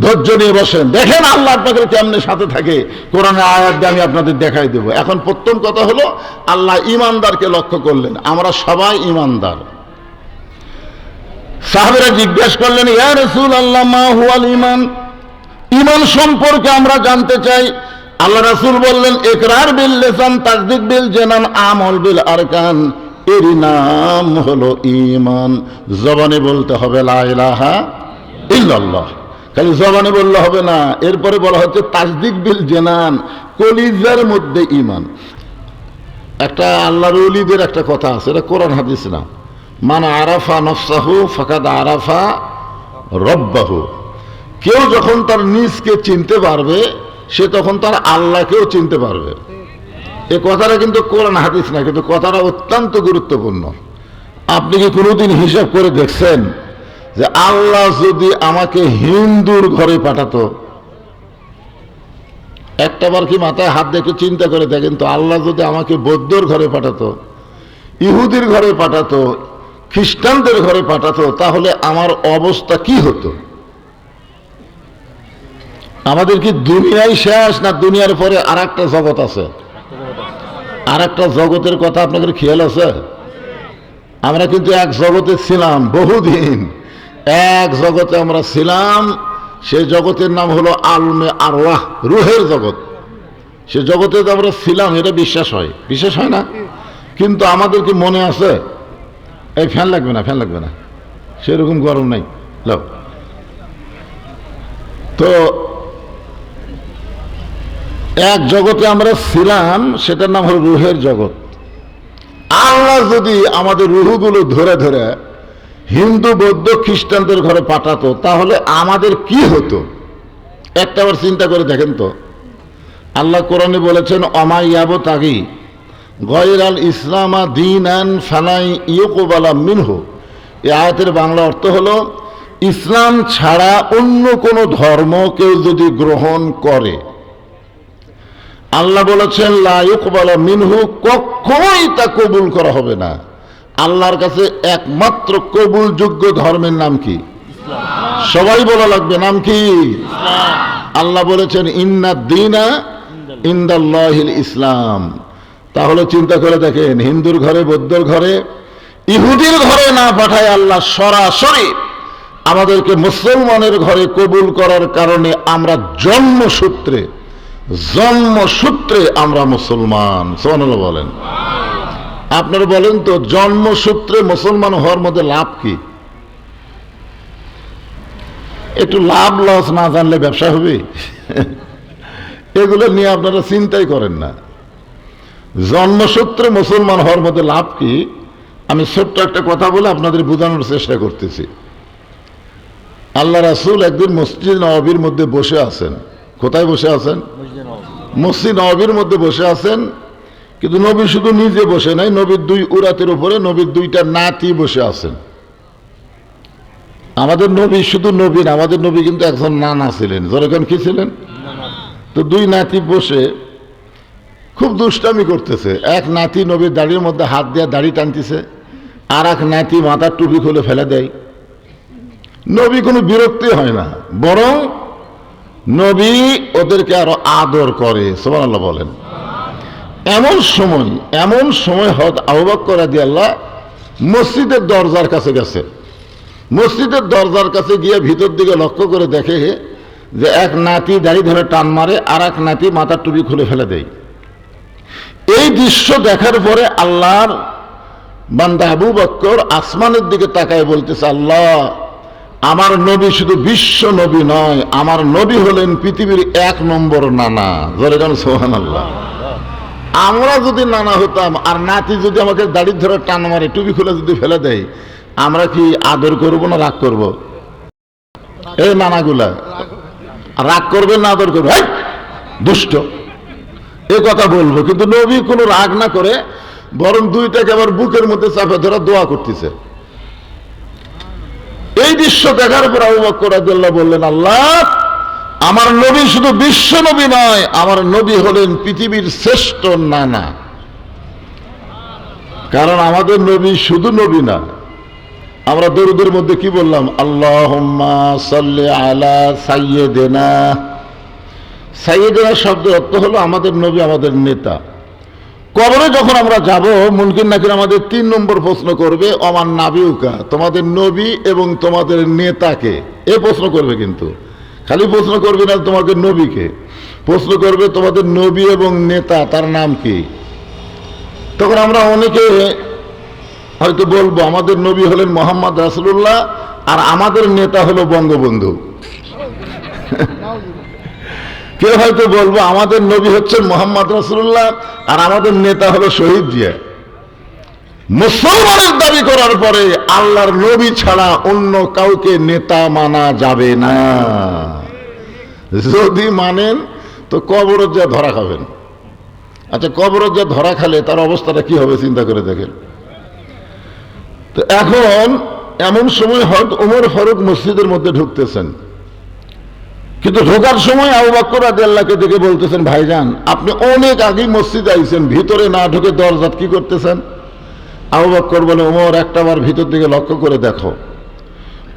ধৈর্য নিয়ে বসেন, দেখেন আল্লাহ আপনাদের কেমনে সাথে থাকে। কোরআনের আয়াত দিয়ে আমি আপনাদের দেখাই দেব। এখন প্রথম কথা হলো, আল্লাহ ইমানদারকে লক্ষ্য করলেন। আমরা সবাই ইমানদার। সাহাবীরা জিজ্ঞেস করলেন, ইয়া রাসূলুল্লাহ মা হুয়াল ঈমান, ঈমান সম্পর্কে আমরা জানতে চাই। আল্লাহ রাসূল বললেন, ইকরার বিল লিসান, তাসদীক বিল জানান, আমল বিল আরকান। এরই নাম হলো ঈমান। জবানে বলতে হবে লা ইলাহা ইল্লাল্লাহ, খালি জবানে বললে হবে না। এরপরে বলা হচ্ছে তাসদীক বিল জানান, কলিজার মধ্যে ঈমান। একটা আল্লাহর ওলিদের একটা কথা আছে, এটা কোরআন হাদিস না। মান আরাফা নফসাহু ফাকাদ আরাফা রব্বাহু। কেউ যখন তার নিজকে চিনতে পারবে, সে তখন তার আল্লাহকেও চিনতে পারবে। এই কথাটা কিন্তু কোরআন হাদিস না, কিন্তু কথাটা অত্যন্ত গুরুত্বপূর্ণ। আপনি কি কোনোদিন হিসাব করে দেখছেন যে আল্লাহ যদি আমাকে হিন্দুর ঘরে পাঠাতো? একটাবার কি মাথায় হাত দেখে চিন্তা করে দেখেন তো, আল্লাহ যদি আমাকে বৌদ্ধর ঘরে পাঠাতো, ইহুদির ঘরে পাঠাতো, খ্রিস্টানদের ঘরে পাঠাতো, তাহলে আমার অবস্থা কি হতো? আমাদের কি দুনিয়াই শেষ, না দুনিয়ার পরে আর একটা জগৎ আছে? আর একটা জগতের কথা আপনাদের খেয়াল আছে? আমরা কিন্তু এক জগতে ছিলাম বহুদিন, এক জগতে আমরা ছিলাম। সেই জগতের নাম হলো আলমে আরওয়াহ, রুহের জগৎ। সে জগতে তো আমরা ছিলাম, এটা বিশ্বাস হয়? বিশ্বাস হয় না? কিন্তু আমাদের কি মনে আছে? এই ফ্যান লাগবে না, ফ্যান লাগবে না, সেরকম গরম নাই। তো এক জগতে আমরা ছিলাম, সেটার নাম হলো রুহের জগৎ। আল্লাহ যদি আমাদের রুহগুলো ধরে ধরে হিন্দু বৌদ্ধ খ্রিস্টানদের ঘরে পাঠাতো, তাহলে আমাদের কি হতো? একটাবার চিন্তা করে দেখেন তো। আল্লাহ কোরআনে বলেছেন, অমাইয়াবো তাগি গয়রাল ইসলামা দীনান ফালাই ইয়ুকবালা মিনহু। এই আয়াতের বাংলা অর্থ হলো, ইসলাম ছাড়া অন্য কোনো ধর্ম কেউ যদি গ্রহণ করে, আল্লাহ বলেছেন লা ইউকবালা মিনহু, কখনোই তা কবুল করা হবে না। আল্লাহর কাছে একমাত্র কবুলযোগ্য ধর্মের নাম কি? সবাই বলা লাগবে, নাম কি? আল্লাহ বলেছেন ইন্নাদ দীনা ইনদাল্লাহিল ইসলাম। তাহলে চিন্তা করে দেখেন, হিন্দুর ঘরে, বৌদ্ধর ঘরে, ইহুদির ঘরে না পাঠায় আল্লাহ সরাসরি আমাদেরকে মুসলমানের ঘরে কবুল করার কারণে আমরা জন্মসূত্রে আমরা মুসলমান। সুবহানাল্লাহ বলেন। আপনারা বলেন তো, জন্মসূত্রে মুসলমান হওয়ার মধ্যে লাভ কি? একটু লাভ লস না জানলে ব্যবসা হবে? এগুলো নিয়ে আপনারা চিন্তাই করেন না। জন্মসূত্রে মুসলমান হওয়ার মধ্যে লাভ কি? আমি ছোট্ট একটা কথা বলে আপনাদের বোঝানোর চেষ্টা করতেছি। আল্লাহ রাসূল একদিন মসজিদ নববীর মধ্যে বসে আছেন। কোথায় বসে আছেন? মসজিদ নববীর মধ্যে বসে আছেন। কিন্তু নবী শুধু নিজে বসে নাই, নবীর দুই উরাতের উপরে নবীর দুইটা নাতি বসে আছেন। আমাদের নবী শুধু নবী না, আমাদের নবী কিন্তু একজন নানা ছিলেন। যখন কি ছিলেন? তো দুই নাতি বসে খুব দুষ্টামি করতেছে। এক নাতি নবীর দাড়ির মধ্যে হাত দিয়ে দাড়ি টানতেছে, আর এক নাতি মাথার টুপি খুলে ফেলে দেয়। নবী কোনো বিরক্তি হয় না, বরং নবী ওদেরকে আরো আদর করে। সুবহানাল্লাহ বলেন। এমন সময় হযরত আবু বকর রাদিয়াল্লাহু মসজিদের দরজার কাছে গেছে। মসজিদের দরজার কাছে গিয়ে ভিতর দিকে লক্ষ্য করে দেখে যে এক নাতি দাড়ি ধরে টান মারে, আর এক নাতি মাথার টুপি খুলে ফেলে দেয়। এই দৃশ্য দেখার পরে আল্লাহর বান্দা আবু বকর আসমানের দিকে তাকায় বলতেছে, আল্লাহ, আমার নবী শুধু বিশ্ব নবী নয়, আমার নবী হলেন পৃথিবীর 1 নম্বর নানা। জোরে গান সুবহানাল্লাহ। আমরা যদি নানা হতাম, আর নাতি যদি আমাকে দাড়ি ধরে টান মারে, টুপি খুলে যদি ফেলে দেয়, আমরা কি আদর করব না রাগ করব? এই নানাগুলা রাগ করবে না আদর করবে? দুষ্ট, এ কথা বলবো। কিন্তু নবী কোনো রাগ না করে বরং দুইটাকে আবার বুকের মধ্যে চাপে ধরে দোয়া করতেছে। এই দৃশ্য দেখার পর আবু বকর রাদিয়াল্লাহু বললেন, আল্লাহ, আমার নবী শুধু বিশ্ব নবী নয়, আমার নবী হলেন পৃথিবীর শ্রেষ্ঠ নানা। কারণ আমাদের নবী শুধু নবী না, আমরা দরুদের মধ্যে কি বললাম? আল্লাহুম্মা সাল্লি আলা সাইয়্যিদিনা। সাইয়্যিদিনা শব্দের অর্থ হলো আমাদের নবী, আমাদের নেতা। কবরে যখন আমরা যাব, মুনকির নাকির আমাদের 3 নম্বর প্রশ্ন করবে, অমান নাবিউকা, তোমাদের নবী এবং তোমাদের নেতাকে। এ প্রশ্ন করবে, কিন্তু খালি প্রশ্ন করবে না তোমাদের নবীকে, প্রশ্ন করবে তোমাদের নবী এবং নেতা, তার নাম কি? তখন আমরা অনেকে হয়তো বলবো আমাদের নবী হলেন মোহাম্মদ রাসূলুল্লাহ আর আমাদের নেতা হলো বঙ্গবন্ধু। কেউ হয়তো বলবো আমাদের নবী হচ্ছেন মোহাম্মদ রাসূলুল্লাহ আর আমাদের নেতা হলো শহীদ জিয়া। মুসলমানের দাবি করার পরে আল্লাহর নবী ছাড়া অন্য কাউকে নেতা মানা যাবে না। যদি মানেন তো কবরে যা ধরা খাবেন। আচ্ছা, কবরে যা ধরা খালে তার অবস্থাটা কি হবে চিন্তা করে দেখেন তো। এখন এমন সময় হয়তো ওমর ফারুক মসজিদের মধ্যে ঢুকতেছেন, কিন্তু ঢোকার সময় আবু বকর রাদিয়াল্লাহু আনহু দেখে বলতেছেন, ভাইজান আপনি অনেক আগেই মসজিদে আইছেন, ভিতরে না ঢুকে দরজাত কি করতেছেন? আবু বকর বলে, ওমর একটাবার ভিতর দিকে লক্ষ্য করে দেখো।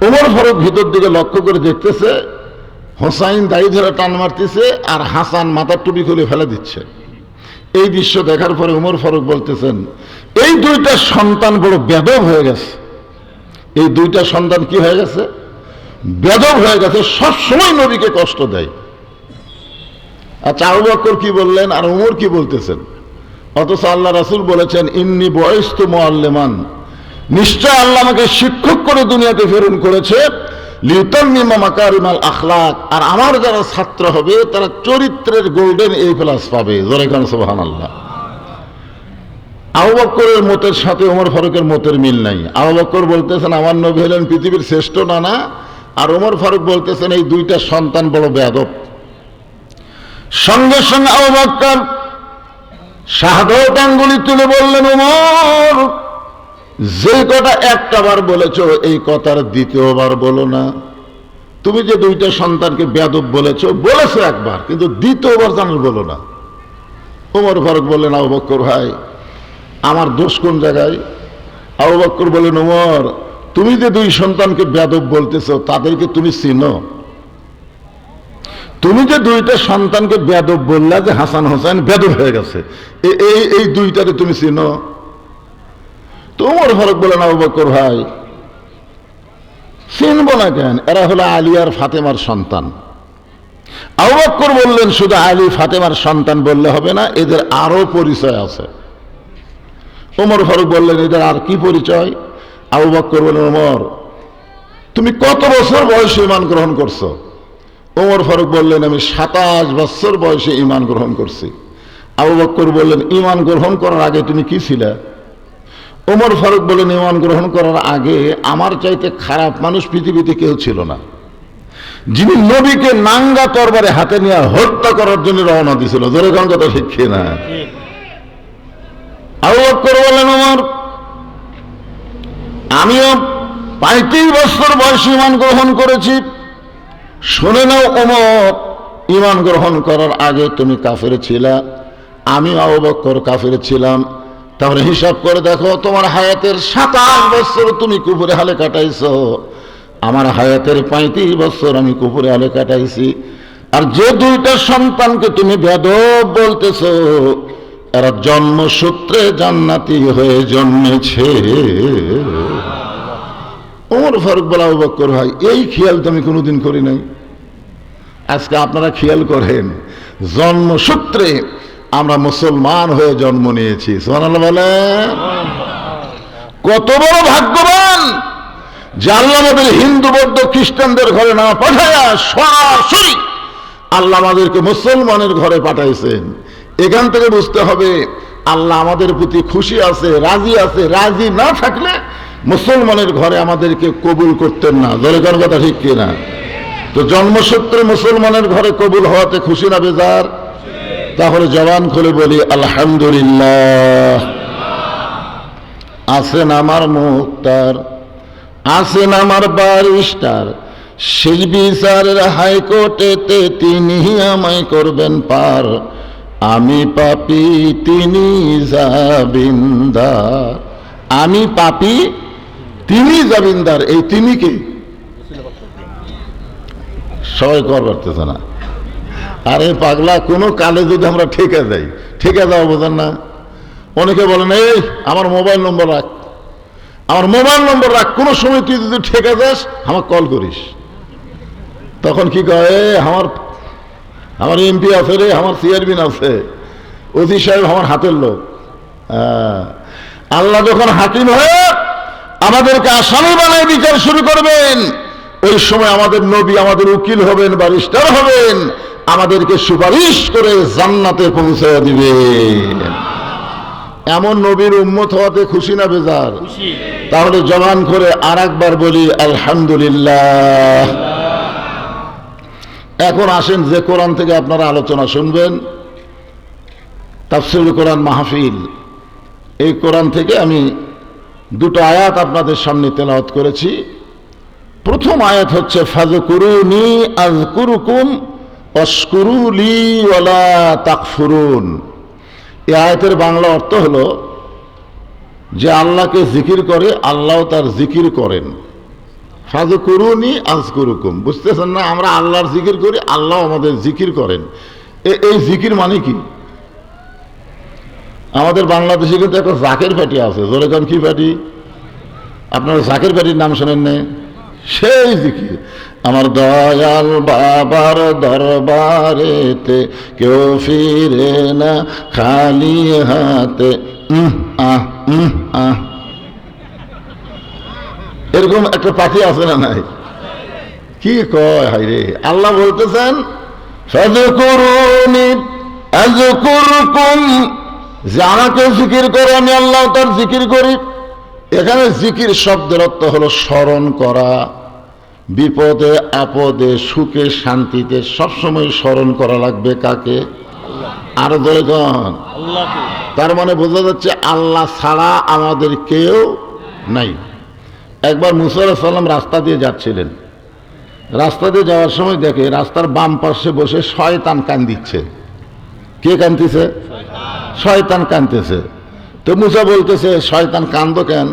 ওমর ফারুক ভিতর দিকে লক্ষ্য করে দেখতেছে, হোসাইন দাড়ি ধরে টান মারতেছে আর হাসান মাথার টুপি খুলে ফেলে দিচ্ছে। এই দৃশ্য দেখার পরে ওমর ফারুক বলতেছেন, এই 2টা সন্তান বড় বেদব হয়ে গেছে। এই 2টা সন্তান কি হয়ে গেছে? বেদব হয়ে গেছে, সবসময় নবীকে কষ্ট দেয়। আচ্ছা, আবু বকর কি বললেন আর ওমর কি বলতেছেন? অথচ আল্লাহ রাসূল বলেছেন, ইন্নী বুইসতু মুআল্লিমান, নিশ্চয় আল্লাহ আমাকে শিক্ষক করে দুনিয়াতে প্রেরণ করেছে, লিউতাম্মিমা মাকারিমাল আখলাক, আর আমার যারা ছাত্র হবে তারা চরিত্রের গোল্ডেন A+ পাবে। জোরে কান সুবহানাল্লাহ। আবু বকরের মতের সাথে ওমর ফারুকের মতের মিল নাই। আবু বকর বলতেছেন আমার নবী হলেন পৃথিবীর শ্রেষ্ঠ নানা, আর ওমর ফারুক বলতেছেন এই 2টা সন্তান বড় বেয়াদব। সঙ্গে সঙ্গে আবু বকর শাহাদাত আঙ্গুলি তুলে বললেন, ওমর যে কথা একটাবার বলেছো এই কথার দ্বিতীয়বার বলো না। তুমি যে 2টা সন্তানকে বেয়াদব বলেছো একবার, কিন্তু দ্বিতীয়বার যেন বলো না। ওমর ফারুক বললেন, আবু বকর ভাই আমার দোষ কোন জায়গায়? আবু বকর বললেন, ওমর তুমি যে 2 সন্তানকে বেয়াদব বলতেছো তাদেরকে তুমি চিনো? তুমি যে 2টা সন্তানকে বেয়াদব বললা যে হাসান হোসেন বেয়াদব হয়ে গেছে, এই 2টাকে তুমি চিনো? তো ওমর ফারুক বলেন, আবু বকর ভাই চিনবো না কেন, এরা হলো আলী আর ফাতেমার সন্তান। আবু বকর বললেন, শুধু আলী ফাতেমার সন্তান বললে হবে না, এদের আরো পরিচয় আছে। ওমর ফারুক বললেন, এদের আর কি পরিচয়? আবু বকর বললেন, ওমর তুমি কত বছর বয়সে ঈমান গ্রহণ করছো? ওমর ফারুক বললেন, আমি 27 বছর বয়সে ঈমান গ্রহণ করছি। আবু বকর বললেন, ঈমান গ্রহণ করার আগে তুমি কি ছিলে? ওমর ফারুক বললেন, ঈমান গ্রহণ করার আগে আমার চাইতে খারাপ মানুষ পৃথিবীতে কেউ ছিল না, যিনি নবীকে নাঙ্গা তরবারে হাতে নিয়ে হত্যা করার জন্য রওনা দিয়েছিল। জোরে কোন কথা ঠিক না? আবু বকর বললেন, ওমর আমিও 35 বছর বয়সে ঈমান গ্রহণ করেছি। শুনে নাও ওমর, ঈমান গ্রহণ করার আগে তুমি কাফের ছিলা, আমি আবু বকর কাফের ছিলাম। তাহলে হিসাব করে দেখো, তোমার হায়াতের 27 বছর তুমি কুফরে হালে কাটাইছো, আমার হায়াতের 35 বছর আমি কুফরে হালে কাটাইছি। আর যে 2টা সন্তানকে তুমি বেয়াদব বলতেছো এরা জন্মসূত্রে জান্নাতি হয়ে জন্মেছে। ওমর ফারুক বলে, আবু বকর ভাই এই খেয়াল তো আমি কোনোদিন করি নাই, আজকে আপনারা খেয়াল করেন, জন্মসূত্রে আমরা মুসলমান হয়ে জন্ম নিয়েছি। সুবহানাল্লাহ বলেন। কত বড় ভাগ্যবান যে আল্লাহ আমাদের হিন্দু বৌদ্ধ খ্রিস্টানদের ঘরে না পাঠায়া সরাসরি আল্লাহ আমাদেরকে মুসলমানের ঘরে পাঠাইছেন। এখান থেকে বুঝতে হবে আল্লাহ আমাদের প্রতি খুশি আছে, রাজি আছে। রাজি না থাকলে মুসলমানের ঘরে আমাদেরকে কবুল করতেন না। জোরে কোন কথা ঠিক কিনা? তো জন্মসূত্রে মুসলমানের ঘরে কবুল হওয়াতে খুশি না বেজার? তাহলে জবান খুলে বলি আলহামদুলিল্লাহ। আছেন আমার মুক্তার, আছেন আমার ব্যারিস্টার, সেই বিচারের হাইকোর্টেতে তিনি আমায় করবেন পার। আমি পাপী তিনি জামিনদার। আমি পাপী তিনি জামিনদার। এই তিনি কে? সবাই কর করতেছে না। আরে পাগলা, কোনো কালে যদি আমরা ঠেকে যাই, ঠেকে যাওয়া বোঝেন না? অনেকে বলেন এই আমার মোবাইল নম্বর রাখ, আমার মোবাইল নম্বর রাখ, কোনো সময় তুই যদি ঠেকে যাস আমাকে কল করিস। তখন কি কয়, আমার এমপি আছে রে, আমার চেয়ারম্যান আছে, ওসি সাহেব আমার হাতের লোক। আল্লাহ যখন হাকিম হয়ে আমাদেরকে আসামি বানায় বিচার শুরু করবেন, ওই সময় আমাদের নবী আমাদের উকিল হবেন, ব্যারিস্টার হবেন, আমাদেরকে সুপারিশ করে জান্নাতে পৌঁছে দিবেন। এমন নবীর উম্মত হওয়াতে খুশি না বেজার? তাহলে জবান করে আর একবার বলি আলহামদুলিল্লাহ। এখন আসেন যে কোরআন থেকে আপনারা আলোচনা শুনবেন, তাফসীরুল কোরআন মাহফিল, এই কোরআন থেকে আমি দুটো আয়াত আপনাদের সামনে তেলাওয়াত করেছি। প্রথম আয়াত হচ্ছে ফাযকুরুনি আযকুরুকুম ওয়াশকুরু লি ওয়ালা তাকফুরুন। এই আয়াতের বাংলা অর্থ হলো যে আল্লাহকে জিকির করে আল্লাহ তার জিকির করেন। ফাযকুরুনি আযকুরুকুম, বুঝতেছেন না? আমরা আল্লাহর জিকির করি, আল্লাহ আমাদের জিকির করেন। এই জিকির মানে কি? আমাদের বাংলাদেশে কিন্তু একটা জাকের পার্টি আছে, জোরে গান কি পার্টি? আপনারা জাকের পার্টির নাম শোনেন না? সেই জিকির, আমার দয়াল বাবার দরবারেতে কেউ ফিরে না খালি হাতে, এরকম একটা পাখি আছে না নাই? কি কয় হায়রে, আল্লাহ বলতেছেন ফাযকুরুনি আযকুরকুম, যে আমাকে জিকির করে আমি আল্লাহ তার জিকির করি। এখানে জিকির শব্দের অর্থ হলো স্মরণ করা, বিপদে আপদে সুখে শান্তিতে সবসময় স্মরণ করা লাগবে। কাকে? আরো ধরে কন। তার মানে বোঝা যাচ্ছে আল্লাহ ছাড়া আমাদের কেউ নাই। একবার মুসা আলাইহিস সালাম রাস্তা দিয়ে যাচ্ছিলেন, রাস্তা দিয়ে যাওয়ার সময় দেখে রাস্তার বাম পাশে বসে শয়তান কান্দিচ্ছে। কে কান্দিছে? শয়তান কাঁদতেছে। তো মুসা বলতেছে শয়তান কান্দো কেন?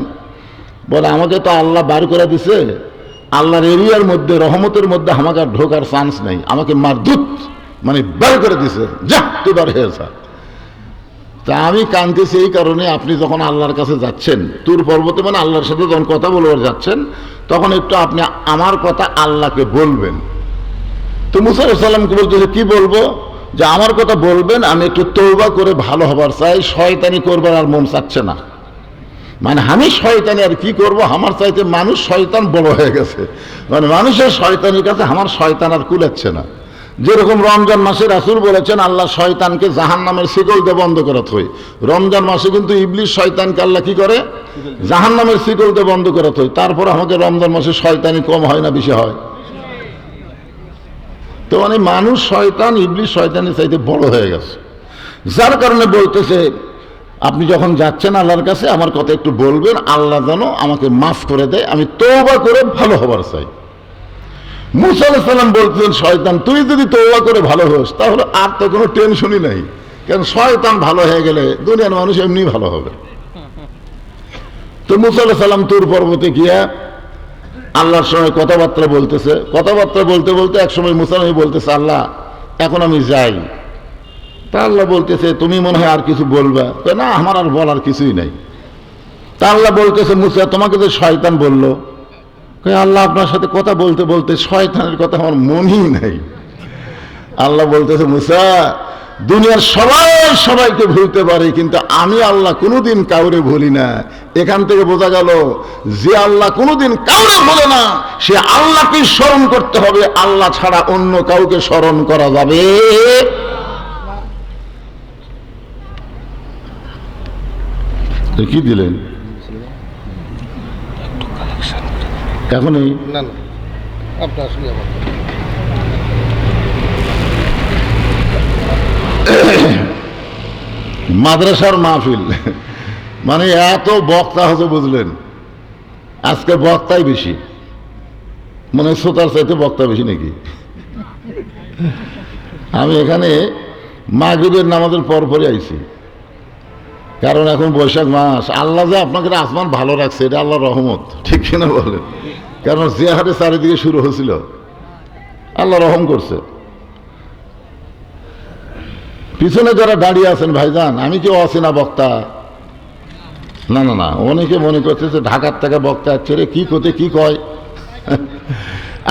বলে আমাকে তো আল্লাহ বার করে দিছে, আল্লাহর এরিয়ার মধ্যে রহমতের মধ্যে আমাকে আর ঢোকার চান্স নেই, আমাকে মারদুত মানে বার করে দিছে, যা তুই বার হয়েছে। তা আমি কাঁদতেছি এই কারণে, আপনি যখন আল্লাহর কাছে যাচ্ছেন তুর পর্বতে, মানে আল্লাহর সাথে যখন কথা বলবার যাচ্ছেন, তখন একটু আপনি আমার কথা আল্লাহকে বলবেন। তো মুসা আলাইহিস সালামকে বলতেছে কি বলবো? যে আমার কথা বলবেন, আমি একটু তওবা করে ভালো হবার চাই, শয়তানি করবার আর মন চাচ্ছে না। মানে আমি শয়তানি আর কি করব, আমার চাইতে মানুষ শয়তান বড় হয়ে গেছে, মানে মানুষের শয়তানির কাছে আমার শয়তান আর কুলাচ্ছে না। যেরকম রমজান মাসে রাসূল বলেছেন আল্লাহ শয়তানকে জাহান্নামের শিকল দিয়ে বন্ধ করে থই। রমজান মাসে কিন্তু ইবলিস শয়তানকে আল্লাহ কি করে? জাহান্নামের শিকল দিয়ে বন্ধ করে থই। তারপর আমাকে রমজান মাসে শয়তানি কম হয় না বেশি হয়? তো মানে মানুষ শয়তান, ইবলিস শয়তানের চাইতে বড় হয়ে গেছে। যার কারণে বলতেছে আপনি যখন যাচ্ছেন আল্লাহর কাছে আমার কথা একটু বলবেন, আল্লাহ যেন আমাকে মাফ করে দেয়, আমি তওবা করে ভালো হবার চাই। মুসা আলাইহিস সালাম বলতেছেন শয়তান তুই যদি তওবা করে ভালো হোস তাহলে আর তো কোনো টেনশনই নাই, কারণ শয়তান ভালো হয়ে গেলে দুনিয়ার মানুষ এমনি ভালো হবে। তো মুসা আলাইহিস সালাম তুর পর্বতে গিয়া আল্লাহর সঙ্গে কথাবার্তা বলতেছে। কথাবার্তা বলতে বলতে একসময় মুসা নবী বলতেছে আল্লাহ এখন আমি যাই। তা আল্লাহ বলতেছে তুমি মনে হয় আর কিছু বলবা? না, আমার আর বলার কিছুই নাই। তা আল্লাহ বলতেছে মুসা তোমাকে তো শয়তান বললো। আল্লাহ আপনার সাথে কথা বলতে বলতে শয়তানের কথা আমার মনেই নাই। আল্লাহ বলতেছে মুসা দুনিয়ার সবাই সবাইকে ভুলতে পারে, কিন্তু আমি আল্লাহ কোনোদিন কাউরে ভুলি না। এখান থেকে বোঝা গেল যে আল্লাহ কোনোদিন কাউরে ভুলে না, সে আল্লাহকে স্মরণ করতে হবে, আল্লাহ ছাড়া অন্য কাউকে স্মরণ করা যাবে। কি দিলেন এখনই? না না, আপনার মাদ্রাসার মাহফিল মানে এত বক্তা হচ্ছে বুঝলেন, আজকে বক্তাই বেশি, মানে শ্রোতার চাইতে বক্তা বেশি নাকি। আমি এখানে মাগরিবের নামাজের পরপরই আইছি, কারণ এখন বৈশাখ মাস, আল্লাহ যে আপনাকে আসমান ভালো রাখছে এটা আল্লাহর রহমত, ঠিক কিনা বলেন? কারণ যে হারে চারিদিকে শুরু হয়েছিল, আল্লাহ রহম করছে। পিছনে যারা দাঁড়িয়ে আছেন ভাইজান, আমি কি অচেনা বক্তা? না না না, অনেকে মনে করতেছে ঢাকার থেকে বক্তা আসছে রে, কি কোতে কি কয়।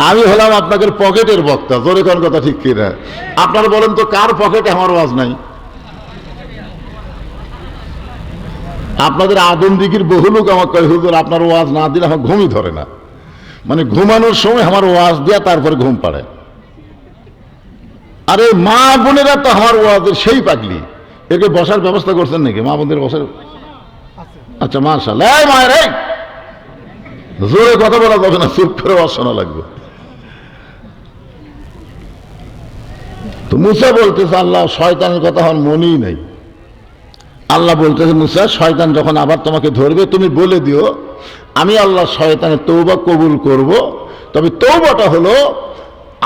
আমি হলাম আপনাদের পকেটের বক্তা, জোরে কোন কথা ঠিক কিনা? আপনারা বলেন তো কার পকেটে আমার ওয়াজ নাই? আপনাদের আদমদিগির বহু লোক আমার কয় হুজুর আপনার ওয়াজ না দিলে আমার ঘুমই ধরে না, মানে ঘুমানোর সময় আমার ওয়াজ দিয়া তারপরে ঘুম পাড়ে। আরে মা বোনেরা তো আমার ওয়াজের সেই পাগলি, একে বসার ব্যবস্থা করছেন নাকি মা বোনদের বসার? আচ্ছা মাশাআল্লাহ। এই মায়ের এই জোরে কথা বলা যাবে না, চুপ করে ওয়াজ শোনা লাগবে। তো মুসা বলতেছে আল্লাহ শয়তানের কথা আমার মনেই নাই। আল্লাহ বলতেছে মুসা, শয়তান যখন আবার তোমাকে ধরবে তুমি বলে দিও আমি আল্লাহ শয়তানের তওবা কবুল করব, তবে তওবাটা হলো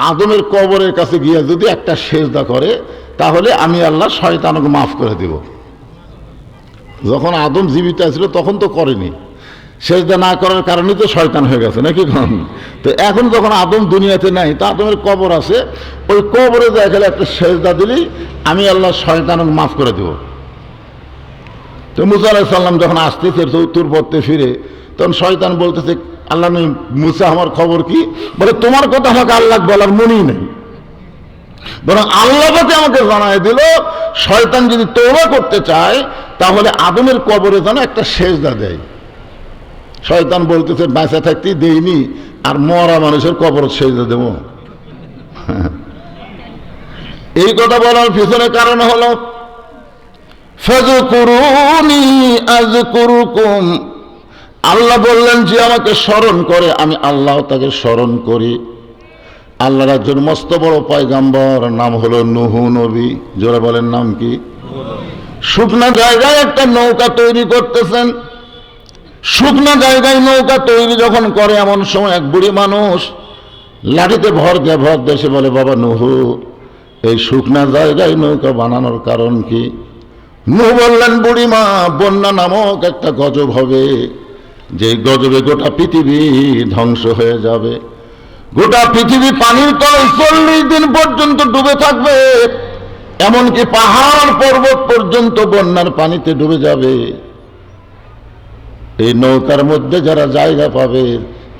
আদমের কবরের কাছে গিয়ে যদি একটা সেজদা করে তাহলে আমি আল্লাহ শয়তানকে মাফ করে দেব। যখন আদম জীবিত ছিল তখন তো করেনি, সেজদা না করার কারণে তো শয়তান হয়ে গেছে নাকি কখন? তো এখন যখন আদম দুনিয়াতে নাই, তো আদমের কবর আছে, ওই কবরে দেখা গেলে একটা সেজদা দিলেই আমি আল্লাহ শয়তানকে মাফ করে দেব। তো মুসা আলাইহিস সালাম যখন আসতেছে তুর পড়তে ফিরে, তখন শয়তান বলতেছে আল্লাহ নই মুসা আমার খবর কি? বলে তোমার কথা আমাকে আল্লাহ বলার মনেই নেই, বরং আল্লাহ পাকে আমাকে জানায় দিল শয়তান যদি তওবা করতে চায় তাহলে আদমের কবরে যেন একটা সেজদা দেয়। শয়তান বলতেছে বাঁচা থাকতেই দেইনি, আর মরা মানুষের কবর সেজদা দেব? এই কথা বলার পিছনে কারণ হলো ফাযকুরুনি আযকুরুকুম, আল্লাহ বললেন যে আমাকে স্মরণ করে আমি আল্লাহ তাকে স্মরণ করি। আল্লাহর একজন মস্ত বড় পয়গাম্বর, নাম হলো নূহ নবী। জোরে বলেন নাম কি? শুকনা জায়গায় একটা নৌকা তৈরি করতেছেন। শুকনা জায়গায় নৌকা তৈরি যখন করে এমন সময় এক বুড়ি মানুষ লাঠিতে ভর দেশে বলে বাবা নূহ এই শুকনা জায়গায় নৌকা বানানোর কারণ কি? নূহ বললেন বুড়িমা বন্যা নামক একটা গজব হবে, যে গজবে গোটা পৃথিবী ধ্বংস হয়ে যাবে, গোটা পৃথিবী পানির তলায় 40 দিন পর্যন্ত ডুবে থাকবে, এমনকি পাহাড় পর্বত পর্যন্ত বন্যার পানিতে ডুবে যাবে। এই নৌকার মধ্যে যারা জায়গা পাবে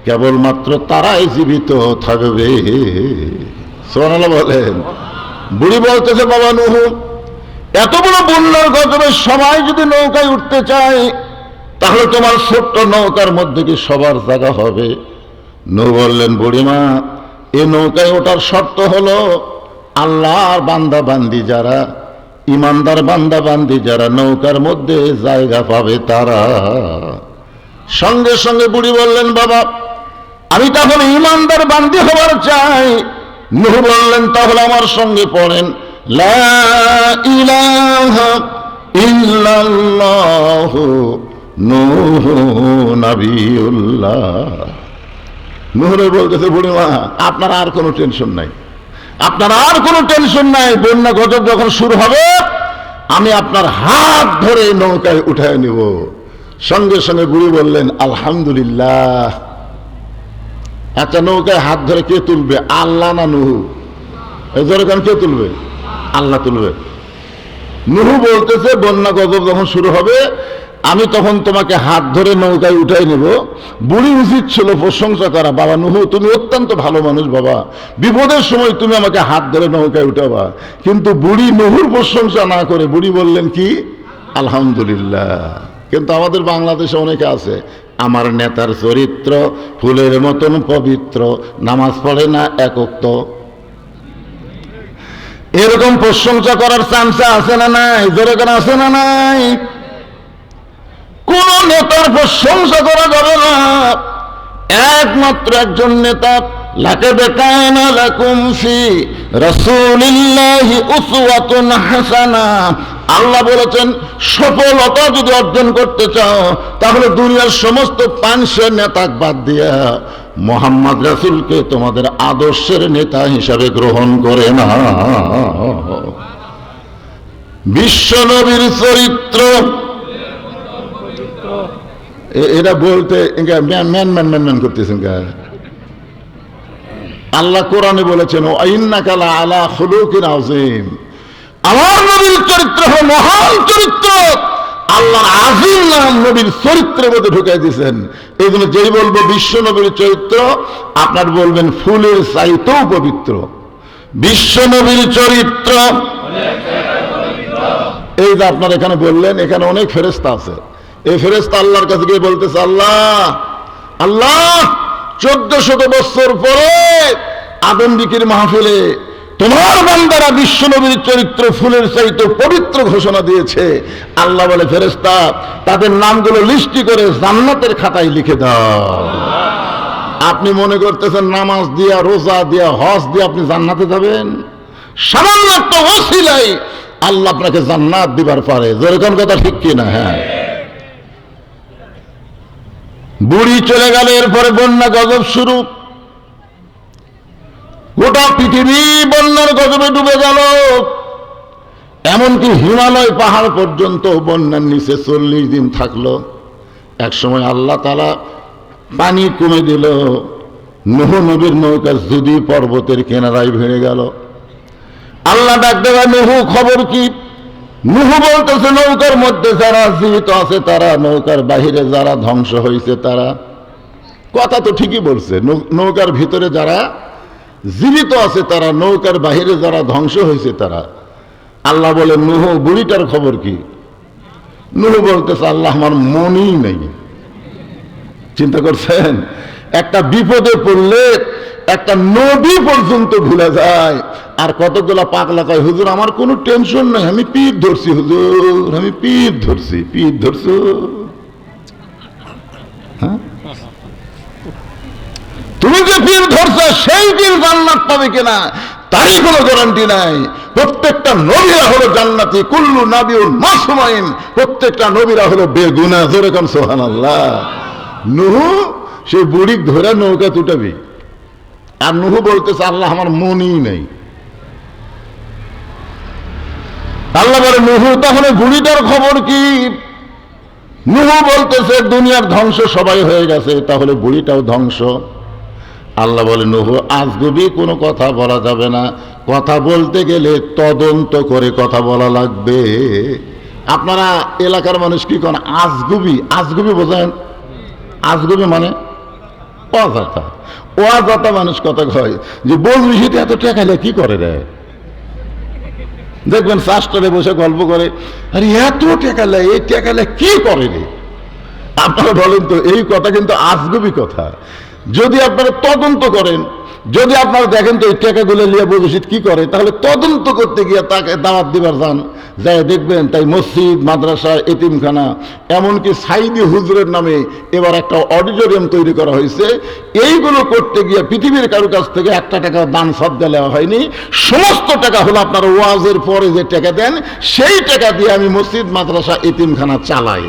কেবলমাত্র তারাই জীবিত থাকবে। সুবহানাল্লাহ বলেন। বুড়ি বলতেছে বাবা নূহ এত বড় বন্যার গজবে সবাই যদি নৌকায় উঠতে চায় তাহলে তোমার ছোট্ট নৌকার মধ্যে কি সবার জায়গা হবে? নূহ বললেন বুড়িমা এই নৌকায় ওঠার শর্ত হলো আল্লাহর বান্দা বান্দি যারা, ইমানদার বান্দা বান্দি যারা নৌকার মধ্যে জায়গা পাবে তারা। সঙ্গে সঙ্গে বুড়ি বললেন বাবা আমি তাহলে ইমানদার বান্দি হবার চাই। নূহ বললেন তাহলে আমার সঙ্গে পড়েন লা ইলাহা ইল্লাল্লাহু নূহ নবিয়ুল্লাহ। নূহ বলতেছে বুড়িমা আপনার আর কোনো টেনশন নাই, আপনার আর কোনো টেনশন নাই, বন্যা গজব যখন শুরু হবে আমি আপনার হাত ধরে নৌকায় উঠায় নিব। সঙ্গে সঙ্গে বুড়ি বললেন আলহামদুলিল্লাহ। আচ্ছা নৌকায় হাত ধরে কে তুলবে, আল্লাহ না নূহ? এই ধরে কেন কে তুলবে? আল্লাহ তুলবে। নূহ বলতেছে বন্যা গজব যখন শুরু হবে আমি তখন তোমাকে হাত ধরে নৌকায় উঠাই নেব। বুড়ি উচিত ছিল প্রশংসা করা, বাবা নূহ তুমি অত্যন্ত ভালো মানুষ বাবা, বিপদের সময় তুমি আমাকে হাত ধরে নৌকায় উঠাবা। কিন্তু বুড়ি নূহুর প্রশংসা না করে বুড়ি বললেন কি আলহামদুলিল্লাহ। কিন্তু আমাদের বাংলাদেশে অনেকে আছে আমার নেতার চরিত্র ফুলের মতন পবিত্র, নামাজ পড়ে না এক ওয়াক্ত, এরকম প্রশংসা করার চান্স আছে না নাই? জোরে কেন আছে না নাই? কোন নেতার প্রশংসা করা যাবে না, একমাত্র একজন নেতা লাকাদ কানা লাকুম ফি রাসূলিল্লাহি উসওয়াতুন হাসানা। আল্লাহ বলেছেন সফলতা যদি অর্জন করতে চাও তাহলে দুনিয়ার সমস্ত পাঁচশো নেতা বাদ দিয়া মুহাম্মদ রাসূলকে তোমাদের আদর্শের নেতা হিসাবে গ্রহণ করে না। বিশ্ব নবীর চরিত্র এরা বলতে ম্যান ম্যান ম্যান ম্যান করতেছেন। আল্লাহ কোরআনে বলেছেন ইন্নাকা লাআলা খুলুকিন আযীম, আমার নবীর চরিত্র হলো মহান চরিত্র। আল্লাহর আযীম নাম নবীর চরিত্রের মধ্যে ঢুকাই দিয়েছেন। এই জন্য যেই বলবো বিশ্ব নবীর চরিত্র, আপনার বলবেন ফুলের চাইতেও পবিত্র বিশ্ব নবীর চরিত্র। এই যে আপনার এখানে বললেন, এখানে অনেক ফেরেশতা আছে। এই ফেরেশতা আল্লাহর কাছে গিয়ে বলতেছে, আল্লাহ আল্লাহ 1400 বছর পরে আদম বিকির মাহফিলে তোমার বান্দারা বিশ্ব নবীর চরিত্র ফুলের চাইতে পবিত্র ঘোষণা দিয়েছে। আল্লাহ বলে, ফেরেশতা তাদের নামগুলো লিস্টি করে জান্নাতের খাতায় লিখে দাও। আপনি মনে করতেছেন নামাজ দিয়া, রোজা দিয়া, হজ দিয়ে আপনি জান্নাতে যাবেন? সামান্য একটা ওসিলাই আল্লাহ আপনাকে জান্নাত দিবার পারে। যেরকম কথা ঠিক কিনা? হ্যাঁ। বুড়ি চলে গেল, এরপরে বন্যা গজব শুরু। গোটা পৃথিবী বন্যার গজবে ডুবে গেল। এমনকি হিমালয় পাহাড় পর্যন্ত বন্যার নিচে 40 দিন থাকলো। এক সময় আল্লাহ তাআলা পানি কমে দিল। নূহ নবীর নৌকা যদি পর্বতের কিনারায় ভেঙে গেল। আল্লাহ ডাক দেওয়া, নূহ খবর কি? নূহ বলতেছে, নৌকার মধ্যে যারা জীবিত আছে তারা, নৌকার বাহিরে যারা ধ্বংস হয়েছে তারা। কথা তো ঠিকই বলছে, নৌকার ভিতরে যারা জীবিত আছে তারা, নৌকার বাহিরে যারা ধ্বংস হয়েছে তারা। আল্লাহ বলে, নূহ বুড়িটার খবর কি? নূহ বলতেছে, আল্লাহ আমার মনই নেই। চিন্তা করছেন, একটা বিপদে পড়লে একটা নবী পর্যন্ত ভুলে যায়। আর কতগুলা পাগলা কয়, হুজুর আমার কোনো টেনশন নাই, আমি পীর ধরছি হুজুর, আমি পীর ধরছি। পীর ধরছো? হ্যাঁ, তুমি যে পীর ধরছো সেই পীর জান্নাত পাবে কিনা তারই কোনো গ্যারান্টি নাই। প্রত্যেকটা নবীরা হলো জান্নাতি, কুল্লু নাবিয়ুন মাসুমাইন। প্রত্যেকটা নবীরা হলো বেগুনাহ। জোরে কোন সুবহানাল্লাহ। নূহ সেই বুড়ি ধরে নৌকা তুটাবি, আর নূহ বলতেছে, আল্লাহ আমার মনই নেই। আল্লাহ বলে, নূহ তাহলে বুড়িটার খবর কি? নূহ বলতেছে, দুনিয়ার ধ্বংস সবাই হয়ে গেছে, তাহলে বুড়িটাও ধ্বংস। আল্লাহ বলে, নূহ আজগুবি কোনো কথা বলা যাবে না। কথা বলতে গেলে তদন্ত করে কথা বলা লাগবে। আপনারা এলাকার মানুষ কি করেন? আজগুবি। আজগুবি বোঝেন? আজগুবি মানে অজাতা। অজাতা মানুষ কথা কয় যে বলবি সেটা এত টাকালে কি করে রে। দেখবেন শাস্ত্রে বসে গল্প করে, আরে এত টাকালে, এই টাকালে কি করে রে। আপনারা বলেন তো, এই কথা কিন্তু আজগুবি কথা। যদি আপনারা তদন্ত করেন, যদি আপনারা দেখেন তো এই টাকাগুলো নিয়ে বলছি কি করে, তাহলে তদন্ত করতে গিয়ে তাকে দাওয়াত দিবার যান, যাই দেখবেন তাই মসজিদ, মাদ্রাসা, এতিমখানা, এমনকি সাইদি হুজুরের নামে এবার একটা অডিটোরিয়াম তৈরি করা হয়েছে। এইগুলো করতে গিয়ে পৃথিবীর কারো কাছ থেকে একটা টাকা দান সদ্গা নেওয়া হয়নি। সমস্ত টাকা হলো আপনার ওয়াজের পরে যে টাকা দেন, সেই টাকা দিয়ে আমি মসজিদ, মাদ্রাসা, এতিমখানা চালাই।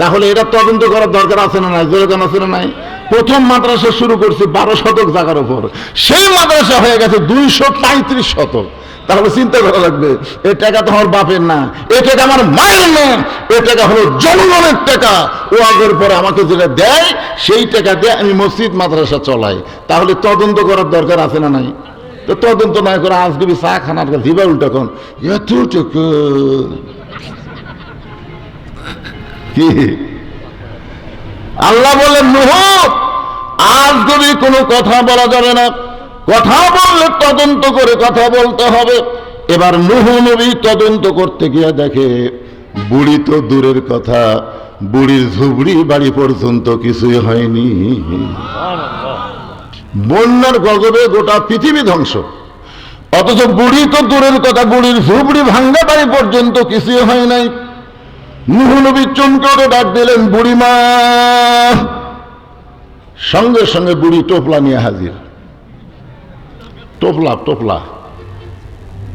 তাহলে এটা তদন্ত করার দরকার আছে না নাই? জোরগান আছে না নাই? প্রথম মাদ্রাসা শুরু করছি 12 শতক জায়গার উপর, সেই মাদ্রাসা হয়ে গেছে 235 শতক। তাহলে চিন্তা করা লাগবে, এই টাকা তো আমার বাপের না, এই টাকা আমার মায়ের না, এই টাকা হলো জনগণের টাকা। ও আগের পরে আমাকে যেটা দেয় সেই টাকা দিয়ে আমি মসজিদ, মাদ্রাসা চলাই। তাহলে তদন্ত করার দরকার আছে না নাই? তো তদন্ত না করে আজগুবি চা খানার দিবা উল্টা কোন এত টাকা কি? আল্লাহ বলেন, নূহ আজ যদি কোনো কথা বলা যাবে না, কথা বললে তদন্ত করে কথা বলতে হবে। এবার নূহ নবী তদন্ত করতে গিয়ে দেখে বুড়ি তো দূরের কথা, বুড়ির ঝুবড়ি বাড়ি পর্যন্ত কিছুই হয়নি। বন্যার গজবে গোটা পৃথিবী ধ্বংস, অথচ বুড়ি তো দূরের কথা, বুড়ির ঝুবড়ি ভাঙ্গা বাড়ি পর্যন্ত কিছুই হয় নাই। নূহ নবী চমকে উঠে ডাক দিলেন, বুড়িমা। সঙ্গে সঙ্গে বুড়ি টোপলা নিয়ে হাজির। টোপলা টোপলা।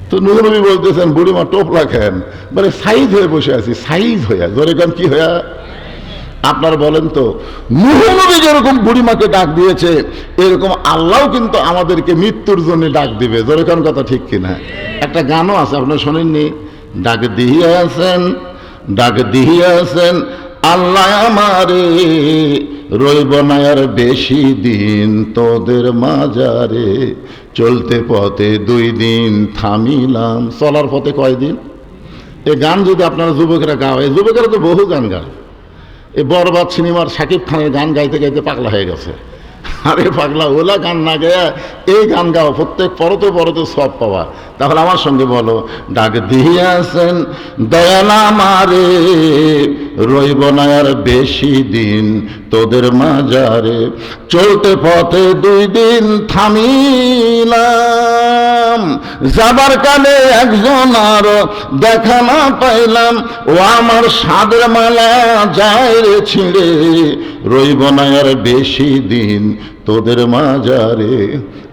তো নূহ নবী বলতেছেন, বুড়িমা টোপলা খেন, মানে সাইজ হয়ে বসে আছি, সাইজ হইয়া। জোরে কান কি হইয়া? আপনারা বলেন তো, নূহ নবী যেরকম বুড়িমাকে ডাক দিয়েছে, এরকম আল্লাহ কিন্তু আমাদেরকে মৃত্যুর জন্য ডাক দিবে। জোরে কান কথা ঠিক কিনা? একটা গানও আছে, আপনারা শোনেননি? ডাক দিয়েছেন, ডাক দিয়েছেন আল্লাহ আমারে রইব না আর বেশি দিন তোদের মাজারে, চলতে পথে 2 দিন থামিলাম। চলার পথে কয়দিন? এ গান যদি আপনারা যুবকেরা গাওয়া, এই যুবকেরা তো বহু গান গায়। এই বরবাদ সিনেমার শাকিব খানের গান গাইতে গাইতে পাগলা হয়ে গেছে। আরে পাগলা, ওলা গান না গায়া এই গান গাওয়া, প্রত্যেক পরতে পরতে সব পাওয়া। তাহলে আমার সঙ্গে বলো, ডাক দিয়াছেন দয়াল আমারে রইব না আর বেশি দিন তোদের মাজারে, চলতে পথে 2 দিন থামিলাম, যাবার কালে একজন আর দেখা না পাইলাম, ও আমার সাদের মালা যায় রে ছিঁড়ে, রইব না আর বেশি দিন তোদের মাজারে।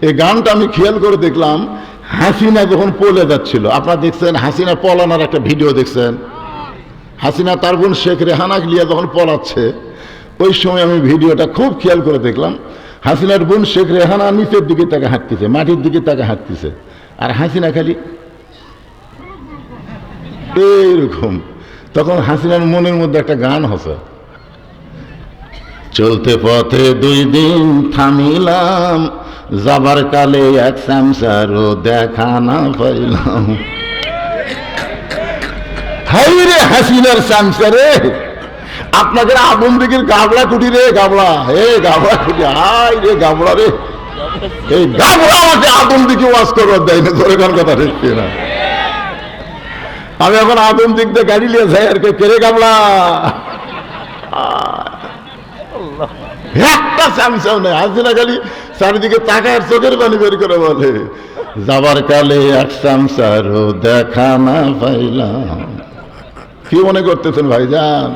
এই গানটা আমি খেয়াল করে দেখলাম, হাসিনা যখন পলে যাচ্ছিল, আপনারা দেখছেন হাসিনা পলানোর একটা ভিডিও দেখছেন? হাসিনা তার বোন শেখ রেহানাকে লিয়ে যখন পলাচ্ছে, ওই সময় আমি ভিডিওটা খুব খেয়াল করে দেখলাম। হাসিনার বোন শেখ রেহানা নিচের দিকে তাকে হাঁটতেছে, মাটির দিকে তাকে হাঁটতেছে, আর হাসিনা খালি এইরকম। তখন হাসিনার মনের মধ্যে একটা গান হচ্ছে, চলতে পথে 2 দিন থামিলাম, যাবার কালে এক সামসারও দেখা না পাইলাম। হাই রে হাসিনার সামসারে, আপনাদের আগুন দিকের গাবলা কুটি রে, গাবলা, হে গাবলা কুটি, হাই রে গাবলা রে, এই গাবলা আমাকে আগুন দিকে ওয়াজ করবার দেয় না। ধরে কোন কথা ঠিক না? আমি এখন আগুন দিক দিয়ে গাড়ি নিয়ে যাই, আর কে রে গাবলা, একটা স্যামসাও নেই। হাসিনা খালি চারিদিকে তাকায়, চোখের পানি বের করে বলে, যাবার কালে এক স্যামসারও দেখা না পাইলাম। কি মনে করতেছেন ভাইজান?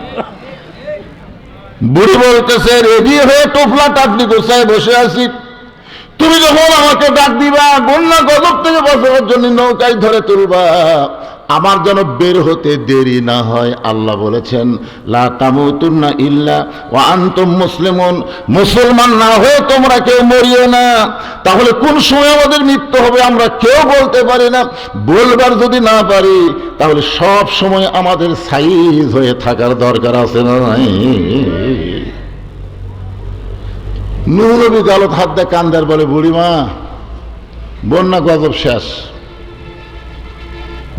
বুড়ি বলতেছে, রেডি হয়ে টোপলা টাপলি গোছায় বসে আছি, তুমি যখন আমাকে ডাক দিবা, বন্যা গজব থেকে বাঁচার জন্য নৌকায় ধরে তুলবা, আমার যেন বের হতে দেরি না হয়। আল্লাহ বলেছেন, লা তামুতুন্না ইল্লা ওয়া আনতুম মুসলিমুন, মুসলমান না হয়ে তোমরা কেউ মরিও না। তাহলে কোন সময় আমাদের মৃত্যু হবে আমরা কেউ বলতে পারি না। বলবার যদি না পারি, তাহলে সব সময় আমাদের সাইজ হয়ে থাকার দরকার আছে না নাই? নূহ নবী গালত হাত দিয়ে কান্দার বলে, বুড়িমা বন্যা গজব শেষ,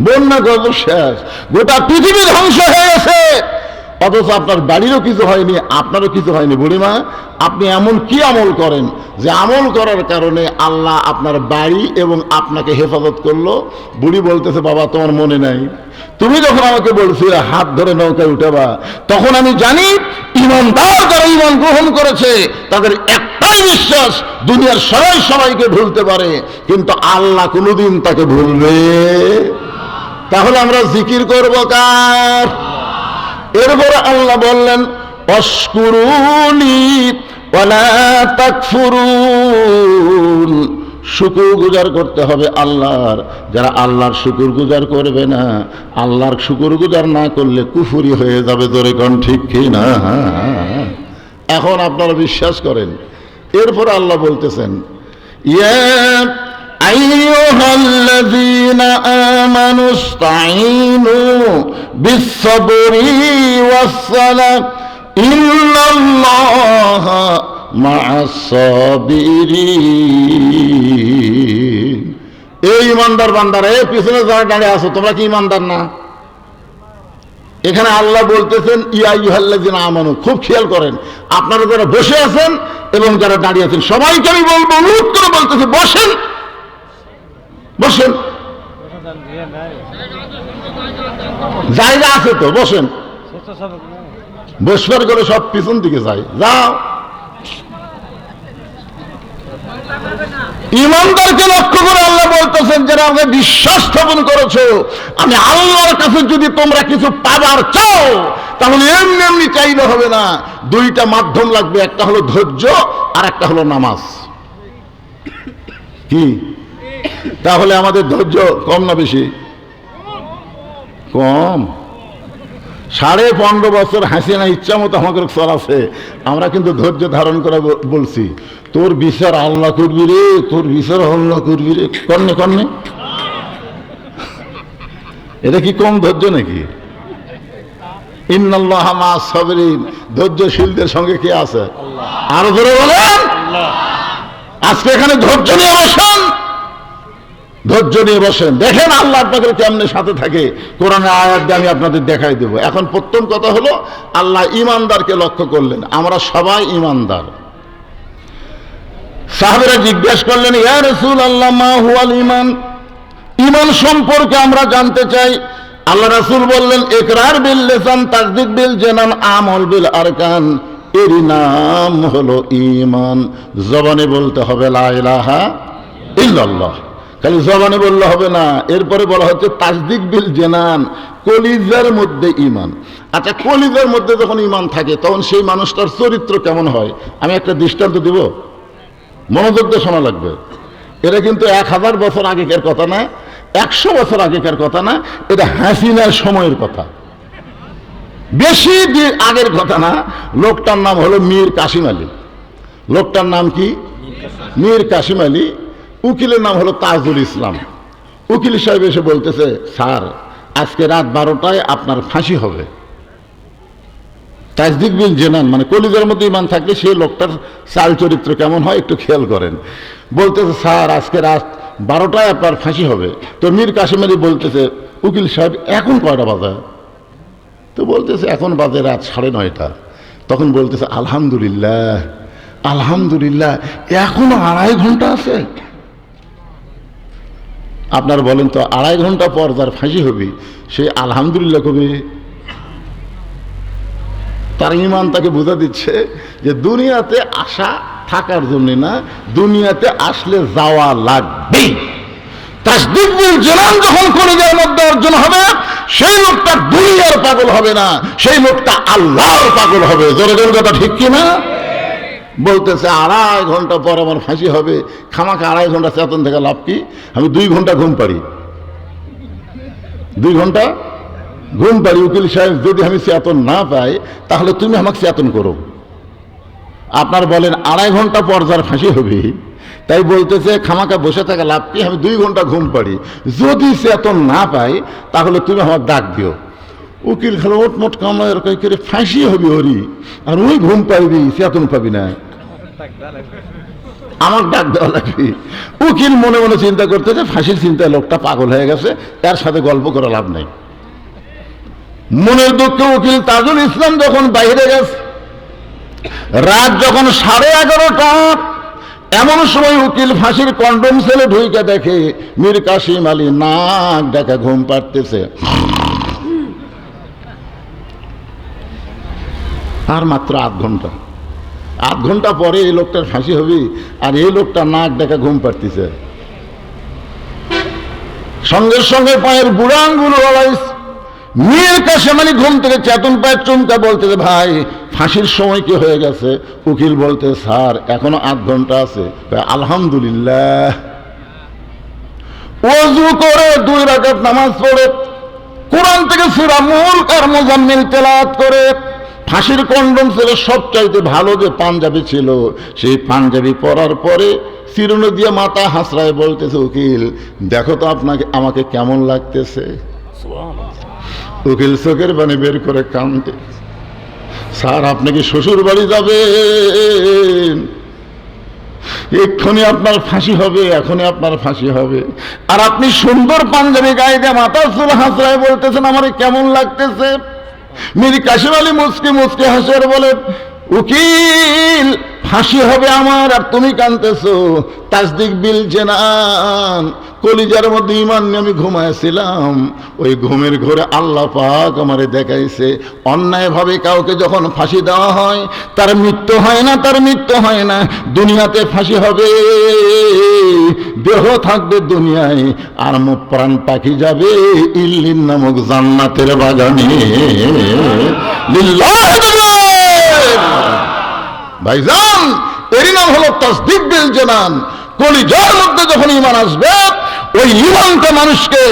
বন্যা গজব শেষ, গোটা পৃথিবী ধ্বংস হয়ে গেছে, অথচ আপনার বাড়িরও কিছু হয়নি, আপনারও কিছু হয়নি। বুড়িমা, আপনি এমন কি আমল করেন যে আমল করার কারণে আল্লাহ আপনার বাড়ি এবং আপনাকে হেফাজত করলো? বুড়ি বলতেছে, বাবা তোমার মনে নাই, তুমি যখন আমাকে বলছিলে হাত ধরে নৌকায় উঠাবা, তখন আমি জানি ইমানদার যারা ঈমান গ্রহণ করেছে তাদের একটাই বিশ্বাস, দুনিয়ার সবাই সবাইকে ভুলতে পারে, কিন্তু আল্লাহ কোনোদিন তাকে ভুলবে। তাহলে আমরা জিকির করবো কার? এরপরে আল্লাহ বললেন, অশকুরুনি ওয়ালা তাকফুরুন, শুকর গুজার করতে হবে আল্লাহর। যারা আল্লাহর শুকর গুজার করবে না, আল্লাহর শুকর গুজার না করলে কুফরি হয়ে যাবে। জোরে কোন ঠিক কি না? এখন আপনারা বিশ্বাস করেন। এরপর আল্লাহ বলতেছেন, ইয়া আইয়ুহাল্লাযীনা আমানু ইসতাঈনু বিস-সাবরি ওয়াস-সালাহ ইন্নাল্লাহা মা'আস-সাবিরিন। এই ইমানদার বান্দারা, এই পিছনে যারা দাঁড়িয়ে আছো, তোমরা কি ইমানদার না? এখানে আল্লাহ বলতেছেন, ইয়া আইয়ুহাল্লাযীনা আমানু। খুব খেয়াল করেন, আপনারা যারা বসে আছেন এবং যারা দাঁড়িয়ে আছেন, সবাইকে আমি বলবো, অনুরোধ করে বলতেছি, বসেন বসেন, জায়গা আছে তো, বসেন। বসবার করে সব পিছন দিকে যায়, যাও। ইমানদারকে লক্ষ্য করে আল্লাহ বলতেছেন, যারা আমাকে বিশ্বাস স্থাপন করেছো, আমি আল্লাহর কাছে যদি তোমরা কিছু পাবার চাও, তাহলে এমনি এমনি চাইলে হবে না, 2টা মাধ্যম লাগবে, একটা হলো ধৈর্য আর একটা হলো নামাজ। কি? তাহলে আমাদের ধৈর্য কম না বেশি? কম। 15.5 বছর হাসিনা ইচ্ছা মতো আমাকে চলাছে, আমরা কিন্তু ধৈর্য ধারণ করে বলছি, তোর বিচার আল্লাহ করবি রে, তোর বিচার আল্লাহ করবি রে, কর্ণে কর্ণে। এটা কি কম ধৈর্য নাকি? ইন্নাল্লাহা মা'আস সাবিরিন, ধৈর্যশীলদের সঙ্গে কে আছে? আরো জোরে বলেন। আজকে এখানে ধৈর্য নিয়ে বসেন, ধৈর্য নিয়ে বসেন, দেখেন আল্লাহ আপনাদের কেমনে সাথে থাকে। কোরআনের আয়াত দিয়ে আমি আপনাদের দেখাই দেব। এখন প্রথম কথা হলো, আল্লাহ ইমানদারকে লক্ষ্য করলেন। আমরা সবাই ইমানদার। সাহাবীরা জিজ্ঞেস করলেন, ইয়া রাসূলুল্লাহ মা হুয়াল ঈমান, ঈমান সম্পর্কে আমরা জানতে চাই। আল্লাহ রাসূল বললেন, ইকরার বিল লিসান, তাসদীক বিল জানান, আমল বিল আরকান। এরই নাম হলো ঈমান। জবানে বলতে হবে লা ইলাহা ইল্লাল্লাহ, খালি জবানে বললে হবে না। এরপরে বলা হচ্ছে তাসদীক বিল জানান, কলিজার মধ্যে ঈমান। আচ্ছা, কলিজার মধ্যে যখন ঈমান থাকে তখন সেই মানুষটার চরিত্র কেমন হয়? আমি একটা দৃষ্টান্ত দিব, মনোযোগ দিয়ে শোনা লাগবে। এটা কিন্তু 1000 বছর আগেকার কথা না, 100 বছর আগেকার কথা না, এটা হাসিনার সময়ের কথা, বেশি আগের কথা না। লোকটার নাম হলো মীর কাসিম আলী। লোকটার নাম কি? মীর কাসিম আলী। উকিলের নাম হলো তাজুল ইসলাম। উকিল সাহেব এসে বলতেছে, স্যার আজকে রাত 12টায় আপনার ফাঁসি হবে। তাসদীক বিল জানান মানে কলিজার মধ্যে ঈমান থাকলে সেই লোকটার চাল চরিত্র কেমন হয় একটু খেয়াল করেন। বলতেছে, স্যার আজকে রাত 12টায় আপনার ফাঁসি হবে। তো মীর কাসিম আলী বলতেছে, উকিল সাহেব এখন কয়টা বাজে? তো বলতেছে, এখন বাজে রাত 9:30। তখন বলতেছে, আলহামদুলিল্লাহ আলহামদুলিল্লাহ, এখনো 2.5 ঘন্টা আছে। আপনার বলেন তো, 2.5 ঘন্টা পর যার ফাঁসি হবে সে আলহামদুলিল্লাহ কবে? তার ঈমান তাকে বোঝা দিচ্ছে যে দুনিয়াতে আসা থাকার জন্য না, দুনিয়াতে আসলে যাওয়া লাগবে। তাসদীক বিল জানান যখন কলিজার মধ্যে অর্জন হবে, সেই লোকটা দুনিয়ার পাগল হবে না, সেই লোকটা আল্লাহর পাগল হবে। জোরে জোরে কথা ঠিক কি না? বলতেছে 2.5 ঘন্টা পর আমার ফাঁসি হবে, খামাখা 2.5 ঘন্টা চেতন থেকে লাভ কি? আমি 2 ঘন্টা ঘুম পারি, 2 ঘন্টা ঘুম পারি। উকিল সাহেব, যদি আমি চেতন না পাই তাহলে তুমি আমাকে চেতন করো। আপনার বলেন 2.5 ঘন্টা পর যার ফাঁসি হবে, তাই বলতেছে খামাখা বসে থাকা লাভ কি? আমি 2 ঘন্টা ঘুম পারি, যদি চেতন না পাই তাহলে তুমি আমাকে ডাক দিও। উকিল খালো ওটমোট কামড়ায় করে ফাঁসি হবি হরি, আর ওই ঘুম পাইবি, চেতন পাবি না, আমার ডাক দেওয়া লাগবে। উকিল মনে মনে চিন্তা করতেছে, ফাঁসির চিন্তায় লোকটা পাগল হয়ে গেছে, তার সাথে গল্প করে লাভ নাই। মনের দুঃখে উকিল তাজুল ইসলাম যখন বাইরে গেছে, রাত যখন 11:30, এমন সময় উকিল ফাঁসির কন্ডম সেলে ঢুকে দেখে মীর কাসিম আলী নাক ডাকা ঘুম পাড়তেছে। আর মাত্র 8 ঘন্টা, 8 ঘন্টা পরে এই লোকটার ফাঁসি হবে, আর এই লোকটা নাক ডাকা ঘুম পাড়তেছে। সঙ্গে সঙ্গে পায়ের বুড়া আঙ্গুল হলাইছে। মীর কাসিম আলী ঘুম থেকে চেতন পায়, চমকা বলতেছে, ভাই ফাঁসির সময় কি হয়ে গেছে? উকিল বলতে, স্যার এখনো 8 ঘন্টা আছে। আলহামদুলিল্লাহ। ওযু করে 2 রাকাত নামাজ পড়ে, কোরআন থেকে সূরা মুলক আর মুজাম্মিল তেলাওয়াত করে, ফাঁসির কন্ডম ছিল সবচাইতে ভালো যে পাঞ্জাবি ছিল, সেই পাঞ্জাবি পরার পরে চিরুনি দিয়ে মাথা হাসড়ায় বলতেছে, উকিল দেখো তো আপনাকে আমাকে কেমন লাগতেছে। উকিল চোখের পানি বের করে কাঁদে, স্যার আপনি কি শ্বশুর বাড়ি যাবেন? এক্ষুনি আপনার ফাঁসি হবে, এখনই আপনার ফাঁসি হবে, আর আপনি সুন্দর পাঞ্জাবি গায়ে দিয়ে মাথার চুল হাসড়ায় বলতেছেন আমার কেমন লাগতেছে। মীর কাসিম আলী মুচকি মুচকি হাসে আর বলে, উকিল ফাঁসি হবে আমার আর তুমি কাঁদতেছো। তাসদীক বিল জানান, কলিজার মধ্যে ঈমান নিয়ে আমি ঘুমাইছিলাম, ওই ঘুমের ঘরে আল্লাহ পাক আমারে দেখাইছে অন্যায়ভাবে কাউকে যখন ফাঁসি দেওয়া হয় তার মৃত্যু হয় না, তার মৃত্যু হয় না, দুনিয়াতে ফাঁসি হবে, দেহ থাকবে দুনিয়ায়, আর প্রাণ পাখি যাবে ইল্লিন নামক জান্নাতের বাগানে। ভাইজান, এরই নাম হলো তাসদীক বিল জানান। কলিজার মধ্যে যখন ঈমান আসবে, ওই ঈমানটা মানুষকে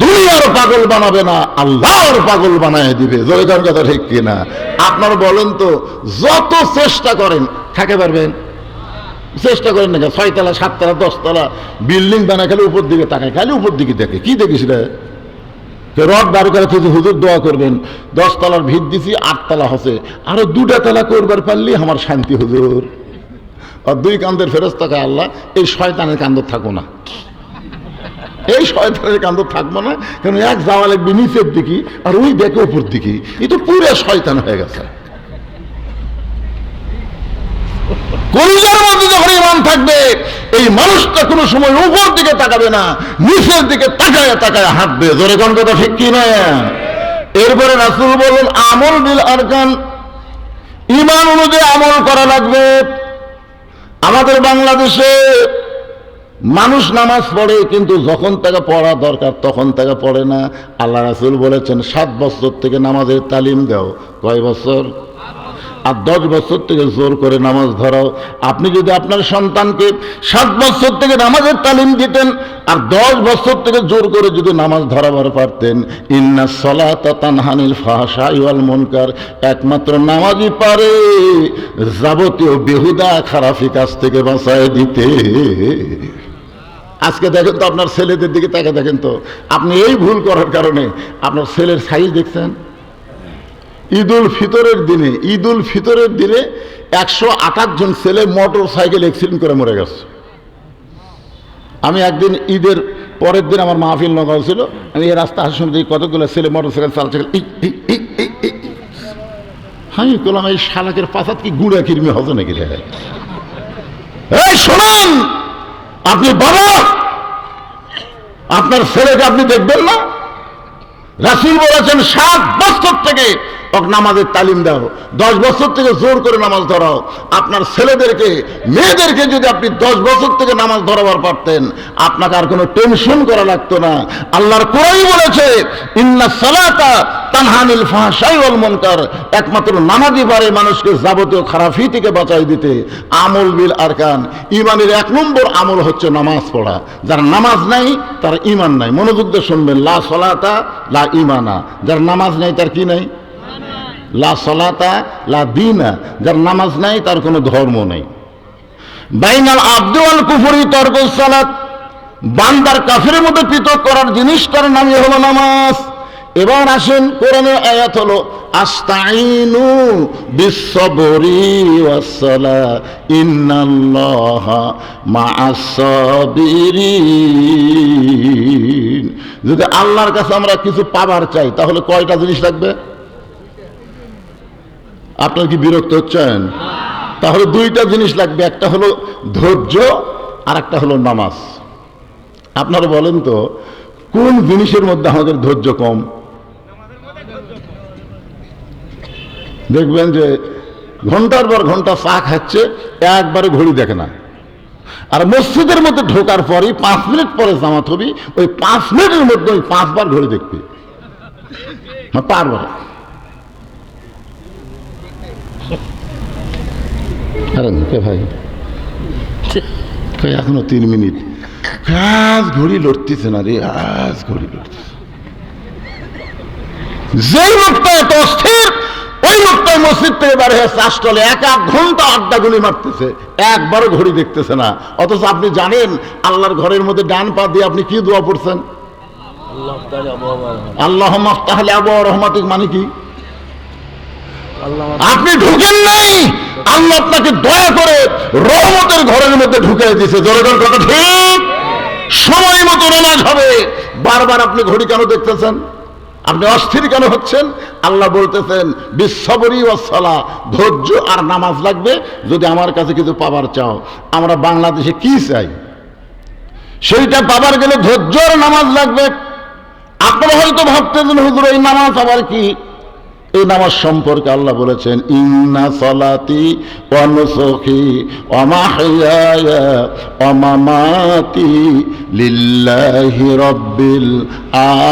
দুনিয়ার পাগল বানাবে না, আল্লাহর পাগল বানায় দিবে। জয়গান কথা ঠিক কিনা? আপনার বলেন তো, যত চেষ্টা করেন থাকতে পারবেন? চেষ্টা করেন না, 6 তলা 7 তলা 10 তলা বিল্ডিং বানায় খালি উপর দিকে তাকায়, খালি উপর দিকে দেখে, কি দেখিস রে? রড বার করে থেকে হুজুর দোয়া করবেন, 10 তলার ভিত দিছি, 8 তলা হচ্ছে, আরো 2টা তলা করবার পারলেই আমার শান্তি হুজুর। আর 2 কান্দের ফেরেশতাকে আল্লাহ এই শয়তানের কান্দ থাকো না, এই শয়তানের কান্দ থাকবো না, কারণ এক যাওয়া লাগবে নিচের দিকে আর ওই দেখে উপর দিকে, এই তো পুরো শয়তান হয়ে গেছে। কলিজার মধ্যে যখন ঈমান থাকবে, এই মানুষটা কোনো সময় উপর দিকে তাকাবে না, নিচের দিকে তাকায় তাকায় হাঁটবে। জোরে কোন কথা ঠিক কি না? এরপরে রাসূল বলেন আমল বিল আরকান, ঈমান অনুযায়ী আমল করা লাগবে। আমাদের বাংলাদেশে মানুষ নামাজ পড়ে, কিন্তু যখন তাকে পড়া দরকার তখন তাকে পড়ে না। আল্লাহ রাসূল বলেছেন 7 বছর থেকে নামাজের তালিম দাও। কয় বছর? আর 10 বছর থেকে জোর করে নামাজ ধরাও। আপনি যদি আপনার সন্তানকে 7 বছর থেকে নামাজের তালিম দিতেন আর 10 বছর থেকে জোর করে যদি নামাজ ধরাবার পারতেন, ইন্নাস সালাতা তানহানিল ফাহশাই ওয়াল মুনকার, একমাত্র নামাজই পারে যাবতীয় বেহুদা খারাপি কাজ থেকে বাঁচায় দিতে। আজকে দেখেন তো আপনার ছেলেদের দিকে তাকে দেখেন তো, আপনি এই ভুল করার কারণে আপনার ছেলের সাইজ দেখছেন। ঈদুল ফিতরের দিনে 128 জন ছেলে মোটর সাইকেল অ্যাক্সিডেন্ট করে মরে গেছে। আমি একদিন ঈদের পরের দিন আমার মাহফিল নগাঁও ছিল, আমি এই রাস্তা আসার সময় কতগুলো ছেলে মোটর সাইকেল চালাচ্ছে, আমি বললাম এই শালাকের পাশাত কি গুঁড়া কিরমি হতো নাকি রে? এই শোনান, আপনি বাবা, আপনার ছেলেকে আপনি দেখবেন না? রাসূল বলেছেন 7 বছর থেকে ওকে নামাজের তালিম দাও, 10 বছর থেকে জোর করে নামাজ ধরাও। আপনার ছেলেদেরকে মেয়েদেরকে যদি আপনি 10 বছর থেকে নামাজ ধরাবার পারতেন, আপনাকে আর কোনো টেনশন করা লাগতো না। আল্লাহর কোরআনই বলেছে ইন্নাস সালাতা তানহানিল ফাহশাই ওয়াল মুনকার, একমাত্র নামাজই পারে মানুষকে যাবতীয় খারাপি থেকে বাঁচাই দিতে। আমল বিল আরকান, ঈমানের 1 নম্বর আমল হচ্ছে নামাজ পড়া। যার নামাজ নাই তার ঈমান নাই। মনোযোগ দিয়ে শুনবেন, লা সালাতা লা ঈমানা, যার নামাজ নাই তার কি নাই? লা সালাতা লা দীনা, যার নামাজ নাই তার কোনো ধর্ম নেই। বাইনাল আবদি ওয়াল কুফরি তারকুস সালাত, বান্দার কাফিরের মধ্যে পৃথক করার জিনিসটার নামই হলো নামাজ। এবার আসেন, কোরআনের আয়াত হলো আস্তাইনু বিস-সাবরি ওয়াস-সালাহ ইন্নাল্লাহা মা'আস সাবিরিন। যদি আল্লাহর কাছে আমরা কিছু পাবার চাই তাহলে কয়টা জিনিস লাগবে? আপনার কি বিরক্ত হচ্ছেন? তাহলে 2টা জিনিস লাগবে, একটা হলো ধৈর্য আর একটা হলো নামাজ। আপনারা বলেন তো কোন জিনিসের মধ্যে আমাদের ধৈর্য কম? দেখবেন যে ঘন্টার পর ঘন্টা চা খাচ্ছে, একবারে ঘড়ি দেখে না। আর মসজিদের মধ্যে ঢোকার পরই 5 মিনিট পরে জামাত হবে, ওই 5 মিনিটের মধ্যে ওই 5 বার ঘড়ি দেখবে, পারবার। ভাই এখনো 3 মিনিট, আজ ঘড়ি লড়তেছে না রে, আজ ঘড়ি লড়তেছে। যেই লোকটা এত অস্থির, ওই লোকটাই মসজিদ থেকে বার হয়ে চাষটলে 1 ঘন্টা আড্ডা গুলি মারতেছে, একবারও ঘড়ি দেখতেছে না। অথচ আপনি জানেন আল্লাহর ঘরের মধ্যে ডান পা দিয়ে আপনি কি দোয়া পড়ছেন? আল্লাহুম্মা আফতাহ লি আবওয়াব রাহমাতিক, মানে কি? আপনি ঢুকেন নাই, আল্লাহ আপনাকে দয়া করে রহমতের ঘরের মধ্যে ঢুকিয়ে দিয়েছে। জনগণ কথা ঠিক, সময় মতো নামাজ হবে। বারবার আপনি ঘড়ি কেন দেখতেছেন? আপনি অস্থির কেন হচ্ছেন? আল্লাহ বলতেছেন বিস-সাবরি ওয়াস-সালাহ, ধৈর্য আর নামাজ লাগবে যদি আমার কাছে কিছু পাবার চাও। আমরা বাংলাদেশে কি চাই সেইটা পাবার গেলে ধৈর্য আর নামাজ লাগবে। আপনারা হয়তো ভাবতেছেন হুজুর এই নামাজ আবার কি? এই নামাজ সম্পর্কে আল্লাহ বলেছেন ইন্না সালাতি ওয়া নুসুকি ওয়া মাহইয়ায়া ওয়া মামাতি লিল্লাহি রাব্বিল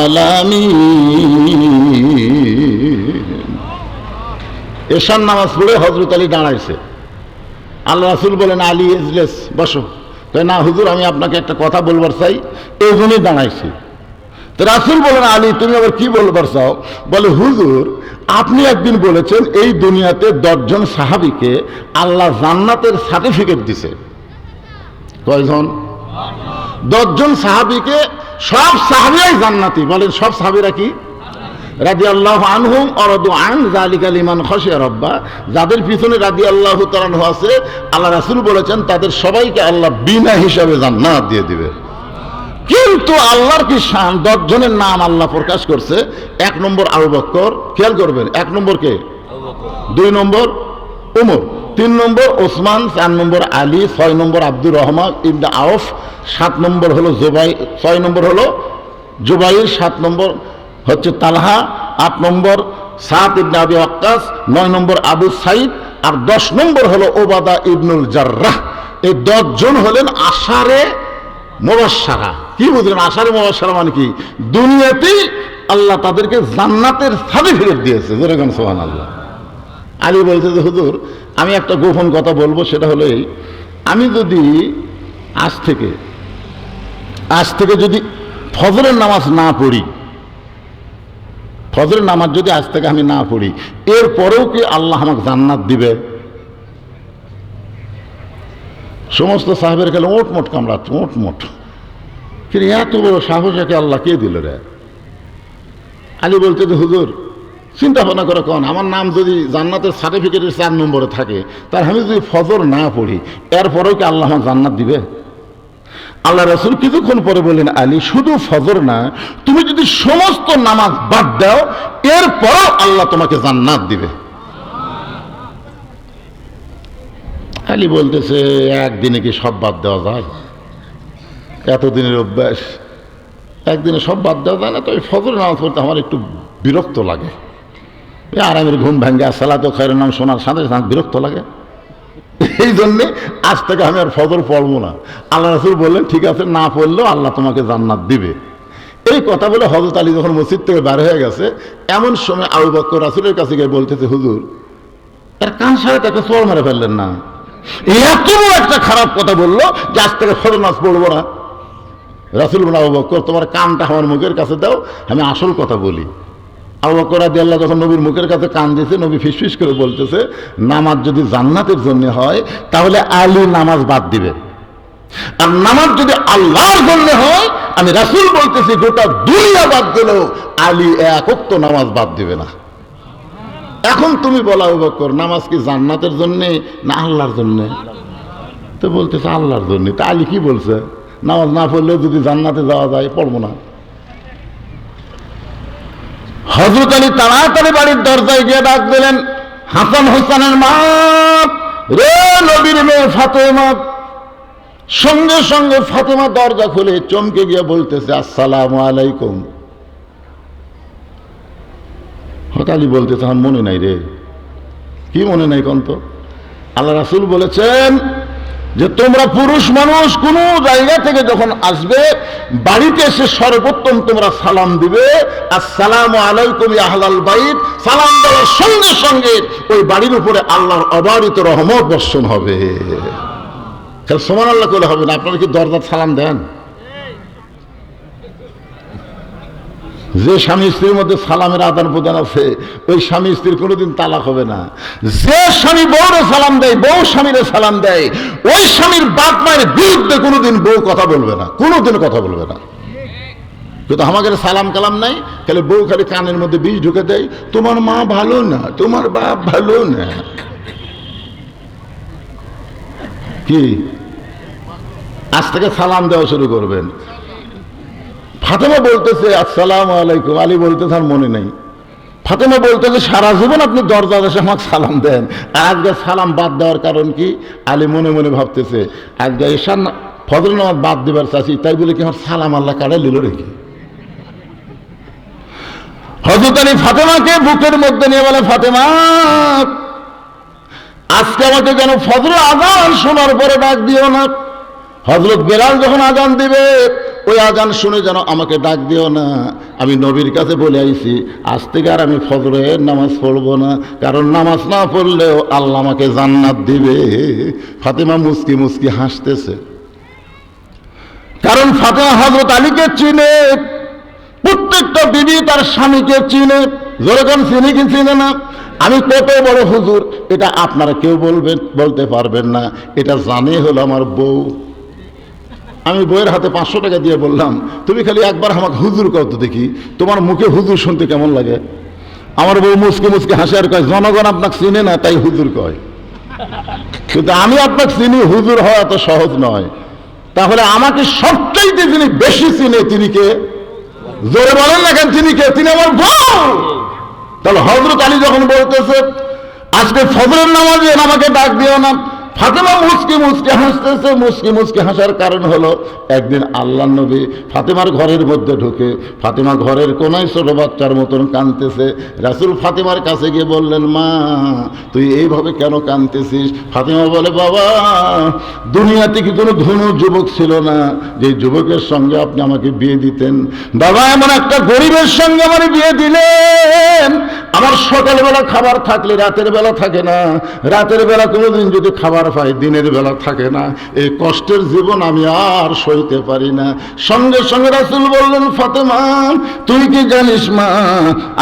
আলামিন। এশার নামাজ পড়ে হযরত আলী দাঁড়াইছে। আল্লাহ রাসূল বলেন আলী ইজলিস, বসো। না হুজুর আমি আপনাকে একটা কথা বলবার চাই, এই জন্যই দাঁড়াইছি। তো রাসূল বলেন আলী তুমি আবার কি বলবার চাও? বলে হুজুর আপনি একদিন বলেছেন এই দুনিয়াতে 10 জন সাহাবীকে আল্লাহ জান্নাতের সার্টিফিকেট দিছে। কয়জন? 10 জন সাহাবীকে সব সাহাবীরাই জান্নাতি। বলেন সব সাহাবীরা কি? রাদিয়াল্লাহু আনহুম ওয়ারাদু আন যালিকা লিমান খাশিয়া রাব্বা। যাদের পিছনে রাদিয়াল্লাহু তাআলা আনহু আছে, আল্লাহ রাসূল বলেছেন তাদের সবাইকে আল্লাহ বিনা হিসাবে জান্নাত দিয়ে দিবে। কিন্তু আল্লাহর কি শান, 10 জনের নাম আল্লাহ প্রকাশ করছে। 1 নম্বর আবু বকর, খেয়াল করবেন, 1 নম্বর কে? 2 নম্বর ওমর, 3 নম্বর ওসমান, 4 নম্বর আলী, 6 নম্বর আব্দুর রহমান ইবনে আউফ, 7 নম্বর হলো জুবাইর, 6 নম্বর হলো জুবাইর, 7 নম্বর হচ্ছে তালহা, 8 নম্বর সাদ ইবনে আবি ওয়াক্কাস, 9 নম্বর আবু সাইদ, আর 10 নম্বর হলো ওবাদা ইবনুল জাররাহ। এই 10 জন হলেন আশারে মুবাশশারা। কি বুঝলেন আশারে মুবাশশারা মানে কি? দুনিয়াতেই আল্লাহ তাদেরকে জান্নাতের সার্টিফিকেট দিয়েছে। যেরকম সুবহানাল্লাহ। আলী বলছে যে হুজুর, আমি একটা গোপন কথা বলবো, সেটা হলো এই, আমি যদি আজ থেকে যদি ফজরের নামাজ না পড়ি, ফজরের নামাজ যদি আজ থেকে আমি না পড়ি, এরপরেও কি আল্লাহ আমাকে জান্নাত দিবে? সমস্ত সাহাবের খেলে ওটমোট কামড়াচ্ছে, ওটমোট। কিন্তু এত বড় সাহস একে আল্লাহ কে দিল রে? আলী বলতে যে হুজুর, চিন্তা ভাবনা করে কোন, আমার নাম যদি জান্নাতের সার্টিফিকেটের 4 নম্বরে থাকে, তার আমি যদি ফজর না পড়ি, এরপরেও কি আল্লাহ আমার জান্নাত দিবে? আল্লাহ রাসূল কিছুক্ষণ পরে বললেন, আলী শুধু ফজর না, তুমি যদি সমস্ত নামাজ বাদ দাও, এরপরও আল্লাহ তোমাকে জান্নাত দিবে। আলী বলতেছে, একদিনে কি সব বাদ দেওয়া যায়? এতদিনের অভ্যাস, একদিনে সব বাদ দেওয়া যায় না। তো এই ফজর নামাজ পড়তে আমার একটু বিরক্ত লাগে। আরামের ঘুম ভেঙে সালাত খায়রুন নাম শোনার সাথে সাথে বিরক্ত লাগে। এই জন্যে আজ থেকে আমি আর ফজর পড়বো না। আল্লাহ রাসূল বললেন, ঠিক আছে, না পড়লেও আল্লাহ তোমাকে জান্নাত দিবে। এই কথা বলে হযরত আলী যখন মসজিদ থেকে বের হয়ে গেছে, এমন সময় আবু বকর রাসূলের কাছে গিয়ে বলতেছে, হুজুর, এর কান সাড়ে তাকে চোর মেরে ফেললেন না? এত বড় একটা খারাপ কথা বললো যে আজ থেকে ফজর নামাজ পড়বো না। রাসূল বলেন, আবু বকর, তোমার কানটা আমার মুখের কাছে দাও, আমি আসল কথা বলি। আবু বকর রাদিয়াল্লাহু যখন নবীর মুখের কাছে কান দিয়েছে, নবী ফিসফিস করে বলতেছে, নামাজ যদি জান্নাতের জন্য হয় তাহলে আলী নামাজ বাদ দিবে, আর নামাজ যদি আল্লাহর জন্য হয়, আমি রাসূল বলতেছি গোটা দুনিয়া বাদ দিলেও আলী এক ওয়াক্ত নামাজ বাদ দিবে না। এখন তুমি বলো আবু বকর, নামাজ কি জান্নাতের জন্য না আল্লাহর জন্য? তো বলতেছে আল্লাহর জন্য। তা আলী কি বলছে? নামাজ না পড়লেও যদি জান্নাতে যাওয়া যায়, পড়বো না। হযরত আলী তাড়াতাড়ি বাড়ির দরজায় গিয়ে ডাক দিলেন, হাসান হোসেনের মা, রে নবীর মেয়ে ফাতেমা। সঙ্গে সঙ্গে ফাতেমা দরজা খুলে চমকে গিয়ে বলতেছে, আসসালামু আলাইকুম। হযরত আলী বলতেছে, আমার মনে নাই রে। কি মনে নাই কন্ত? আল্লাহ রাসূল বলেছেন যে তোমরা পুরুষ মানুষ কোন জায়গা থেকে যখন আসবে, বাড়িতে এসে সর্বোত্তম তোমরা সালাম দিবে, আসসালামু আলাইকুম ইয়া আহলাল বাইত। সালাম দেওয়ার সঙ্গে সঙ্গে ওই বাড়ির উপরে আল্লাহর অবারিত রহমত বর্ষণ হবে। তাহলে সুবহানাল্লাহ বলে হবে না? আপনারা কি দরজার সালাম দেন? যে স্বামী স্ত্রীর মধ্যে সালামের আদান প্রদান আছে, ওই স্বামী স্ত্রীর কোনোদিন তালাক হবে না। যে স্বামী বউরে সালাম দেয়, বউ স্বামীরে সালাম দেয়, ওই স্বামীর বাপ মায়ের বিরুদ্ধে কোনোদিন বউ কথা বলবে না, কোনোদিন কথা বলবে না। কিন্তু আমাদের সালাম কালাম নাই, খালি বউ খালি কানের মধ্যে বিষ ঢুকে দেয়, তোমার মা ভালো না, তোমার বাপ ভালো না। কি আজ থেকে সালাম দেওয়া শুরু করবেন? ফাতেমা বলতেছে আসসালামু আলাইকুম, আলী বলতেছে আর মনে নেই। ফাতেমা বলতেছে সারা জীবন আপনি দরজা এসে আমাকে সালাম দেন, আর আজকে সালাম বাদ দেওয়ার কারণ কি? আলী মনে মনে ভাবতেছে, আজকে ঈশান ফজর নামাজ বাদ দিবার চাচ্ছি, তাই বলে কি আমার সালাম আল্লাহ কাড়াই নিল রেখে? হযরত আলী ফাতেমাকে বুকের মধ্যে নিয়ে বলে, ফাতেমা, আজকে আমাকে যেন ফজর আযান শোনার পরে ডাক দিও না। হযরত বেলাল যখন আযান দিবে, ওই আযান শুনে যেন আমাকে ডাক দিও না। আমি নবীর কাছে বলে আইছি, আজ থেকে আর আমি ফজরের নামাজ পড়বো না, কারণ নামাজ না পড়লেও আল্লাহ আমাকে জান্নাত দিবে। ফাতেমা মুস্কি মুস্কি হাসতেছে, কারণ ফাতেমা হযরত আলীকে চিনে, প্রত্যেকটা বিবি তার স্বামীকে চিনে। যেরকম চিনি কি চিনে না? আমি কত বড় হুজুর এটা আপনারা কেউ বলতে পারবেন না, এটা জানে হলো আমার বউ। আমি বইয়ের হাতে 500 টাকা দিয়ে বললাম, তুমি খালি একবার আমাকে হুজুর কত দেখি, তোমার মুখে হুজুর শুনতে কেমন লাগে? আমার বউ মুসকে মুসকে হাসে আর কয়, জনগণ আপনাকে চিনে না তাই হুজুর কয়। কিন্তু আমি আপনাকে চিনি, হুজুর হওয়া এত সহজ নয়। তাহলে আমাকে সবচাইতে যিনি বেশি চিনে তিনি কে? জোরে বলেন না কেন তিনি কে? তিনি আমার বউ। তাহলে হযরত আলী যখন বলতেছে আজকে ফজরের নামাজে আমাকে ডাক দিও না, ফাতেমা মুচকি মুচকি হাসতেছে। মুচকি মুচকি হাসার কারণ হলো একদিন আল্লাহর নবী ফাতেমার ঘরের মধ্যে ঢুকে, ফাতেমা ঘরের কোনায় ছোট বাচ্চার মতন কাঁদতেছে। রাসূল ফাতেমার কাছে গিয়ে বললেন, মা তুই এইভাবে কেন কাঁদতেছিস? ফাতেমা বলে, বাবা দুনিয়াতে কি কোনো ধনী যুবক ছিল না যে যুবকের সঙ্গে আপনি আমাকে বিয়ে দিতেন? বাবা এমন একটা গরিবের সঙ্গে আমার বিয়ে দিলেন, আমার সকালবেলা খাবার থাকলে রাতের বেলা থাকে না, রাতের বেলা কোনোদিন যদি খাবার পাই দিনের বেলা থাকে না। এই কষ্টের জীবন আমি আর সইতে পারি না। সঙ্গে সঙ্গে রাসূল বললেন, ফাতেমা তুই কি জানিস মা,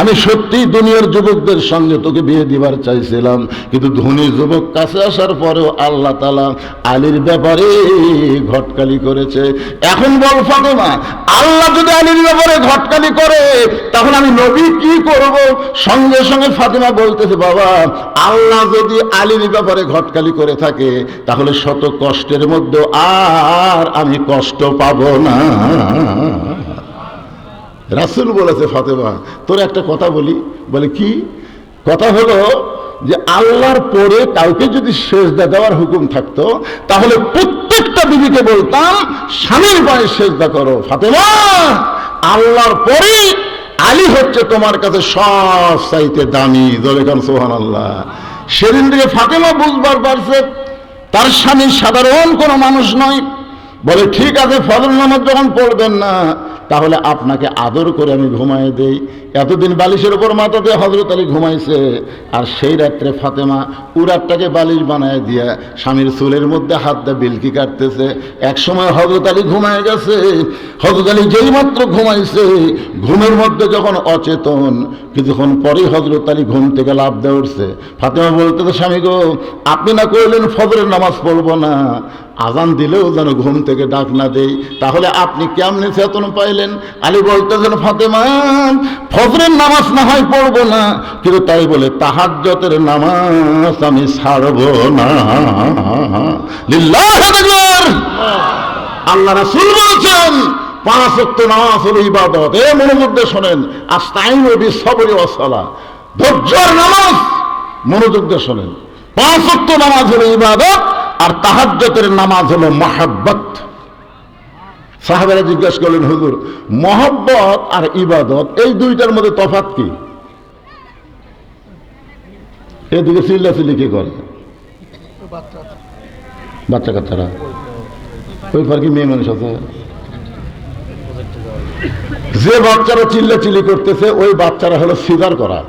আমি সত্যি দুনিয়ার যুবকদের সঙ্গে তোকে বিয়ে দিবার চাইছিলাম, কিন্তু ধনী যুবক কাছে আসার পরেও আল্লাহ তাআলা আলীর ব্যাপারে ঘটকালি করেছে। এখন বল ফাতেমা, আল্লাহ যদি আলীর ব্যাপারে ঘটকালি করে তখন আমি নবী কি করব? সঙ্গে সঙ্গে ফাতেমা বলতেছে, বাবা আল্লাহ যদি আলীর ব্যাপারে ঘটকালি করে থাকে তাহলে শত কষ্টের মধ্যে আর আমি কষ্ট পাবো না। রাসূল বলেছে, ফাতেমা তোর একটা কথা বলি। বলে কি কথা? হলো যে আল্লাহর পরে কাউকে যদি সেজদা দেওয়ার হুকুম থাকতো তাহলে প্রত্যেকটা বিবিকে বলতাম স্বামীর পায়ে সেজদা করো। ফাতেমা আল্লাহর পরে আলী হচ্ছে তোমার কাছে সব চাইতে দামি। জোরেখান সুবহানাল্লাহ। সেদিন থেকে ফাতেমা বুঝবার পারছে তার স্বামী সাধারণ কোনো মানুষ নয়। বলে ঠিক আছে, ফজর নামাজ যখন পড়বেন না তাহলে আপনাকে আদর করে আমি ঘুমায় দেই। এতদিন বালিশের উপর মাথা দিয়ে হযরত আলী ঘুমাইছে, আর সেই রাত্রে ফাতেমা উরাতটাকে বালিশ বানায় দিয়া স্বামীর চুলের মধ্যে হাত দিয়ে বিলকি কাটতেছে। এক সময় হযরত আলী ঘুমায় গেছে। হযরত আলী যেই মাত্র ঘুমাইছে, ঘুমের মধ্যে যখন অচেতন, কিছুক্ষণ পরেই হযরত আলী ঘুম থেকে লাফ দিয়ে উঠছে। ফাতেমা বলতেছে, স্বামী গো আপনি না কইলেন ফজরের নামাজ পড়বো না, আজান দিলেও যেন ঘুম থেকে ডাক না দেই, তাহলে আপনি কেমনে চেতন পাইলেন? আলী বলতেছেন, ফাতেমা ফজরের নামাজ না হয় পড়বো না, কিন্তু তাই বলে তাহাজ্জুদের নামাজ আমি ছাড়বো না। লিল্লাহি আকবার। আল্লাহ রাসূল বলেছেন 5 ওয়াক্ত নামাজ হলো ইবাদত। এ মনোযোগ দিয়ে শোনেন, আস্তাইনু বিস-সাবরি ওয়াস-সালাহ, ধৈর্যের নামাজ। মনোযোগ দিয়ে শোনেন, 5 ওয়াক্ত নামাজ হলো ইবাদত আর তাহাজ্জুদের নামাজ হলো মহব্বত। সাহাবারা জিজ্ঞাসা করলেন, হুজুর মহব্বত আর ইবাদত এই দুইটার মধ্যে তফাৎ কি? এদিকে চিল্লাচিল্লি কি করে? বাচ্চা কাচ্চারা ওই পার কি মেয়ে মানুষ আছে? যে বাচ্চারা চিল্লাচিল্লি করতেছে ওই বাচ্চারা হলো সিজার করা।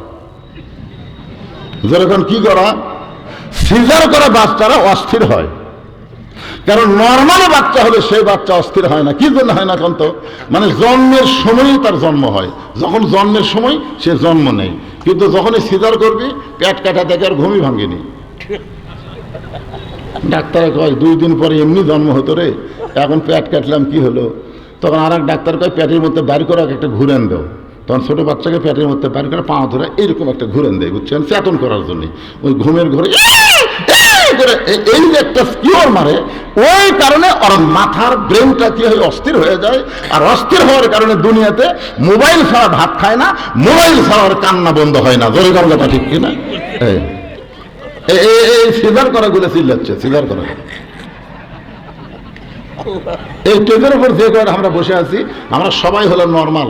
যেরকম কি করা? সিজার করা বাচ্চারা অস্থির হয়। কারণ নর্মাল বাচ্চা হলে সেই বাচ্চা অস্থির হয় না। কি জন্য হয় না? কারণ তো মানে জন্মের সময়ই তার জন্ম হয়, যখন জন্মের সময় সে জন্ম নেই, কিন্তু যখনই সিজার করবি পেট কাটা থেকে আর ঘুমই ভাঙেনি। ডাক্তারে কয় 2 দিন পরে এমনি জন্ম হতো রে, এখন পেট কাটলাম কি হলো? তখন আর এক ডাক্তার কয় পেটের মধ্যে বাইর করে একটা ঘুরেন দাও। তখন ছোটো বাচ্চাকে পেটের মধ্যে বাইর করে পা ধরে এইরকম একটা ঘুরেন দেয়, বুঝছেন, চেতন করার জন্য। ওই ঘুমের ঘরে করে এই যে একটা স্কিওর মারে, ওই কারণে ওর মাথার ব্রেনটা কি হয় অস্থির হয়ে যায়। আর অস্থির হওয়ার কারণে দুনিয়াতে মোবাইল ছাড়া ভাত খায় না, মোবাইল ছাড়া ওর কান্না বন্ধ হয় না। জোরে কথা ঠিক কিনা? এই সিজার করা গুলো চিল্লাচ্ছে, সিজার করা। এই টেজের উপর যে করে আমরা বসে আছি আমরা সবাই হলো নর্মাল,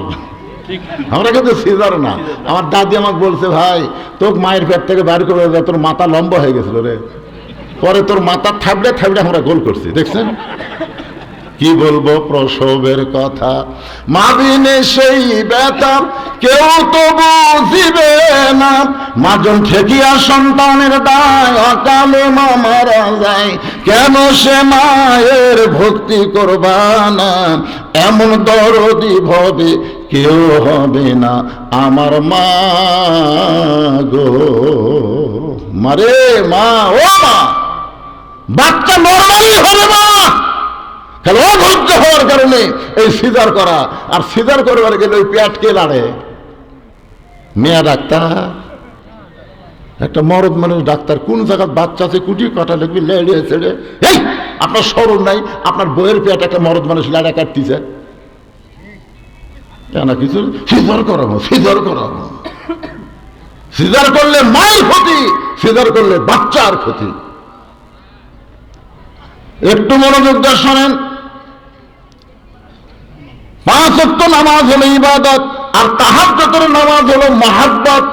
আমরা কিন্তু সিজার না। আমার দাদি আমাকে বলছে, ভাই তোর মায়ের পেট থেকে বাইর করে তোর মাথা লম্বা হয়ে গেছিল রে, পরে তোর মাথা থাবড়ে থাবড়ে আমরা গোল করছি, দেখছেন? কি বলবো প্রসবের কথা, মাবিনে সেই ব্যথা কেউ তো বুঝিবে না, মাজন ঠেকিয়া সন্তানের দায় অকালে মা মারা যায়, কেন সে মায়ের ভক্তি করবা না, এমন দরদি ভবে কেউ হবে না আমার মা গো। মারে মা, ও মা, বাচ্চা নরমালি হবে না, তাহলে অধৈর্য হওয়ার কারণে এই সিজার করা, আর সিজার করবার গেলে ওই পেট কে লাড়ে? মেয়া ডাক্তার, একটা মরদ মানুষ ডাক্তার, কোন জায়গায় বাচ্চা আছে কুটি কাটা লাগবে লেড়ে ছেড়ে। এই আপনার স্মরণ নাই আপনার বইয়ের পেট একটা মরদ মানুষ লাড়া কাটতেছে কেন? কিছু সিজার করাবো, সিজার করাবো। সিজার করলে মায়ের ক্ষতি, সিজার করলে বাচ্চার ক্ষতি। একটু মনোযোগ দিয়ে শোনেন। 5 ওয়াক্ত নামাজ হলো ইবাদত, আর তাহাজ্জুদের নামাজ হলো মহাব্বত।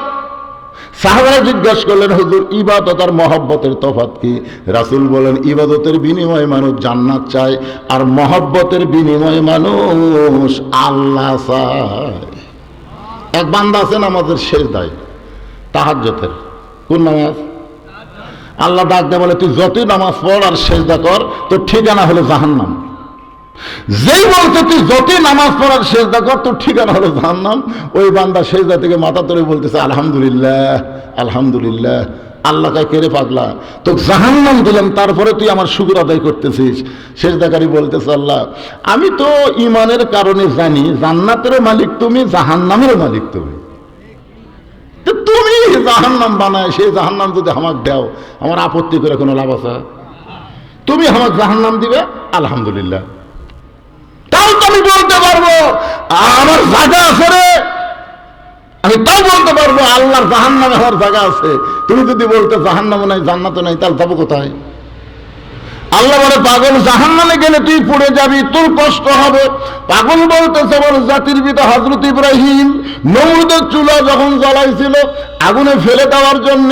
সাহাবারা জিজ্ঞাসা করলেন, হুজুর ইবাদত আর মহব্বতের তফাৎ কি? রাসূল বলেন, ইবাদতের বিনিময়ে মানুষ জান্নাত চায়, আর মহব্বতের বিনিময়ে মানুষ আল্লাহ চায়। এক বান্দা আছে নামাজের শেষদায়, তাহাজ্জুদের কোন নামাজ? আল্লাহ ডাক দেয় বলে, তুই যতই নামাজ পড় আর সেজদা কর, তোর ঠিকানা হলো জাহান্নাম। যেই বলছে তুই যতই নামাজ পড়ার সেজদা কর, তোর ঠিকানা হলো জাহান্নাম, ওই বান্দা সেজদা থেকে মাথা তুলে বলতেছে আলহামদুলিল্লাহ, আলহামদুলিল্লাহ। আল্লাহ কয়, কে রে পাগলা, তো জাহান্নাম দিলাম, তারপরে তুই আমার শুকর আদায় করতেছিস? সেজদাকারী বলতেছে, আল্লাহ আমি তো ইমানের কারণে জানি জান্নাতের মালিক তুমি, জাহান্নামের মালিক তুমি। তুমি জাহান্নাম বানায়, সেই জাহান্নাম যদি আমাকে দাও, আমার আপত্তি করে কোনো লাভ আছে? তুমি আমাকে জাহান্নাম দিবে, আলহামদুলিল্লাহ। তাও তো আমি বলতে পারবো আমার জায়গা আছে রে, আমি তাও বলতে পারবো আল্লাহর জাহান্নামে আমার জায়গা আছে। তুমি যদি বলতে জাহান্নামও নাই জান্নাতও নাই, তাহলে যাবো কোথায়? আল্লাহ বলে, পাগল জাহান্নামে গেলে তুই পড়ে যাবি, তোর কষ্ট হবে। পাগল বলতেছে, আমার জাতির পিতা হযরত ইব্রাহিম নমরুদের চুলা যখন জ্বালাইছিল আগুনে ফেলে দেওয়ার জন্য,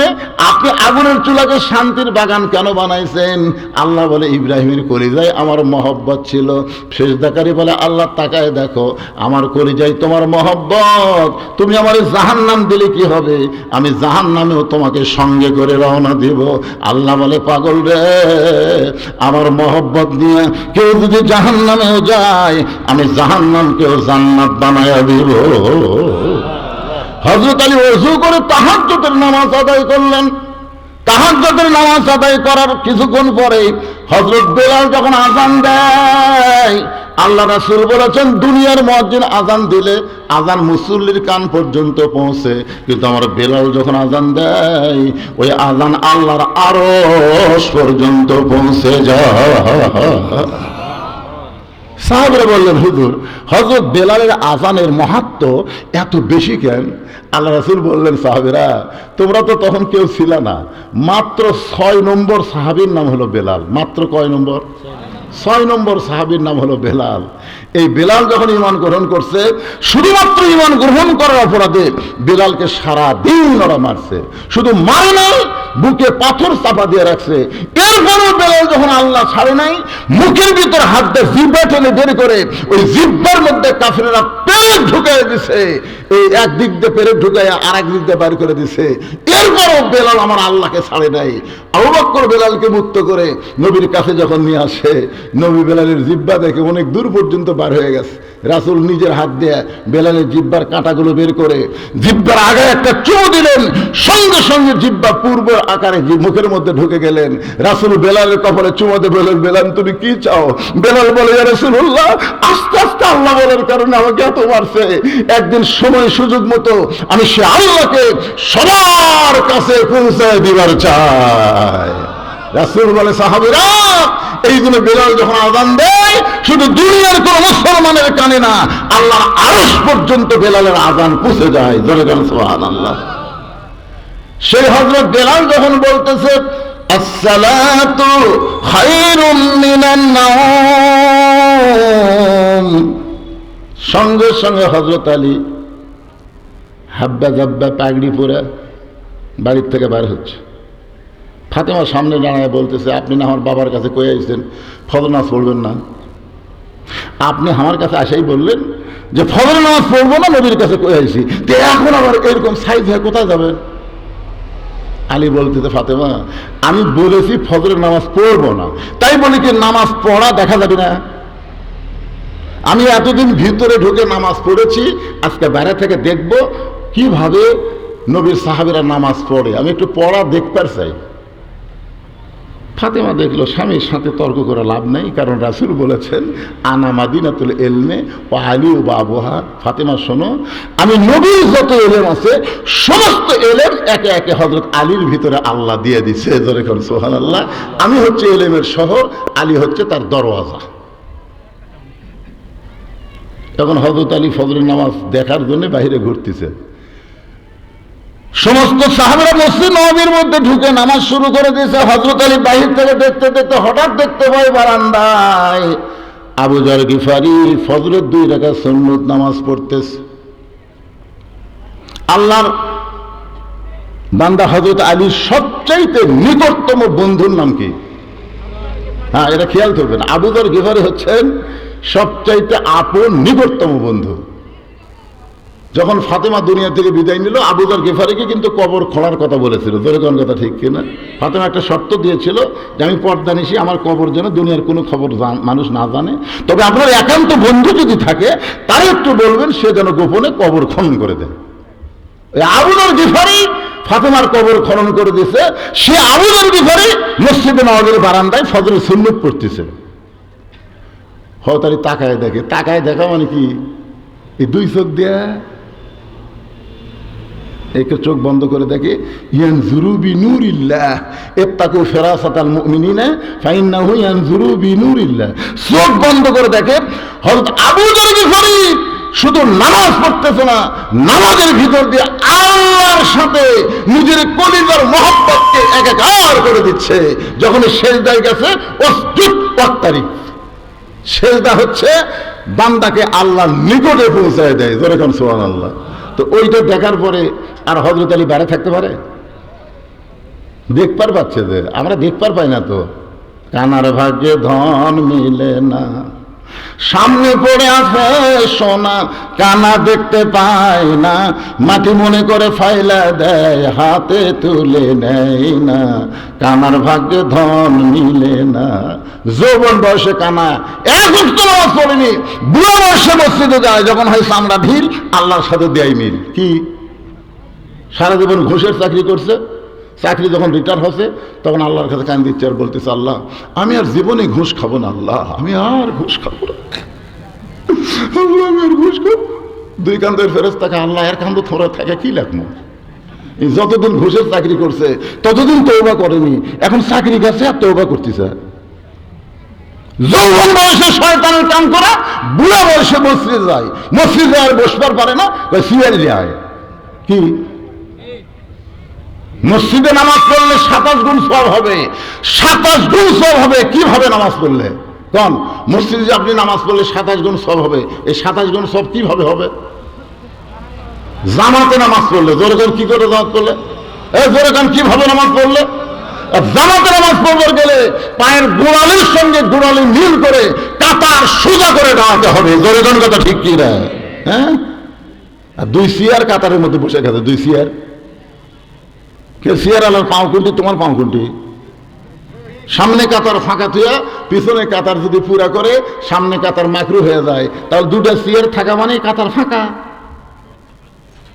আপনি আগুনের চুলাকে শান্তির বাগান কেন বানাইছেন? আল্লাহ বলে, ইব্রাহিমের কলিজায় আমার মহব্বত ছিল। সেজদাকারী বলে, আল্লাহ তাকায় দেখো, আমার কলিজায় তোমার মহব্বত, তুমি আমার জাহান্নাম দিলে কি হবে? আমি জাহান্নামেও তোমাকে সঙ্গে করে রওনা দিব। আল্লাহ বলে, পাগল রে, আমার মহব্বত নিয়ে কেউ যদি জাহান্নামেও যায়, আমি জাহান্নামকেও জান্নাত বানায়া দিব। হযরত আলী ওযু করে তাহাজ্জুদের নামাজ আদায় করলেন। তাহাজ্জুদের নামাজ আদায় করার কিছুক্ষণ পরে হযরত বেলাল যখন আযান দেয়, আল্লাহ রাসূল বলেছেন, দুনিয়ার মুয়াজ্জিন আযান দিলে আযান মুসল্লির কান পর্যন্ত পৌঁছে, কিন্তু আমার বেলাল যখন আযান দেয়, ওই আযান আল্লাহর আরশ পর্যন্ত পৌঁছে যায়। সাহাবারা বললেন, হুজুর হযরত বেলালের আযানের মাহাত্ম্য এত বেশি কেন? আল্লাহ রাসূল বললেন, সাহাবীরা তোমরা তো তখন কেউ ছিল না, মাত্র 6 নম্বর সাহাবীর নাম হলো বেলাল। মাত্র কয় নম্বর? 6 নম্বর সাহাবীর নাম হলো বেলাল। এই বেলাল যখন ঈমান গ্রহণ করছে, শুধুমাত্র ঈমান গ্রহণ করার অপরাধে বেলালকে সারা দিন ওরা মারছে। শুধু মারে নাই, বুকে পাথর চাপা দিয়ে রাখছে। এরপরও বেলাল যখন আল্লাহ ছাড়ে নাই, মুখের ভিতর হাত দিয়ে জিহ্বা টেনে বের করে ওই জিহ্বার মধ্যে কাফিররা পেরেক ঢুকাই দিছে। এই এক দিক দিয়ে পেরেক ঢুকাই আর এক দিক দিয়ে বের করে দিছে। এরপরও বেলাল আমার আল্লাহকে ছাড়ে নাই। আবু বকর বেলালকে মুক্ত করে নবীর কাছে যখন নিয়ে আসে, নবী বেলালের জিহ্বা দেখে অনেক দূর পর্যন্ত বার হয়ে গেছে। রাসূল নিজের হাত দিয়ে বেলালের জিহ্বার কাঁটাগুলো বের করে জিহ্বার আগে একটা চুমু দিলেন, সঙ্গে সঙ্গে জিহ্বা পূর্ব আকারে মুখের মধ্যে ঢুকে গেলেন। রাসূল বেলালের কপালে চুমু দিয়ে বললেন, বেলাল তুমি কি চাও? বেলাল বলে, ইয়া রাসূলুল্লাহ, আস্তে আস্তে আল্লাহ বলার কারণে আমাকে এত মারছে, একদিন সময় সুযোগ মতো আমি সে আল্লাহকে সবার কাছে পৌঁছায় দিবার চাই। রাসূল বলে, সাহাবীরা এই জন্য বেলাল যখন আযান দেয়, শুধু দুনিয়ার কোন মুসলমানের কানে না, আল্লাহর আরশ পর্যন্ত বেলালের আযান পৌঁছে যায়। জোরে বলেন সুবহানাল্লাহ। সেই হযরত বেলাল যখন বলতেছে, আসসালাতু খায়রুম মিনান নাওম, সঙ্গে সঙ্গে হযরত আলী হাব্বা জাব্বা পাগড়ি পরে বাড়ির থেকে বের হচ্ছে। ফাতেমা সামনে দাঁড়ায় বলতেছে, আপনি না আমার বাবার কাছে কয়ে আসছেন ফজর নামাজ পড়বেন না, আপনি আমার কাছে আসাই বললেন যে ফজর নামাজ পড়বো না, নবীর কাছে কয়ে আসছি, তো এখন আবার এরকম সাইজ হয়ে কোথায় যাবেন? আলী বলতেছে, ফাতেমা আমি বলেছি ফজরের নামাজ পড়বো না, তাই বলি কি নামাজ পড়া দেখা যাবে না? আমি এতদিন ভিতরে ঢুকে নামাজ পড়েছি, আজকে বাইরে থেকে দেখব কিভাবে নবীর সাহাবীরা নামাজ পড়ে, আমি একটু পড়া দেখতে চাই। ফাতেমা দেখলো স্বামীর সাথে তর্ক করে লাভ নেই, কারণ রাসূল বলেছেন আনা মাদিনাতুল ইলমে ওয়া আলী বাবুহা। ফাতেমা শোনো, আমি নবীর যত এলেম আছে সমস্ত এলেম একে একে হযরত আলীর ভিতরে আল্লাহ দিয়ে দিছে। জোরে কোন সুবহানাল্লাহ। আমি হচ্ছে এলেমের শহর, আলী হচ্ছে তার দরওয়াজা। তখন হযরত আলী ফজরের নামাজ দেখার জন্য বাইরে ঘুরতেছে। সমস্ত সাহাবারা মসজিদ নববীর মধ্যে ঢুকে নামাজ শুরু করে দিয়েছে। হযরত আলী বাহির থেকে দেখতে দেখতে হঠাৎ দেখতে পায় বারান্দায় আবু যর গিফারি ফজরের 2 রাকাত সুন্নত নামাজ পড়তেছে। আল্লাহর বান্দা হযরত আলীর সবচাইতে নিকটতম বন্ধুর নাম কি? হ্যাঁ, এটা খেয়াল করবেন। আবু যর গিফারি হচ্ছেন সবচাইতে আপন নিকটতম বন্ধু। যখন ফাতেমা দুনিয়া থেকে বিদায় নিল, আবু যর গিফারিকে কিন্তু কবর খোঁড়ার কথা বলেছিল। ধরে কোন কথা ঠিক কিনা? ফাতেমা একটা শর্ত দিয়েছিল যে আমি পর্দানিশি, আমার কবর যেন দুনিয়ার কোনো খবর মানুষ না জানে, তবে আপনার একান্ত বন্ধু যদি থাকে তারা একটু বলবেন, সে যেন গোপনে কবর খনন করে দেয়। আবু যর গিফারি ফাতেমার কবর খনন করে দিয়েছে। সে আবু যর গিফারি মসজিদে নববীর বারান্দায় ফজরের সুন্নত পড়তেছে। হতারি তাকায় দেখে, তাকায় দেখা মানে কি? এই 2 চোখ দেয়া একে চোখ বন্ধ করে দেখে, ইয়ানজুরু বিনুরিল্লাহ ইত্তাকু ফিরাসাতাল মুমিনিনা ফাইন্নাহু ইয়ানজুরু বিনুরিল্লাহ। চোখ বন্ধ করে দেখে হযরত আবু যর গিফারি শুধু নামাজ পড়তেছে না, নামাজের ভিতর দিয়ে আল্লাহর সাথে নিজের কলিজার মহব্বতকে একাকার করে দিচ্ছে। যখন সেজদায় গেছে অস্তুত ওয়াক্তারি, সেজদা হচ্ছে বান্দাকে আল্লাহর নিকটে পৌঁছায় দেয়। জোরে কোন সুবহানাল্লাহ। তো ওইটা দেখার পরে আর হযরত আলী বাইরে থাকতে পারে? দেখবার পাচ্ছে যে আমরা দেখবার পাই না তো। কানার ভাগ্যে ধন মিলে না, সামনে পড়ে আছে সোনা, কানা দেখতে পায় না, মাটি মনে করে ফাইলা দেয়, হাতে তুলে নেয় না। কানার ভাগ্যে ধন মিলে না। যৌবন বয়সে কানা এক ওয়াক্ত নামাজ পড়েনি, বুড়ো বয়সে মসজিদে যায়, যখন হয় চামড়া ঢিল, আল্লাহর সাথে দেয় মিল। কি? সারা জীবন ঘুষের চাকরি করছে, চাকরি যখন রিটায়ার হচ্ছে তখন আল্লাহর কাছে কান দিচ্ছে আর বলতেছে, আল্লাহ আমি আর জীবনে ঘুষ খাবো না, আল্লাহ আমি আর ঘুষ খাবো না, আল্লাহ আমি আর ঘুষ খাবো। 2 কান্দের ফেরেশতাকে আল্লাহ এর কান্দ থোড়া থাকে কি লাগবো? যতদিন ঘুষের চাকরি করছে ততদিন তওবা করেনি, এখন চাকরি গেছে আর তওবা করতেছে। যৌবন বয়সে শয়তানের কাম করা, বুড়া বয়সে মসজিদে যায়, মসজিদে আর বসবার পারে না, সিরিয়াল যায়। কি? মসজিদে নামাজ পড়লে 27 গুণ সওয়াব হবে। 27 গুণ সওয়াব হবে কিভাবে নামাজ পড়লে? কোন মসজিদে আপনি নামাজ পড়লে 27 গুণ সওয়াব হবে? এই 27 গুণ সওয়াব কিভাবে হবে? জামাতে নামাজ পড়লে। জোরে কোন কি করে জামাত পড়লে? জোরে কোন কিভাবে নামাজ পড়লে? জামাতে নামাজ পড়বার গেলে পায়ের গোড়ালির সঙ্গে গোড়ালি মিল করে কাতার সোজা করে দাঁড়াতে হবে। জোরে কোন কথা ঠিক কি না? হ্যাঁ, আর 2 চেয়ার কাতারের মধ্যে বসে গেছে, 2 চেয়ার। চেয়ার আলার পাও কোনটি? তোমার পাও কোনটি? সামনে কাতার ফাঁকা থুয়া পিছনে কাতার যদি পুরা করে সামনে কাতার মাকরু হয়ে যায়, তাহলে 2টা চেয়ার থাকা মানে কাতার ফাঁকা।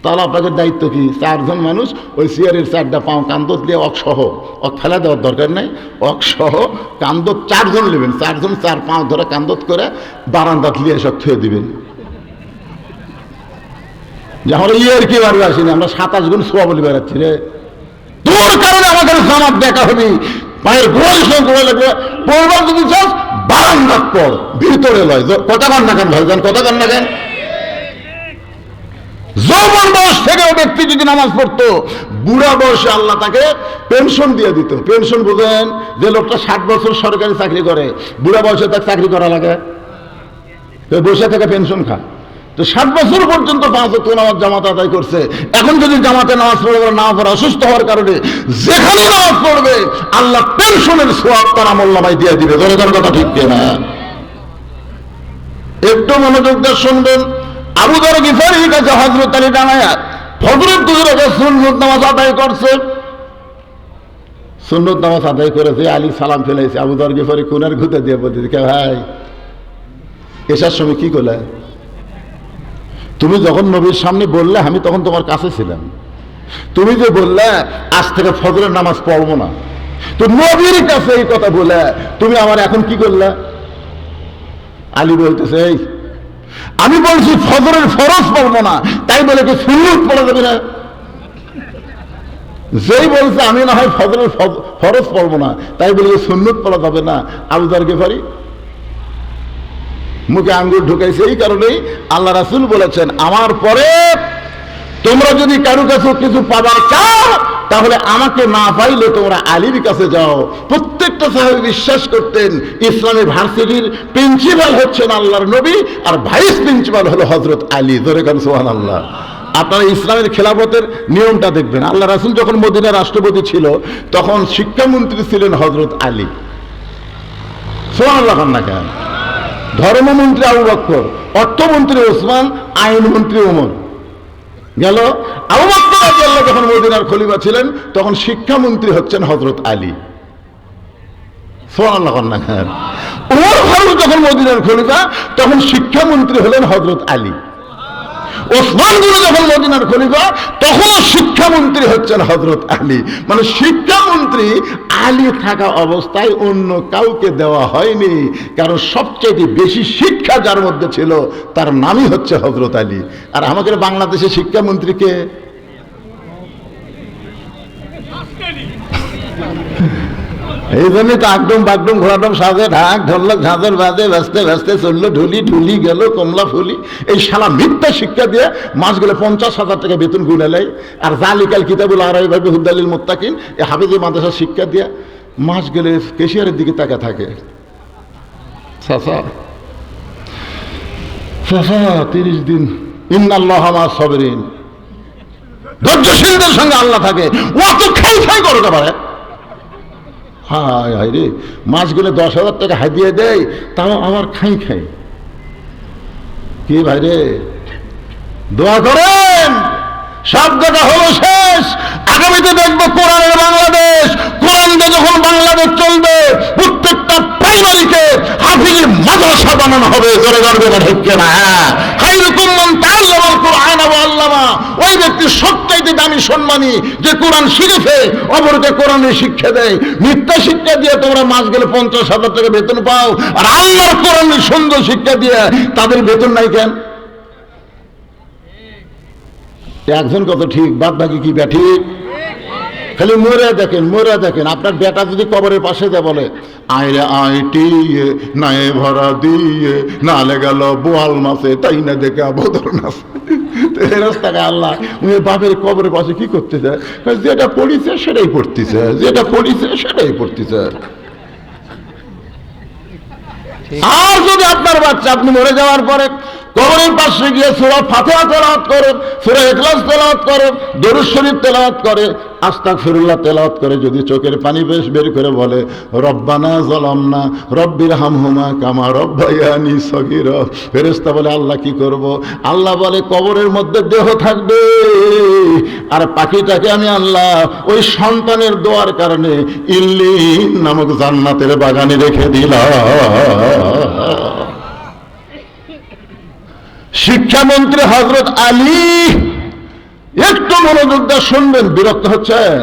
তাহলে আপনাদের দায়িত্ব কি? 4 জন মানুষ ওই চেয়ারের 4টা পাও কান্দত দিয়ে অকসহ, ফেলা দেওয়ার দরকার নেই, অকসহ কান্দত 4 জন নেবেন, 4 জন 4 পাও ধরে কান্দত করে বারান্দাত লিয়ে সব থুয়ে দিবেন। যে আমরা ইয়ের কি বাড়ি আসিনি, আমরা 27 গুণ সওয়াব বলে বেড়াচ্ছি রে। তোর কারণে আমাদের জামাত দেখা হবে, পায়ের গোড়ালির সঙ্গে গোড়া লাগবে। পড়বার যদি চাস বারান্দাত পড়, ভিতরে লয়। কথা কান না কেন ভাইজান, কথা কান না কেন? যৌবন বয়স থেকে ব্যক্তি যদি নামাজ পড়তো, বুড়া বয়সে আল্লাহ তাকে পেনশন দিয়ে দিত। পেনশন বুঝেন? যে লোকটা 60 বছর সরকারি চাকরি করে, বুড়া বয়সে তাকে চাকরি করা লাগে, বসে থেকে পেনশন খায়। তো 60 বছর পর্যন্ত 5 ওয়াক্ত নামাজ জামাতে আদায় করছে। এখন যদি জামাতে নামাজ পড়বে না পড়ে, অসুস্থ হওয়ার কারণে যেখানে নামাজ পড়বে আল্লাহ পেনশনের সওয়াব তার আমলনামায় দিয়ে দিবে। জোরে কথা ঠিক কিনা? একটু মনোযোগ দিয়ে শুনবেন। আবু যর গিফারির কাছে হযরত আলী দাঁড়ায়া ফজরের 2 রাকাত সুন্নত নামাজ আদায় করছে। সুন্নত নামাজ আদায় করেছে, আলী সালাম ফেলেছে। আবু যর গিফারি কোনার ঘুতে দিয়ে বলতেছে, কে ভাই এসার সময় কি করলে? তুমি যখন নবীর সামনে বললে আমি তখন তোমার কাছে ছিলাম। তুমি যে বললে আজ থেকে ফজরের নামাজ পড়বো না, তো নবীর কাছে এই কথা বলে তুমি আমার এখন কি করলে? আলী বলতেছে, এই আমি বলছি ফজরের ফরজ পড়বো না, তাই বলে কি সুন্নত পড়া যাবে না? যেই বলছে আমি না হয় ফজরের ফরজ পড়বো না, তাই বলে সুন্নত পড়া যাবে না, আবু যার গেফারি মুখে আঙ্গুর ঢুকাইছে। এই কারণেই আল্লাহ রাসূল বলেছেন, আমার পরে তোমরা যদি কারো কাছে কিছু পাবার চাও তাহলে আমাকে না পাইলে তোমরা আলীর কাছে যাও। প্রত্যেকটা সাহাবী বিশ্বাস করতেন ইসলামী ভার্সিটির প্রিন্সিপাল হচ্ছেন আল্লাহর নবী, আর ভাইস প্রিন্সিপাল হলো হযরত আলী। ধরে কান সুবহানাল্লাহ। আপনারা ইসলামের খেলাফতের নিয়মটা দেখবেন। আল্লাহ রাসূল যখন মদিনার রাষ্ট্রপতি ছিল তখন শিক্ষামন্ত্রী ছিলেন হযরত আলী। সুবহানাল্লাহ না কেন? ধর্মমন্ত্রী আবু বকর, অর্থমন্ত্রী ওসমান, আইনমন্ত্রী ওমর। গেল আবু বকর রাদিয়াল্লাহু যখন মদিনার খলিফা ছিলেন তখন শিক্ষামন্ত্রী হচ্ছেন হযরত আলী। সুবহানাল্লাহ না কেন? ওমর ফারুক যখন মদিনার খলিফা তখন শিক্ষামন্ত্রী হলেন হযরত আলী। ওসমান গনি যখন মদিনার খলিফা তখনও শিক্ষামন্ত্রী হচ্ছেন হযরত আলী। মানে শিক্ষামন্ত্রী আলী থাকা অবস্থায় অন্য কাউকে দেওয়া হয়নি, কারণ সবচেয়ে বেশি শিক্ষা যার মধ্যে ছিল তার নামই হচ্ছে হযরত আলী। আর আমাদের বাংলাদেশের শিক্ষামন্ত্রীকে এই জন্যই তো আকডম বাগডম ঘোড়াডম সাজে ঢাক ঢোলক ঝাঁঝর বাজে ব্যস্তে ব্যস্তে চললো ঢুলি ঢুলি গেল কমলা ফুলি। এই শালা মিথ্যা শিক্ষা দিয়ে মাস গেলে 50,000 টাকা বেতন গুনে নেয়। আর জালিকাল কিতাবুল আরাইভাবে হুদালিল মুত্তাকিন এই হাফেজি মাদ্রাসা শিক্ষা দিয়ে মাস গেলে কেশিয়ারের দিকে তাকা থাকে। চাচা 30 দিন ইন্নাল্লাহ মা সাবিরিন, ধৈর্যশীলদের সঙ্গে আল্লাহ থাকে। ও তো খাই খাই করতে পারে। হায় হায় রে, মাস গেলে 10,000 টাকা হাতিয়ে দেয়, তাও আবার খাই খাই। কি ভাই রে, দোয়া করেন। সব কথা হলো শেষ। আগামীতে দেখবো কোরআনের বাংলাদেশ। কোরআন দিয়ে যখন বাংলাদেশ চলবে প্রত্যেকটা প্রাইমারিকে হাফিজের মাদ্রাসা বানানো হবে। জোরে গর্বে না ঢুকছে না? খায়রুকুম মান তাআল্লামাল কুরআন ওয়া আল্লামা। ওই ব্যক্তি সবচাইতে দামি সম্মানী যে কোরআন শিখেছে অপরকে কোরআনের শিক্ষা দেয়। মিথ্যা শিক্ষা দিয়ে তোমরা মাস গেলে 50,000 টাকা বেতন পাও, আর আল্লাহর কোরআনের সুন্দর শিক্ষা দিয়ে তাদের বেতন নাই কেন? একজন কত ঠিক, বাদ বাকি কি ব্যাঠিক? খালি মরে দেখেন। আপনার বেটা যদি কবরের পাশে দেয় বলে আইরে আইটি নায়ে ভরা দিয়ে নালে গেল বোয়াল মাসে তাই না দেখা বদর নাচে। রাস্তায় আল্লাহ উনি বাপের কবরের পাশে কি করতে চায়? যেটা পড়িছে সেটাই পড়তেছে, যেটা পড়িছে সেটাই পড়তেছে। আর যদি আপনার বাচ্চা আপনি মরে যাওয়ার পরে কবরের পাশে গিয়ে সূরা ফাতিহা তেলাওয়াত করে, সূরা ইখলাস তেলাওয়াত করে, দরুদ শরীফ তেলাওয়াত করে, আস্তাগফিরুল্লাহ তেলাওয়াত করে, যদি চোখের পানি বের করে বলে রব্বানা যালামনা রব্বিরহামহুমা কামা রব্বায়ানি সগীরা, ফেরেশতা বলে আল্লাহ কি করব? আল্লাহ বলে কবরের মধ্যে দেহ থাকবে, আর পাখিটাকে আমি আল্লাহ ওই সন্তানের দোয়ার কারণে ইল্লিন নামক জান্নাতের বাগানে রেখে দিলাম। শিক্ষামন্ত্রী হযরত আলী, একটু মনোযোগ দিয়ে শুনবেন। বিরক্ত হচ্ছেন?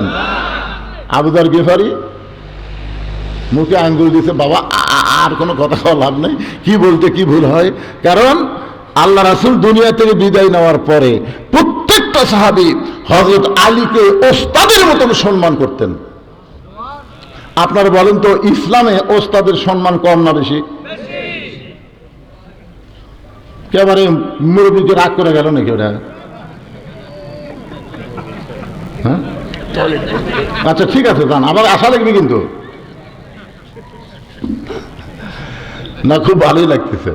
আবু যার গিফারি মুখে আঙ্গুল দিছে, বাবা আর কোনো কথা বলা লাভ নেই, কি বলতে কি ভুল হয়। কারণ আল্লাহ রাসূল দুনিয়া থেকে বিদায় নেওয়ার পরে প্রত্যেকটা সাহাবী হযরত আলীকে ওস্তাদের মতন সম্মান করতেন। আপনারা বলেন তো ইসলামে ওস্তাদের সম্মান কম না বেশি? একেবারে মুরব্বীকে রাগ করে গেল নাকি ওটা? হ্যাঁ আচ্ছা ঠিক আছে, যান, আবার আশা লাগবে কিন্তু না, খুব ভালোই লাগতেছে।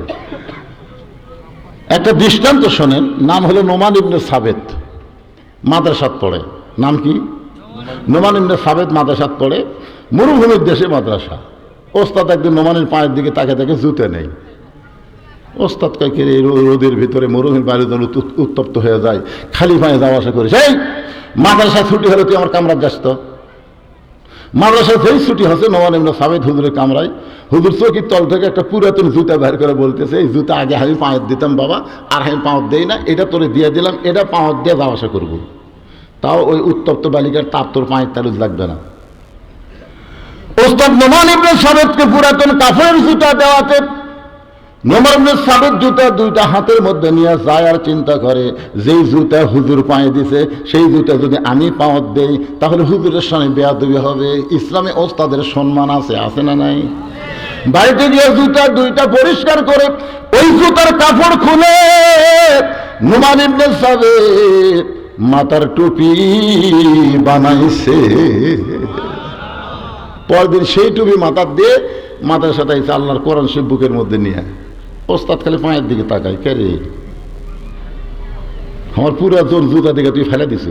একটা দৃষ্টান্ত শোনেন। নাম হলো নোমান ইবনে সাবেত, মাদ্রাসাত পড়ে। নাম কি? নোমান ইবনে সাবেত মাদ্রাসাত পড়ে, মরুভূমির দেশে মাদ্রাসা। ওস্তাদ একদিন নোমানের পায়ের দিকে তাকে জুতে নেই। ওস্তাদ কয়েক রোদের ভিতরে মরুভূমির বাইরে যেন উত্তপ্ত হয়ে যায়, খালি পায়ে যাওয়া আসা করে। সেই মাদ্রাসা ছুটি হলে তুই আমার কামরায় যাস তো। মাদ্রাসা যেই ছুটি হচ্ছে নোমান ইবনে সাবেত হুজুরের কামরায়, হুজুর চৌকির তল থেকে একটা পুরাতন জুতা বের করে বলতেছে, এই জুতা আগে আমি পাঁয়ত দিতাম বাবা, আর আমি পাঁয়ত দেই না, এটা তোরে দিয়ে দিলাম, এটা পাঁয়ত দিয়ে যাওয়া আসা করবো, তাও ওই উত্তপ্ত বালিকার তাপ তোর পাঁয়ের তালুজ লাগবে না। ওস্তাদ নোমান ইবনে সাবেতকে পুরাতন কাফের জুতা দেওয়াতে নোমান ইবনে সাবেত জুতা দুইটা হাতের মধ্যে নিয়ে যায় আর চিন্তা করে, যেই জুতা হুজুর পায়ে দিছে সেই জুতা যদি আমি পাওয়াত দেই তাহলে হুজুরের সামনে বেয়াদবি হবে। ইসলামে ওস্তাদের সম্মান আছে, আছে না নাই? বাড়িতে গিয়ে জুতা দুইটা পরিষ্কার করে ওই জুতার কাপড় খুলে নোমান ইবনে সাবেত মাথার টুপি বানাইছে। পরদিন সেই টুপি মাথার দিয়ে মাথার সাথে আল্লাহর কোরআন শরীফ বুকের মধ্যে নিয়ে ওস্তাদ খালি পায়ের দিকে তাকায়, কে রে আমার পুরাতন জুতা দেখে তুই ফেলে দিস,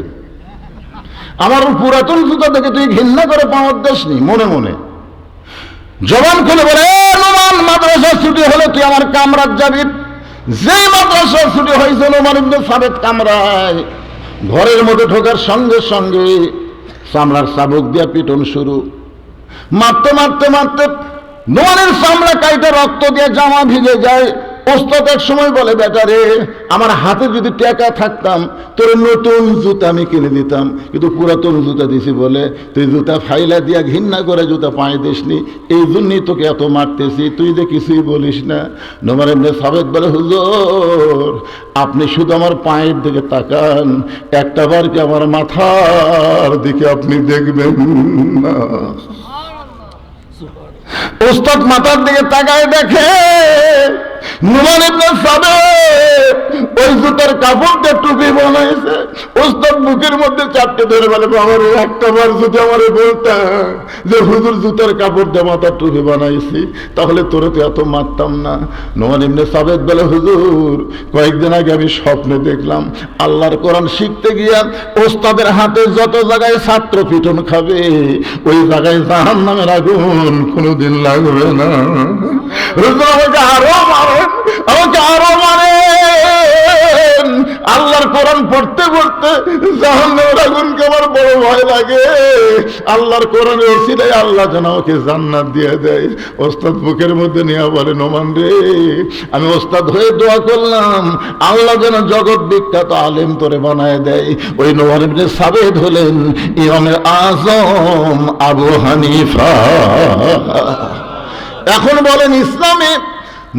আমার পুরাতন জুতা দেখে তুই ঘৃণা করে পাওয়ার দেশ নি। মনে মনে জবান খুলে বলে, নোমান মাদ্রাসা ছুটি হলে তুই আমার কামরাত যাবি। যে মাদ্রাসা ছুটি হয়েছে নোমান ইবনে সাবেত কামরায় ঘরের মধ্যে ঢোকার সঙ্গে সঙ্গে চামড়ার চাবুক দিয়া পিটন শুরু। মারতে মারতে মারতে নোমানের চামড়া কাইটে রক্ত দিয়ে জামা ভিজে যায়। ওস্তাদ এক সময় বলে, বেটা রে, আমার হাতে যদি টাকা থাকতাম তোর নতুন জুতা আমি কিনে দিতাম, কিন্তু পুরাতন জুতা দিছি বলে তুই জুতা ফাইলা দিয়া ঘৃণা করে জুতা পায়ে দিসনি, এই জন্যই তোকে এত মারতেছি, তুই যে কিছুই বলিস না। নোমান ইবনে সাবেত বলে, হুজুর আপনি শুধু আমার পায়ের দিকে তাকান, একটা বার কি আমার মাথার দিকে আপনি দেখবেন না? ওস্তাদ মাথার দিকে তাকায় দেখে নোমান ইবনে সাবেত ওই জুতার কাপড় দিয়ে টুপি বানাইছে। ওস্তাদ বুকের মধ্যে চাপটে ধরে বলে, বাবার একটা বার যদি আমারে বলতা যে হুজুর জুতার কাপড় দিয়ে মাথার টুপি বানাইছি তাহলে তোরে তো এত মারতাম না। নোমান ইবনে সাবেত বলে, হুজুর কয়েকদিন আগে আমি স্বপ্নে দেখলাম আল্লাহর কোরআন শিখতে গিয়া ওস্তাদের হাতে যত জায়গায় ছাত্র পিটন খাবে ওই জায়গায় জাহান্নামের আগুন কোনোদিন লাগবে না। হুজুর আমাকে আরো মারেন, আমাকে আরো মারেন। আল্লাহর কোরআন পড়তে পড়তে জাহান্নামের আগুনকে আমার বড় ভয় লাগে। আল্লাহর কোরআনের ওসিলায় আল্লাহ যেন আমাকে জান্নাত দিয়ে দেয়। ওস্তাদ বুকের মধ্যে নিয়ে বলে, নোমান রে, আমি ওস্তাদ হয়ে দোয়া করলাম আল্লাহ যেন জগৎ বিখ্যাত আলেম তোরে বানায় দেয়। ওই নোমান ইবনে সাবেত হলেন ইমামে আজম আবু হানিফা। এখন বলেন, ইসলামে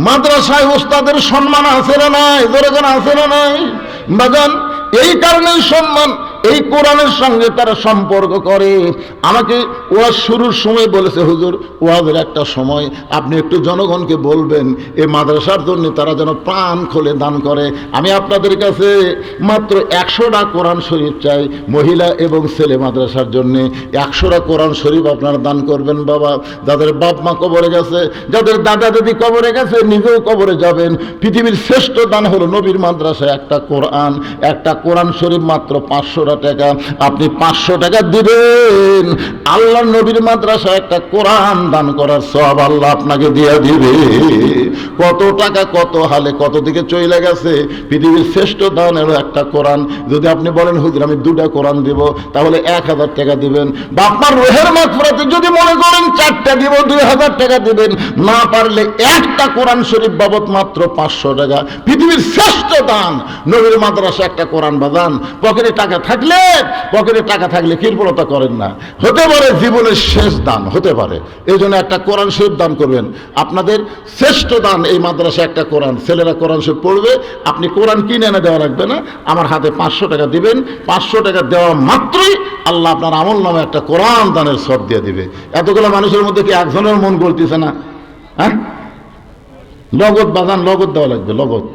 মাদ্রাসায় ওস্তাদের সম্মান আছে না নাই? জোরে কোন আছে না নাই? বাজান এই কারণেই সম্মান, এই কোরআনের সঙ্গে তারা সম্পর্ক করে। আমাকে ওয়াজ শুরুর সময় বলেছে, হুজুর ওয়াজের একটা সময় আপনি একটু জনগণকে বলবেন এই মাদ্রাসার জন্য তারা যেন প্রাণ খুলে দান করে। আমি আপনাদের কাছে মাত্র 100টা কোরআন শরীফ চাই মহিলা এবং ছেলে মাদ্রাসার জন্য। 100টা কোরআন শরীফ আপনারা দান করবেন। বাবা, যাদের বাপ মা কবরে গেছে, যাদের দাদা দাদি কবরে গেছে, নিজেও কবরে যাবেন, পৃথিবীর শ্রেষ্ঠ দান হলো নবীর মাদ্রাসায় একটা কোরআন, একটা কোরআন শরীফ মাত্র 500 টাকা। আপনি 500 টাকা দিবেন, আল্লাহর নবীর মাদ্রাসায় একটা কোরআন দান করার সওয়াব আল্লাহ আপনাকে দিয়ে দিবে। কত টাকা কত হালে কত দিকে চলে গেছে। পৃথিবীর শ্রেষ্ঠ দান হলো একটা কোরআন। যদি আপনি বলেন হুজুর আমি 2টা কোরআন দিব, তাহলে 1000 টাকা দিবেন। বা আপনার রোহের মাগফিরাতে যদি মনে করেন 4টা দিব, 2000 টাকা দিবেন। না পারলে একটা কোরআন শরীফ বাবদ মাত্র 500 টাকা। পৃথিবীর শ্রেষ্ঠ দান নবীর মাদ্রাসা একটা কোরআন। বাজান পকেটে টাকা থাকলে কৃপণতা করেন না, হতে পারে জীবনের শেষ দান হতে পারে, এই জন্য একটা কোরআন শরীফ দান করবেন। আপনাদের শ্রেষ্ঠ দান এই মাদ্রাসায় একটা কোরআন। ছেলেরা কোরআন শরীফ পড়বে, আপনি কোরআন কিনে এনে দেওয়া রাখবে না, আমার হাতে 500 টাকা দিবেন। 500 টাকা দেওয়া মাত্রই আল্লাহ আপনার আমল নামে একটা কোরআন দানের সব দিয়ে দিবে। এতগুলো মানুষের মধ্যে কি একজনের মন গলতেছে না? হ্যাঁ, নগদ বাজান, নগদ দেওয়া লাগবে, নগদ।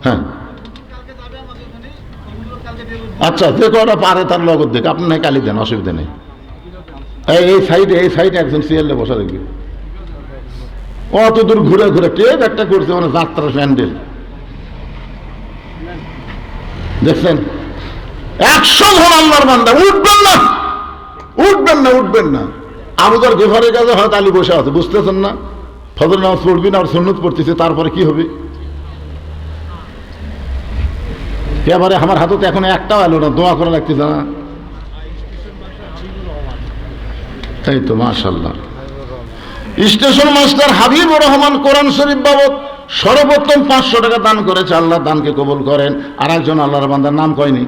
হ্যাঁ আচ্ছা, যে কটা পারে তার নগদ দেখ, আপনি নাই কালি দেন, অসুবিধা নেই। এই সাইডে একজন সিএলএ বসা দেখবে, অত দূর ঘুরে ঘুরে টেপ একটা করছে, মানে যাত্রা প্যান্ডেল দেখছেন। 100 জন আল্লাহর বান্দা উঠবেন না। আবু যর গিফারের কাছে হয়তো আলী বসে আছে, বুঝতেছেন না? ফজর নামাজ পড়বি না আর সুন্নত পড়তেছে, তারপরে কি হবে? এবারে আমার হাতে তো এখন একটাও এলো না, দোয়া করা লাগতেছে না। এই তো মাশাআল্লাহ, স্টেশন মাস্টার হাবিবুর রহমান কোরআন শরীফ বাবদ সর্বপ্রথম 500 টাকা দান করেছে। আল্লাহ দানকে কবুল করেন। আর একজন আল্লাহর বান্দার নাম কয়নি,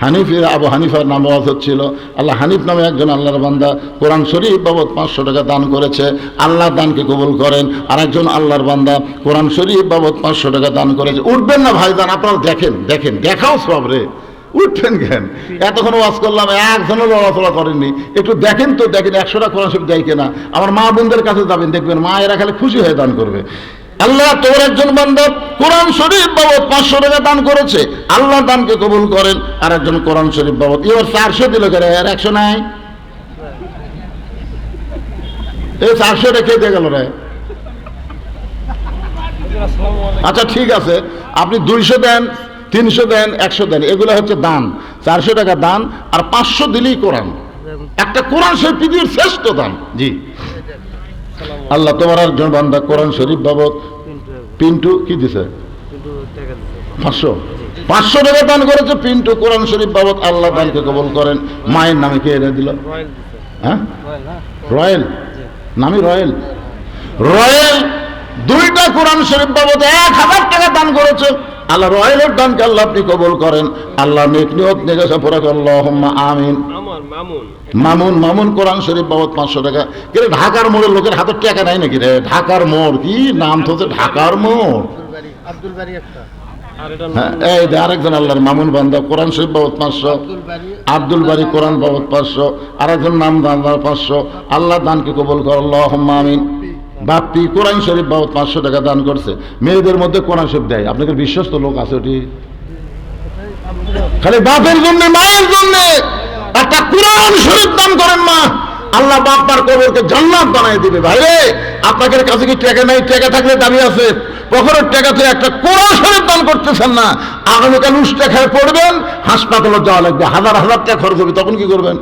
হানিফের আবু হানিফার নাম হচ্ছিল। আল্লাহ হানিফ নামে একজন আল্লাহর বান্দা কোরআন শরীফ বাবদ 500 টাকা দান করেছে, আল্লাহ দানকে কবুল করেন। আর একজন আল্লাহর বান্দা কোরআন শরীফ বাবদ 500 টাকা দান করেছে। উঠবেন না ভাইজান, আপনারা দেখেন দেখেন, দেখাও সব রে, উঠবেন কেন? এতক্ষণ ওয়াজ করলাম, একজনও লড়াচড়া করেননি, একটু দেখেন তো, দেখেন 100টা কোরআন শরীফ দেয় কিনা। আমার মা বোনদের কাছে যাবেন, দেখবেন মা এরা খালি খুশি হয়ে দান করবে। আল্লাহ তোমার একজন বান্দা কোরআন শরীফ বাবদ 500 টাকা দান করেছে, আল্লাহ দানকে কবুল করেন। আর একজন কোরআন শরীফ বাবদ এবার 400 দিল, কেন আর 100 নাই? এই 400 রেখে দিয়ে গেল রে। আচ্ছা ঠিক আছে, আপনি 200 দেন, 300 দেন, 100 দেন, এগুলো হচ্ছে দান। 400 টাকা দান আর 500 দিলেই কোরআন। একটা কোরআন শরীফ পৃথিবীর শ্রেষ্ঠ দান। জি আল্লাহ তোমার একজন বান্দা কোরআন শরীফ বাবদ পিন্টু কি দিছে 500 টাকা দান করেছে। পিন্টু কোরআন শরীফ বাবদ আল্লাহ দানকে কবুল করেন। মায়ের নামে কে এনে দিল? হ্যাঁ রয়েল, নামি রয়েল। রয়েল 2টা কোরআন শরীফ বাবদ 1000 টাকা দান করেছে। আল্লাহ রয়েলের দানকে আল্লাহ আপনি কবুল করেন। আল্লাহ নেক নিয়ত নেগেছে পড়া আল্লাহুম্মা আমিন। মামুন মামুন কোরআন শরীফ বাবদ 500 টাকা। কিন্তু ঢাকার মোড়ের লোকের হাতের টাকা নাই নাকি রে? ঢাকার মোড় কি নাম তো, ঢাকার মোড়। আব্দুল বাড়ি একটা, হ্যাঁ এই আরেকজন আল্লাহর মামুন বান্দা কোরআন শরীফ বাবদ 500। আব্দুল বাড়ি কোরআন বাবদ 500। আরেকজন নাম দান 500। আল্লাহ দানকে কবুল কর আল্লাহুম্মা আমিন। বাপ্পি কোরআন শরীফ বাবদ 500 টাকা দান করছে। মেয়েদের মধ্যে কোরআন শরীফ দেয়, আপনাদের বিশ্বস্ত লোক আছে ওটি, খালি বাপের জন্য মায়ের জন্য একটা কোরআন শরীফ দান করেন মা, আল্লাহ বাপ্পার কবরকে জান্নাত বানাই দিবে। ভাইরে আপনাদের কাছে কি টাকা নাই? টাকা থাকলে দাবি আছে, কখনো টাকাতে একটা কোরআন শরীফ দান করতেছেন না। আগামীকাল উষ্টা খেয়ে পড়বেন, হাসপাতালে যাওয়া লাগবে, 1000 টাকা খরচ হবে, তখন কি করবেন?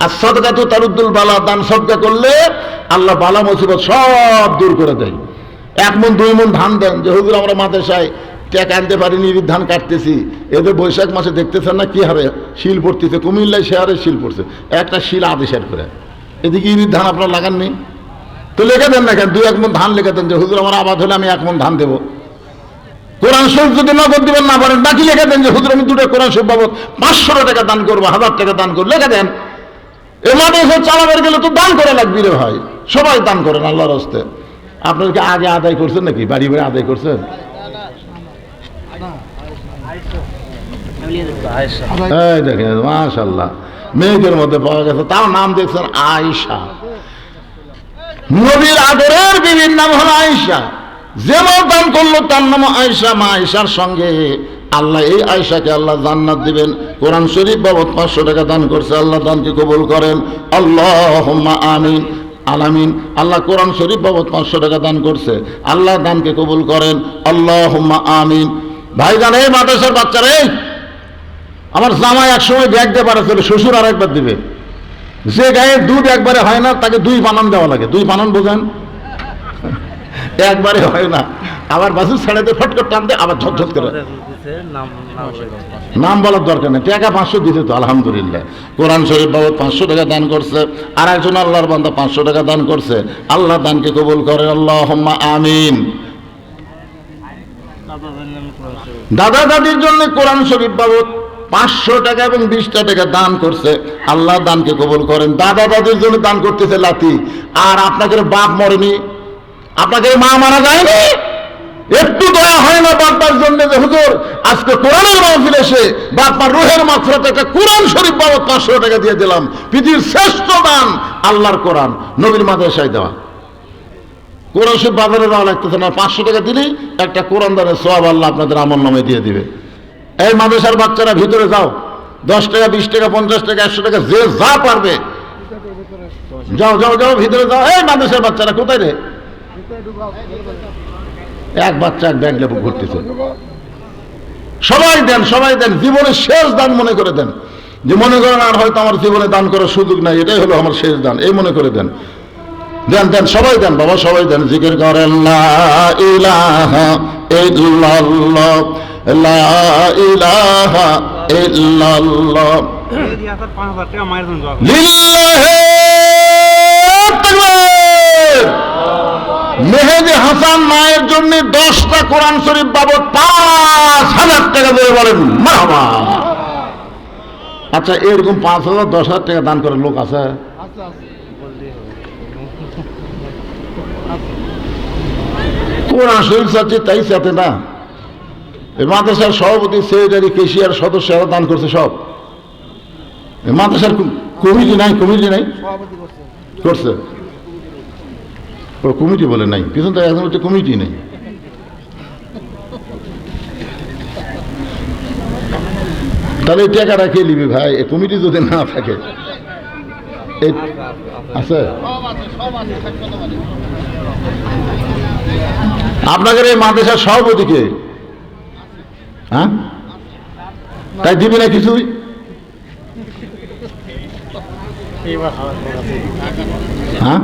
আর সদকা তো তারুদ্দুল বালা, দান সদকা করলে আল্লাহ বালা মুসিবত সব দূর করে দেয়। 1 মণ 2 মণ ধান দেন, যে হুজুর আমরা মাদ্রাসায় টাকা আনতে পারিনি, ধান কাটতেছি। এদের বৈশাখ মাসে দেখতেছেন না কি হারে শিল পড়তেছে, কুমিল্লায় সে হারে শিল পড়ছে, একটা শিল আদেশের করে। এদিকে ইরির ধান আপনারা লাগাননি তো লেখে দেন না কেন? 2-1 মণ ধান লেখে দেন, যে হুজুর আমার আবাদ হলে আমি 1 মণ ধান দেবো। কোরআন শরীফ যদি নগদ দিবেন না পারেন, বাকি লেখে দেন যে হুজুর আমি 2টা কোরআন শরীফ বাবদ 500 টাকা দান করবো, 1000 টাকা দান করবো, লেখে দেন। এ মাদ্রাসা চালাবার গেলে তো দান করা লাগবে রে ভাই, সবাই দান করেন আল্লাহর হস্তে। আপনাদেরকে আগে আদায় করছেন নাকি? বাড়ি বাড়ি আদায় করছেন? এই দেখেন মাশাআল্লাহ, মেয়েদের মধ্যে পাওয়া গেছে, তার নাম দেখছেন আয়েশা। নবীর আদরের বিবির নাম হলো আয়েশা। যেমন দান করলো তার নাম আয়েশা। মা আয়েশার সঙ্গে আল্লাহ এই আয়েশাকে আল্লাহ জান্নাত দিবেন। কোরআন শরীফ বাবদ 500 টাকা দান করছে, আল্লাহ দানকে কবুল করেন আল্লাহুম্মা আমিন। আলামিন। আল্লাহ কোরআন শরীফ বাবদ 500 টাকা দান করছে, আল্লাহ দানকে কবুল করেন আল্লাহুম্মা আমিন। ভাইজান এই মাদ্রাসার বাচ্চারা, এই আমার জামাই একসময় ব্যাগ দিয়ে পাঠাচ্ছিল, শ্বশুর আর একবার দিবে। যে গায়ে দুধ একবারে হয় না তাকে 2 বানান দেওয়া লাগে। 2 বানান বোঝেন? একবারে হয় না, আবার বাসুর ছেড়েতে ফটকট টানতে আবার ঝটঝট করে। নাম বলার দরকার নেই, টাকা 500 দিতে তো আলহামদুলিল্লাহ। কোরআন শরীফ বাবদ 500 টাকা দান করছে। আর একজন আল্লাহর বান্দা 500 টাকা দান করছে, আল্লাহ দানকে কবুল করেন আল্লাহুম্মা আমিন। দাদা দাদির জন্য কোরআন শরীফ বাবদ 500 টাকা এবং 20টা টাকা দান করছে, আল্লাহ দানকে কবুল করেন। দাদা দাদির জন্য দান করতেছে লাথি। আর আপনাদের বাপ মরেনি, আপনাদের মা মারা যায়নি, একটু দয়া হয় না বাপ্পার জন্য যে হুজুর আজকে কোরআনের মাহফিল এসে বাপ্পার রুহের মাগফিরাতে একটা কোরআন শরীফ বাবদ 500 টাকা দিয়ে দিলাম। পৃথিবীর শ্রেষ্ঠ দান আল্লাহর কোরআন, নবীর মাদ্রাসায় দেওয়া। কোরআন শরীফ বাজারে দেওয়া লাগতেছে না, 500 টাকা দিলেই একটা কোরআন দানের সওয়াব আল্লাহ আপনাদের আমল নামে দিয়ে দিবে। এই মাদ্রাসার বাচ্চারা ভিতরে যাও, 10 টাকা 20 টাকা 50 টাকা 100 টাকা যে যা পারবে যাও যাও যাও ভিতরে যাও। এই মাদ্রাসার বাচ্চারা কোথায় রে? এক বাচ্চা এক ব্যাগ লেবু ঘুরতেছে। সবাই দেন, সবাই দেন, জীবনের শেষ দান মনে করে দেন। যে মনে করেন আর হয়তো আমার জীবনে দান করার সুযোগ নাই, এটাই হলো আমার শেষ দান, এই মনে করে দেন। দেন দেন, সবাই দেন বাবা, সবাই দেন। জিকির করেন লা ইলাহা ইল্লাল্লাহ, লা ইলাহা ইল্লাল্লাহ, লিল্লাহি তাকবীর। মেহেদি হাসান মায়ের জন্য 10টা কোরআন শরীফ বাবদ 5000 টাকা দিয়ে বলেন মারহাবা। আচ্ছা, এরকম 5,000 10,000 টাকা দান করার লোক আছে? আচ্ছা আচ্ছা বললেই হবে। কোরআন শরীফ চাচ্ছে তাই চাতে না। এই মাদ্রাসার সভাপতি, সেক্রেটারি, কেশিয়ার, সদস্যরা দান করছে সব। এই মাদ্রাসার কমিটি নাই, কমিটি নাই সভাপতি করছেন। করছে। ও কমিটি বলে নাই, পিছন থেকে এখন হচ্ছে কমিটি নেই। তাহলে এই টাকাটা কে নিবি ভাই? এই কমিটি যদি না থাকে এই আছে। আপনাদের এই মাদ্রাসার সভাপতি কে? হ্যাঁ, তাই দিবি না কিছুই? এইবার হাওয়ার পর আছে। হ্যাঁ,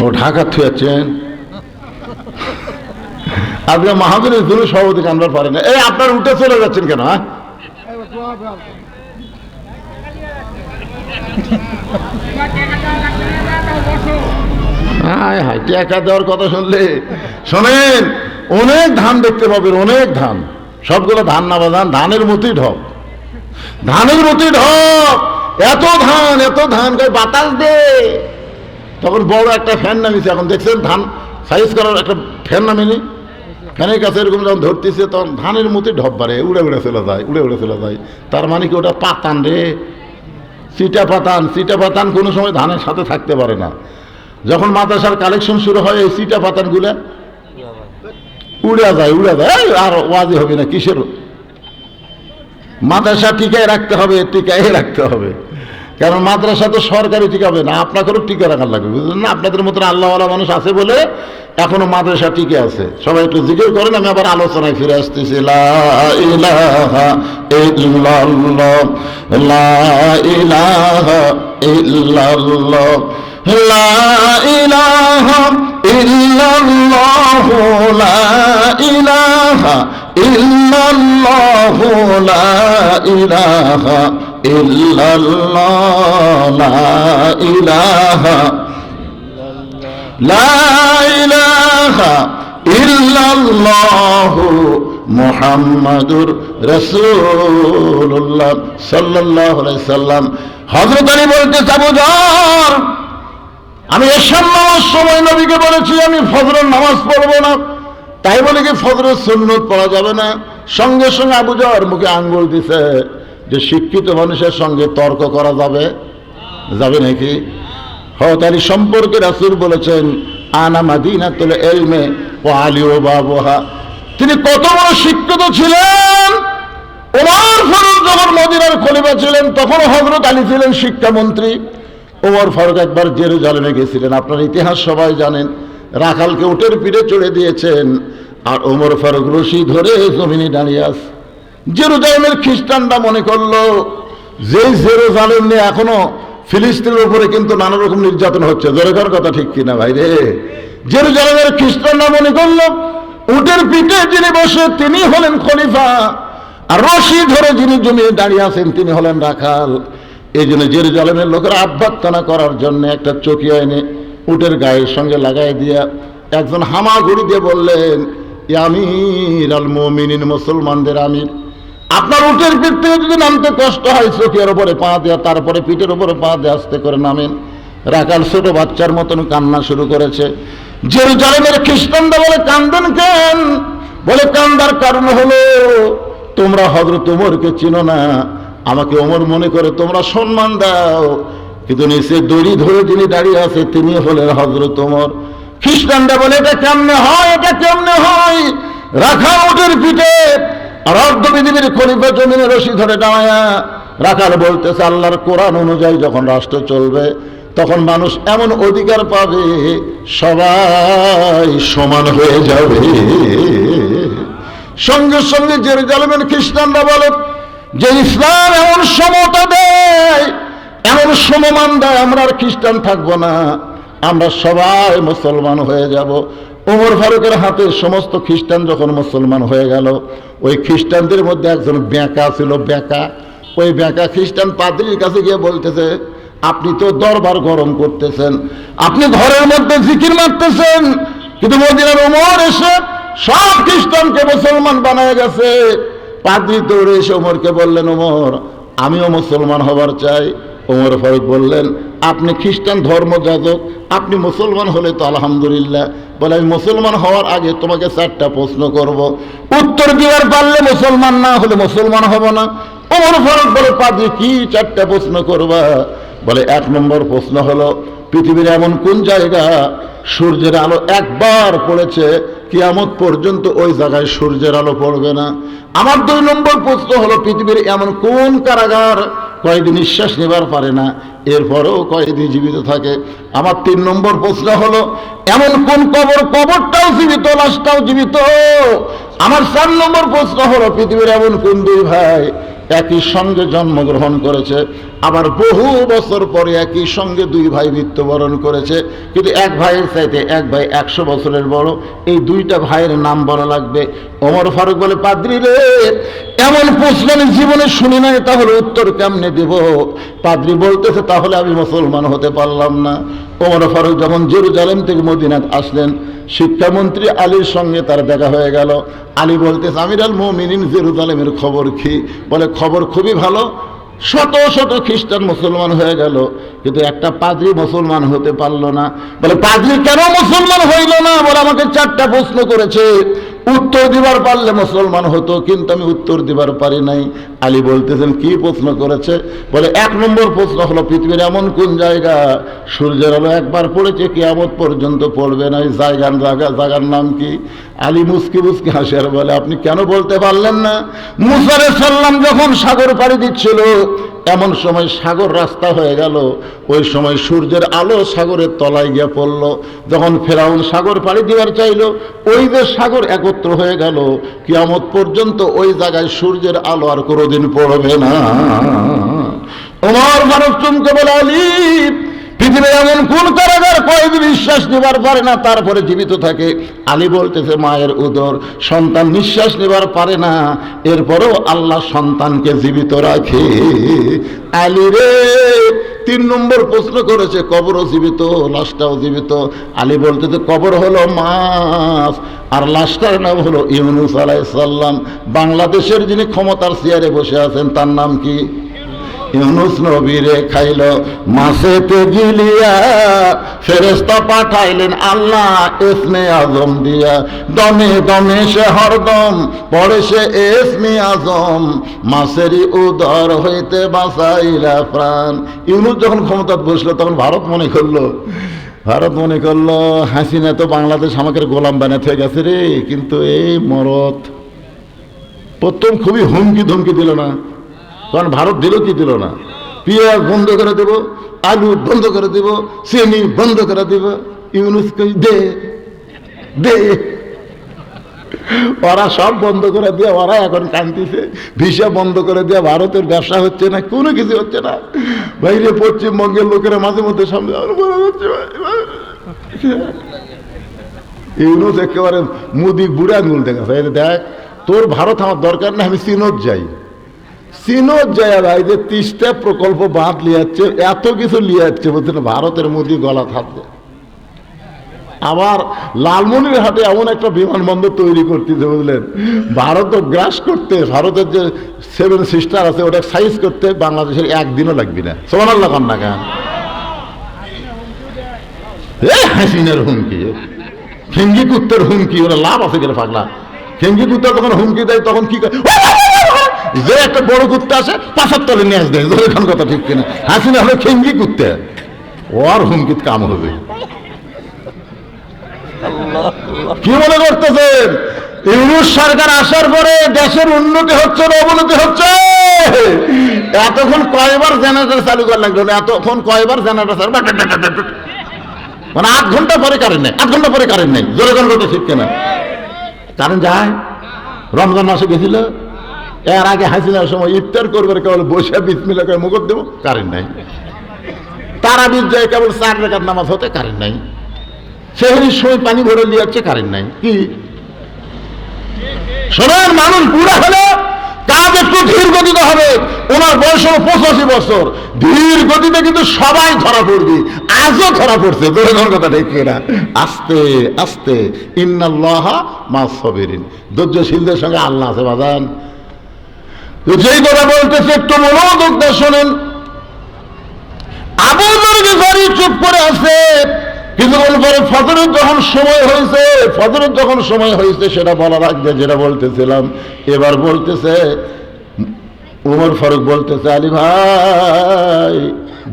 ও ঢাকা থুয়াচ্ছেন। আজকে মাহাজনের জন্য সভাপতি কামড়ার পারে না। এই আপনার উঠে চলে যাচ্ছেন কেন? হ্যাঁ, এইবার দোয়া হবে আর। হায় হায়, টাকা দেওয়ার কথা শুনলে শোনেন, অনেক ধান দেখতে পাবেন, অনেক ধান। সবগুলো ধান না বাজান, ধানের মতোই ঢপ, ধানের মতোই ঢপ। এত ধান, এত ধান, কই বাতাস দে। তখন বড় একটা ফ্যান নামিয়েছে, এখন দেখছেন ধান সাইজ করার একটা ফ্যান নামেনি। ফ্যানের কাছে এরকম যখন ধরতেছে তখন ধানের মতোই ঢপ বাড়ে, উড়ে উড়ে চলে যায়, উড়ে উড়ে চলে যায়। তার মানে কি ওটা পাতান রে, চিটা পাতান। চিটা পাতান কোনো সময় ধানের সাথে থাকতে পারে না। যখন মাদ্রাসার কালেকশন শুরু হয়, এই চিটা পাতানগুলা উড়ে যায়, উড়ে যায়। এই আর ওয়াজি হবে না কিসের? মাদ্রাসা টিকায় রাখতে হবে, টিকায় রাখতে হবে। কারণ মাদ্রাসা তো সরকারি টিকাবে না, আপনাকেও টিকে রাখার লাগবে, বুঝলেন না? আপনাদের মতন আল্লাহওয়ালা মানুষ আছে বলে এখনো মাদ্রাসা টিকে আছে। সবাই একটু জিকির করেন, আমি আবার আলোচনায় ফিরে আসতেছি। লা ইলাহা ইল্লাল্লাহ, লা ইলাহা ইল্লাল্লাহ, লা ইলাহা ইল্লাল্লাহ, লা ইলাহা ইল্লাল্লাহ, লা ইলাহা ইল্লাল্লাহ, লা ইলাহা, লা ইলাহা ইল্লাল্লাহ, মুহাম্মাদুর রাসূলুল্লাহ সাল্লাল্লাহু আলাইহি সাল্লাম। হযরত আলী বলতে, আবু যর, আমি এশার নামাজ সময় নবীকে বলেছি আমি ফজরের নামাজ পড়বো না, তাই বলে কি ফজরের সুন্নত পড়া যাবে না? সঙ্গে সঙ্গে আবু যর মুখে আঙ্গুল দিছে যে শিক্ষিত মানুষের সঙ্গে তর্ক করা যাবে? যাবে নাকি? হযরত আলী সম্পর্কে রাসূল বলেছেন, আনা মাদিনাতুল ইলমি ওয়া আলী ওয়া বাবুহা। তিনি কত বড় শিক্ষিত ছিলেন। ওমর ফারুক যখন মদিনার খলিফা ছিলেন তখন হযরত আলী ছিলেন শিক্ষামন্ত্রী। ওমর ফারুক একবার জেরুজালেমে গেছিলেন, আপনার ইতিহাস সবাই জানেন। রাখালকে উটের পিঠে চড়ে দিয়েছেন, আর ওমর ফারুক রশি ধরে জমিনে দাঁড়িয়ে আছে। জেরুজালেমের খ্রিস্টানরা মনে করলো যে জেরুজালেম নিয়ে এখনো ফিলিস্তিনের উপরে কিন্তু নানা রকম নির্যাতন হচ্ছে। জোরেকার কথা ঠিক কিনা ভাই রে? জেরুজালেমের খ্রিস্টানরা মনে করলো উটের পিঠে যিনি বসে তিনি হলেন খলিফা, আর রশি ধরে যিনি জমিনে দাঁড়িয়ে আছেন তিনি হলেন রাখাল। এই জন্য জেরুজালেমের লোকেরা আভ্যর্থনা করার জন্য একটা চকিয়া এনে উটের গায়ের সঙ্গে লাগাই দিয়া একজন হামাগুড়ি দিয়ে বললেন, ইয়া আমির আল মুমিনিন, মুসলমানদের আমির, আপনার উটের পিঠ থেকে যদি নামতে কষ্ট হয় চকিয়ার উপরে পা দেয়া, তারপরে পিঠের উপরে পা দিয়ে আস্তে করে নামেন। রাখাল ছোট বাচ্চার মতন কান্না শুরু করেছে। জেরুজালেমের খ্রিস্টানরা বলে, কান্দেন কেন? বলে, কান্দার কারণ হলো তোমরা হযরত ওমরকে চিনো না, আমাকে ওমর মনে করে তোমরা সম্মান দাও, কিন্তু নিচে দড়ি ধরে যিনি দাঁড়িয়ে আছে তিনি হলেন হযরত ওমর। খ্রিস্টানরা বলে, এটা কেমনে হয়, এটা কেমনে হয়? রাখাল উটের পিঠে আর অর্ধ পৃথিবীর খলিফা জমিনে রশি ধরে দাঁড়ায়া। রাখাল বলতেছে, আল্লাহর কোরআন অনুযায়ী যখন রাষ্ট্র চলবে তখন মানুষ এমন অধিকার পাবে সবাই সমান হয়ে যাবে। সঙ্গে সঙ্গে জেরুজালেমের খ্রিস্টানরা বলে যে ইসলাম এমন সমতা দেয়, এমন সমমান দেয়, আমরা আর খ্রিস্টান থাকবো না, আমরা সবাই মুসলমান হয়ে যাব। ওমর ফারুকের হাতে সমস্ত খ্রিস্টান যখন মুসলমান হয়ে গেল, ওই খ্রিস্টানদের মধ্যে একজন বেঁকা ছিল, বেঁকা। ওই বেঁকা খ্রিস্টান পাদ্রীর কাছে গিয়ে বলতেছে, আপনি তো দরবার গরম করতেছেন, আপনি ঘরের মধ্যে জিকির মারতেছেন, কিন্তু মদিনার ওমর এসে সব খ্রিস্টানকে মুসলমান বানায় গেছে, পাদ্রী দৌড়ে এসে ওমরকে বললেন, ওমর আমিও মুসলমান হবার চাই। ওমর ফারুক বললেন, আপনি খ্রিস্টান ধর্মযাজক, আপনি মুসলমান হলে তো আলহামদুলিল্লাহ। বলে, আমি মুসলমান হওয়ার আগে তোমাকে 4টা প্রশ্ন করব, উত্তর দেওয়ার পারলে মুসলমান, না হলে মুসলমান হব না। ওমর ফারুক বলে, পাদ্রী কি 4টা প্রশ্ন করবা? বলে, 1 নম্বর প্রশ্ন হলো, পৃথিবীর এমন কোন জায়গা সূর্যের আলো একবার পড়েছে কিয়ামত পর্যন্ত ওই জায়গায় সূর্যের আলো পড়বে না? আমার 2 নম্বর প্রশ্ন হলো, পৃথিবীর এমন কোন কারাগার কয়েদি নিঃশ্বাস নেবার পারে না, এরপরেও কয়েদি জীবিত থাকে? আমার 3 নম্বর প্রশ্ন হলো, এমন কোন কবরটাও জীবিত, লাশটাও জীবিত? আমার 4 নম্বর প্রশ্ন হলো, পৃথিবীর এমন কোন 2 ভাই একই সঙ্গে জন্মগ্রহণ করেছে, আবার বহু বছর পরে একই সঙ্গে 2 ভাই মৃত্যুবরণ করেছে, কিন্তু এক ভাইয়ের চাইতে এক ভাই 100 বছরের বড়, এই 2টা ভাইয়ের নাম বলা লাগবে। ওমর ফারুক বলে, পাদ্রী রে, এমন প্রশ্ন আমি জীবনে শুনি নাই, তাহলে উত্তর কেমনে দেব? পাদ্রী বলতেছে, তাহলে আমি মুসলমান হতে পারলাম না। ওমর ফারুক যখন জেরুজালেম থেকে মদিনাত আসলেন, শিক্ষামন্ত্রী আলীর সঙ্গে তার দেখা হয়ে গেল। আলী বলতেছে, আমিরুল মুমিনিন, জেরুজালেমের খবর কি? বলে, খবর খুবই ভালো, শত শত খ্রিস্টান মুসলমান হয়ে গেল, কিন্তু একটা পাদ্রী মুসলমান হতে পারলো না। বলে, পাদ্রী কেন মুসলমান হইল না? বলে, আমাকে 4টা প্রশ্ন করেছে, উত্তর দিবার পারলে মুসলমান হতো, কিন্তু আমি উত্তর দিবার পারি নাই। আলী বলতেছেন, কি প্রশ্ন করেছে? বলে, 1 নম্বর প্রশ্ন হলো, পৃথিবীর এমন কোন জায়গা সূর্যের আলো একবার পড়েছে কিয়ামত পর্যন্ত পড়বে না, ওই জায়গার নাম কি? আলী মুস্কি মুস্কি হাসে আর বলে, আপনি কেন বলতে পারলেন না? মুসা আলাইহিস সালাম যখন সাগর পাড়ি দিচ্ছিল, এমন সময় সাগর রাস্তা হয়ে গেল, ওই সময় সূর্যের আলো সাগরের তলায় গিয়ে পড়ল। যখন ফেরাউন সাগর পাড়ি দেওয়ার চাইল, ওই যে সাগর একত্র হয়ে গেল, কিয়ামত পর্যন্ত ওই জায়গায় সূর্যের আলো আর কোনোদিন পড়বে না। ওমর ফারুক চমকে বলে, আলী, পৃথিবীর এমন কোন কারাগার কয়েদি নিঃশ্বাস নেবার পারে না তারপরে জীবিত থাকে? আলী বলতেছে, মায়ের উদর, সন্তান নিঃশ্বাস নেবার পারে না, এরপরেও আল্লাহ সন্তানকে জীবিত রাখে। আলী রে, 3 নম্বর প্রশ্ন করেছে, কবরও জীবিত, লাশটাও জীবিত। আলী বলতেছে, কবর হলো মাছ, আর লাশটার নাম হলো ইউনূস আলাইহিস সালাম। বাংলাদেশের যিনি ক্ষমতার চেয়ারে বসে আছেন, তার নাম কি? ইউনূস নবীরে খাইল মাছেতে গিলিয়া, ফেরেশতা পাঠাইলেন আল্লাহ ইসমে আজম দিয়া, দমে দমে সে হরদম পড়ে সে ইসমে আজম, মাছেরই উদর হইতে বাঁচাইলা প্রাণ। ইউনূস যখন ক্ষমতা বসলো, তখন ভারত মনে করলো হাসিনা তো বাংলাদেশ আমাকে গোলাম বানাতে গেছে রে। কিন্তু এই মরদ প্রথম খুবই হুমকি ধমকি দিল না? কারণ ভারত দিল কি দিল না? পেঁয়াজ বন্ধ করে দেব, আলু বন্ধ করে দেব, চিনি বন্ধ করে দেব। ইউনূস কই, দে দে। ওরা সব বন্ধ করে দিয়ে ওরা এখন কাঁদতেছে, ভিসা বন্ধ করে দিয়ে ভারতের ব্যবসা হচ্ছে না, কোনো কিছু হচ্ছে না। বাইরে পশ্চিমবঙ্গের লোকেরা মাঝে মধ্যে সামনে ইউনূস একেবারে মুদি বুড়া আঙুল দেখাচ্ছে, দেখ তোর ভারত আমার দরকার না, আমি চীনত যাই। চীনত যায় ভাই, যে 30টা প্রকল্প বাঁধ লিয়াচ্ছে, এত কিছু লিয়াচ্ছে, বলছেন ভারতের মোদি গলা থাকবে। আবার লালমনিরহাটে এমন একটা বিমানবন্দর তৈরি করতেছে, বুঝলেন, ভারত গ্রাস করতে, ভারতের যে 7 সিস্টার আছে ওটা সাইজ করতে বাংলাদেশের 1 দিনও লাগবে না। সুবহানাল্লাহ কান্না কেন? হাসিনার হুমকি, ফেঙ্গি কুত্তের হুমকি, ওরা লাভ আছে গেলে পাগলা। ফেঙ্গি কুত্তা তখন হুমকি দেয়, তখন কি করে, যে একটা বড় কুত্তা আসে 5 তলে নিয়ে আসবে। এখন কথা ঠিক কিনা? হাসিনা হলো ফেঙ্গি কুত্তে, ওর হুমকিত কাম হবে। কি মনে করতেছেন ইউনূস সরকার আসার পরে দেশের উন্নতি হচ্ছে না অবনতি হচ্ছে? এতক্ষণ কয়বার জেনারেটর চালু করা লাগলো, এতক্ষণ কয়বার জেনারেটর, মানে 8 ঘন্টা পরে কারেন্ট নেই, 8 ঘন্টা পরে কারেন্ট নেই। জোরে কোন কথা ঠিক কিনা? কারেন্ট যায়। রমজান মাসে গেছিল, এর আগে হাসিনার সময় ইফতার করবে কেবল বসে বিসমিল্লাহ করে মুখর দেবো, কারেন্ট নাই। তারাবির যায় কেবল 4 রাকাত নামাজ হতে কারেন্ট নাই। সেহরির সময় পানি ভরে নিয়ে যাচ্ছে, কারেন্ট নাই। কি শোনেন, মানুষ বুড়া হলে কাজ একটু ধীর গতিতে হবে। ওনার বয়স হলো 85 বছর, ধীর গতিতে কিন্তু সবাই ধরা পড়বে। আজও ধরা পড়ছে, ধরে কথা দেখে না, আস্তে আস্তে। ইন্নাল্লাহা মাস সাবিরিন, ধৈর্যশীলদের সঙ্গে আল্লাহ আছে বাজান। তো যেই কথা বলতেছে একটু মনোযোগ দিয়ে শোনেন। আবু যর গিফারি চুপ করে আছে। কিছুক্ষণ পরে ফজরের যখন সময় হয়েছে সেটা বলার আগে যেটা বলতেছিলাম, এবার বলতেছে উমর ফারুক বলতেছে, আলী ভাই,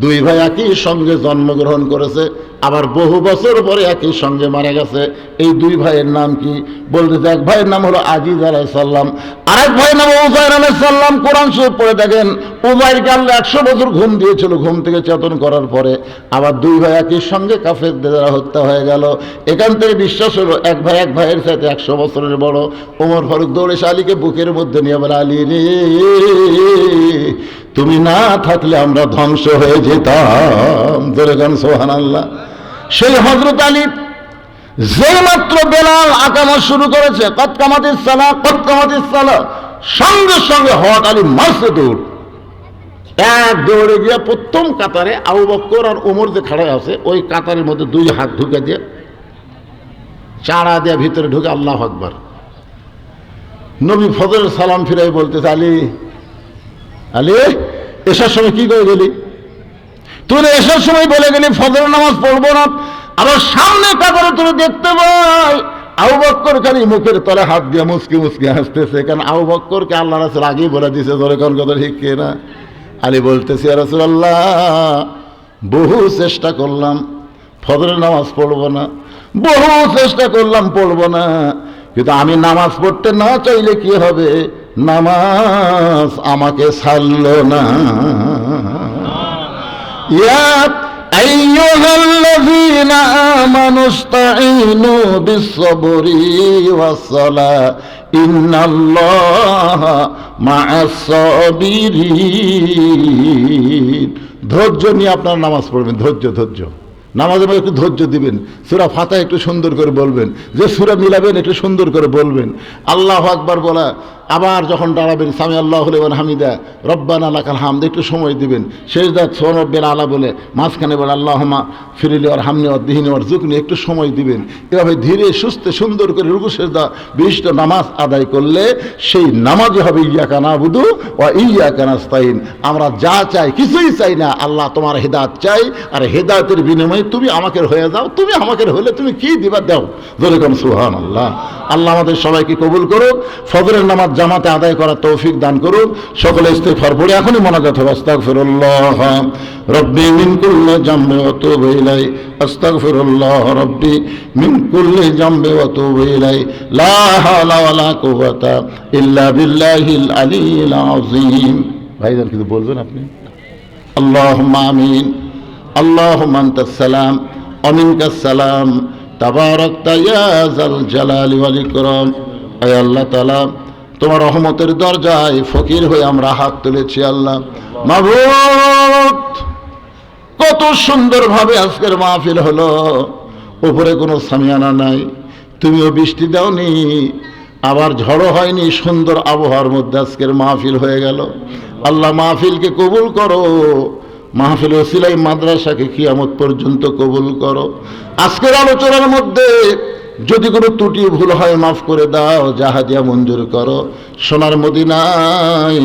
দুই ভাই একই সঙ্গে জন্মগ্রহণ করেছে, আবার বহু বছর পরে একই সঙ্গে মারা গেছে। এই দুই ভাইয়ের নাম কি? বলতেছে এক ভাইয়ের নাম হলো আজিজ আলাইহিস সালাম, আরেক ভাইয়ের নাম উযাইর আলাইহিস সালাম। কোরআন শরীফ পড়ে দেখেন, উযাইরকে আল্লাহ 100 বছর ঘুম দিয়েছিল, ঘুম থেকে চেতন করার পরে আবার দুই ভাই একই সঙ্গে কাফেরদের দ্বারা হত্যা হয়ে গেল। এখান থেকে বিশ্বাস হলো এক ভাইয়ের সাথে 100 বছরের বড়। ওমর ফারুক দৌড়ে এসে আলীকে বুকের মধ্যে নিয়ে বলে, আলী রে, তুমি না থাকলে আমরা ধ্বংস হয়ে যেতাম। জোরে গান সুবহানাল্লাহ। সেই হযরত আলী যে মাত্র বেলাল আকামত শুরু করেছে, কদ কামাতিস সালাহ, সঙ্গে সঙ্গে হযরত আলী মাসে দৌড়, এক দৌড়ে গিয়ে প্রথম কাতারে আবু বকর আর ওমর যে খাড়া আছে ওই কাতারের মধ্যে দুই হাত ঢুকে দিয়ে চাড়া দিয়ে ভিতরে ঢুকে আল্লাহু আকবার। নবী ফজরের সালাম ফিরাই বলতেছে, আলী আলী, এসার সময় কি করে গেলি? তুই এসার সময় বলে গেলি ফজরের নামাজ পড়বো না, আবার সামনে কাতারে তুমি দেখতে পাই আবু বকর খালি মুখের তলে হাত দিয়ে মুসকি মুসকি হাসতেছে, কারণ আবু বকরকে আল্লাহ রাসূল আগেই বলে দিয়েছে, ধরে কোন কথা ঠিক না। আলী বলতেছে, ইয়া রাসূলুল্লাহ, বহু চেষ্টা করলাম ফজরের নামাজ পড়বো না, বহু চেষ্টা করলাম পড়বো না, কিন্তু আমি নামাজ পড়তে না চাইলে কি হবে, নামাজ আমাকে ছাড়লো না। ইয়া আইয়ুহাল্লাযীনা আমানু ইসতাঈনু বিস-সাবরি ওয়াস-সালাহ ইন্নাল্লাহা মা'আস-সাবিরিন। ধৈর্য নিয়ে আপনারা নামাজ পড়বেন, ধৈর্য নামাজের মধ্যে একটু ধৈর্য দিবেন, সূরা ফাতিহা একটু সুন্দর করে বলবেন, যে সূরা মিলাবেন একটু সুন্দর করে বলবেন, আল্লাহু আকবার বলা, আবার যখন দাঁড়াবেন সামি আল্লাহু লিমান হামিদা রব্বানা লাকাল হামদ একটু সময় দিবেন, সেজদা সুবহান রাব্বিল আলা বলে মাঝখানে বলে আল্লাহুম্মা ফিরলি ওয়ারহামনি ওয়াহদিনি ওয়ারযুকনি একটু সময় দিবেন। এভাবে ধীরে সুস্থে সুন্দর করে রুকু সেজদা বিশিষ্ট নামাজ আদায় করলে সেই নামাজই হবে ইয়াকা নাবুদু ওয়া ইয়াকা নাস্তাইন। আমরা যা চাই কিছুই চাই না, আল্লাহ তোমার হেদায়েত চাই, আর হেদায়েতের বিনিময়ে তুমি আমাকে হয়ে যাও, তুমি আমাকে হলে তুমি কি দিবা দাও। যেরকম সুবহানাল্লাহ। আল্লাহ আমাদের সবাইকে কবুল করুক, ফজরের নামাজ জামাতে আদায় করার তৌফিক দান করুন। সকলে ইস্তিগফার পড়ে এখনই মোনাজাত হবে, আস্তাগফিরুল্লাহ রব্বি মিন কুল্লি জামবি ওয়া তুবু ইলাই, আস্তাগফিরুল্লাহ রব্বি মিন কুল্লি জামবি ওয়া তুবু ইলাই, লা হাওলা ওয়ালা কুওয়াতা ইল্লা বিল্লাহিল আলিয়্যিল আযীম। ভাইজান কিছু বলবেন আপনি? আল্লাহুম্মা আমিন। আল্লাহুম্মা আনতাস সালাম ওয়া মিনকাস সালাম তাবারাকতা ইয়া যাল জালালি ওয়াল ইকরাম। আয় আল্লাহ তাআলা, তোমার রহমতের দরজায় ফকির হয়ে আমরা হাত তুলেছি। আল্লাহ মাবুদ, কত সুন্দরভাবে আজকের মাহফিল হলো, উপরে কোনো সামিয়ানা নাই, তুমিও বৃষ্টি দাওনি, আবার ঝড়ও হয়নি, সুন্দর আবহাওয়ার মধ্যে আজকের মাহফিল হয়ে গেল। আল্লাহ মাহফিলকে কবুল করো, মাহফিল ওসিলাই মাদ্রাসাকে কিয়ামত পর্যন্ত কবুল করো। আজকের আলোচনার মধ্যে যদি কোনো ত্রুটি ভুল হয় মাফ করে দাও, জাহাদিয়া মঞ্জুর করো। সোনার মদিনায়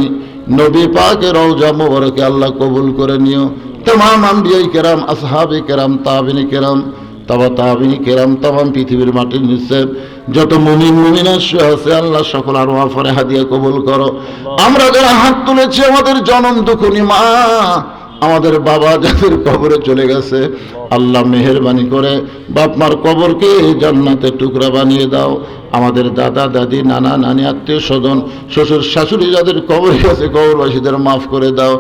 নবী পাকের রওজা মোবারকে আল্লাহ কবুল করে নিও। तमाम আম্বিয়ায়ে কেরাম, আসহাবে কেরাম, তাবিনী কেরাম, তাবিনী কেরাম, तमाम পৃথিবীর মাটির নিচে যত মুমিন মুমিনা আছে আল্লাহ সকল আরওয়াহ ফরে হাদিয়া কবুল করো। আমরা যারা হাত তুলেছি, আমাদের জনম দুঃখনী মা, আমাদের বাবা যাদের কবরে চলে গেছে, আল্লাহ মেহেরবানি করে বাপ মার কবরকে জান্নাতের টুকরা বানিয়ে দাও। আমাদের দাদা দাদি, নানা নানি, আত্মীয় স্বজন, শ্বশুর শাশুড়ি যাদের কবরে আছে, কবরবাসীদের মাফ করে দাও।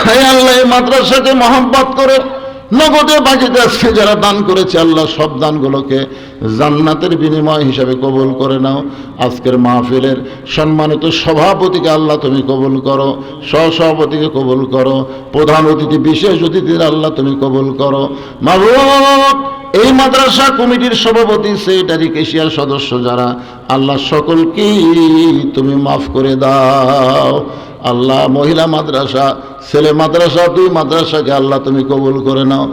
হে আল্লাহ, এই মাদ্রাসাকে মহব্বত করে নগদে বাকিতে আজকে যারা দান করেছে, আল্লাহ সব দানগুলোকে জান্নাতের বিনিময় হিসাবে কবুল করে নাও। আজকের মাহফিলের সম্মানিত সভাপতিকে আল্লাহ তুমি কবুল করো, সহসভাপতিকে কবুল করো, প্রধান অতিথি, বিশেষ অতিথির আল্লাহ তুমি কবুল করো। মাবুদ, এই মাদ্রাসা কমিটির সভাপতি, সেক্রেটারি, কেশিয়ার সদস্য যারা, আল্লাহ সকলকেই তুমি মাফ করে দাও। আল্লাহ মহিলা মাদ্রাসা, ছেলে মাদ্রাসা, 2 মাদ্রাসাকে আল্লাহ তুমি কবুল করে নাও।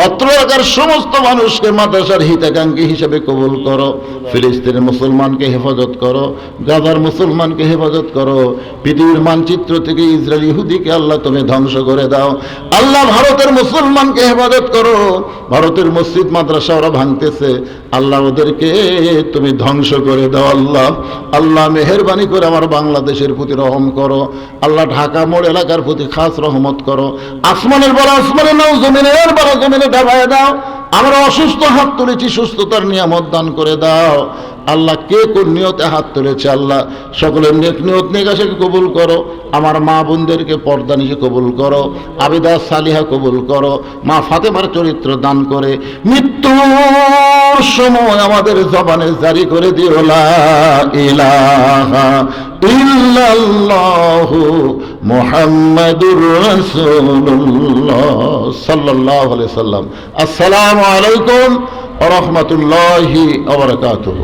অত্র এলাকার সমস্ত মানুষকে মাদ্রাসার হিতাকাঙ্ক্ষী হিসেবে কবুল করো। ফিলিস্তিনের মুসলমানকে হেফাজত করো, গাজার মুসলমানকে হেফাজত করো। পৃথিবীর মানচিত্র থেকে ইসরায়েল ইহুদিকে আল্লাহ তুমি ধ্বংস করে দাও। আল্লাহ ভারতের মুসলমানকে হেফাজত করো। ভারতের মসজিদ মাদ্রাসা ওরা ভাঙতেছে, আল্লাহ ওদেরকে তুমি ধ্বংস করে দাও। আল্লাহ আল্লাহ মেহেরবানি করে আমার বাংলাদেশের প্রতি রহম করো। আল্লাহ ঢাকা মোড় এলাকার প্রতি খাস রহমত করো। আসমানের বড় আসমানে নাও, জমিনের বড় জমিনে ডাবায় দাও। আমরা অসুস্থ হাত তুলেছি, সুস্থতার নিয়ামত দান করে দাও। আল্লাহ কে কোন নিয়তে হাত তুলেছে আল্লাহ সকলের নেক নিয়ত নেকাশাকে কবুল করো। আমার মা বোনদেরকে পর্দা নিয়ে কবুল করো, আবিদা সালিহা কবুল করো। মা ফাতেমার চরিত্র দান করে মৃত্যুর সময় আমাদের জবানে জারি করে দিও লা ইলাহা ইল্লাল্লাহু মুহাম্মাদুর রাসূলুল্লাহ সাল্লাল্লাহু আলাইহি সাল্লাম। আসসালামু আলাইকুম ওয়া রাহমাতুল্লাহি ওয়া বারাকাতুহু।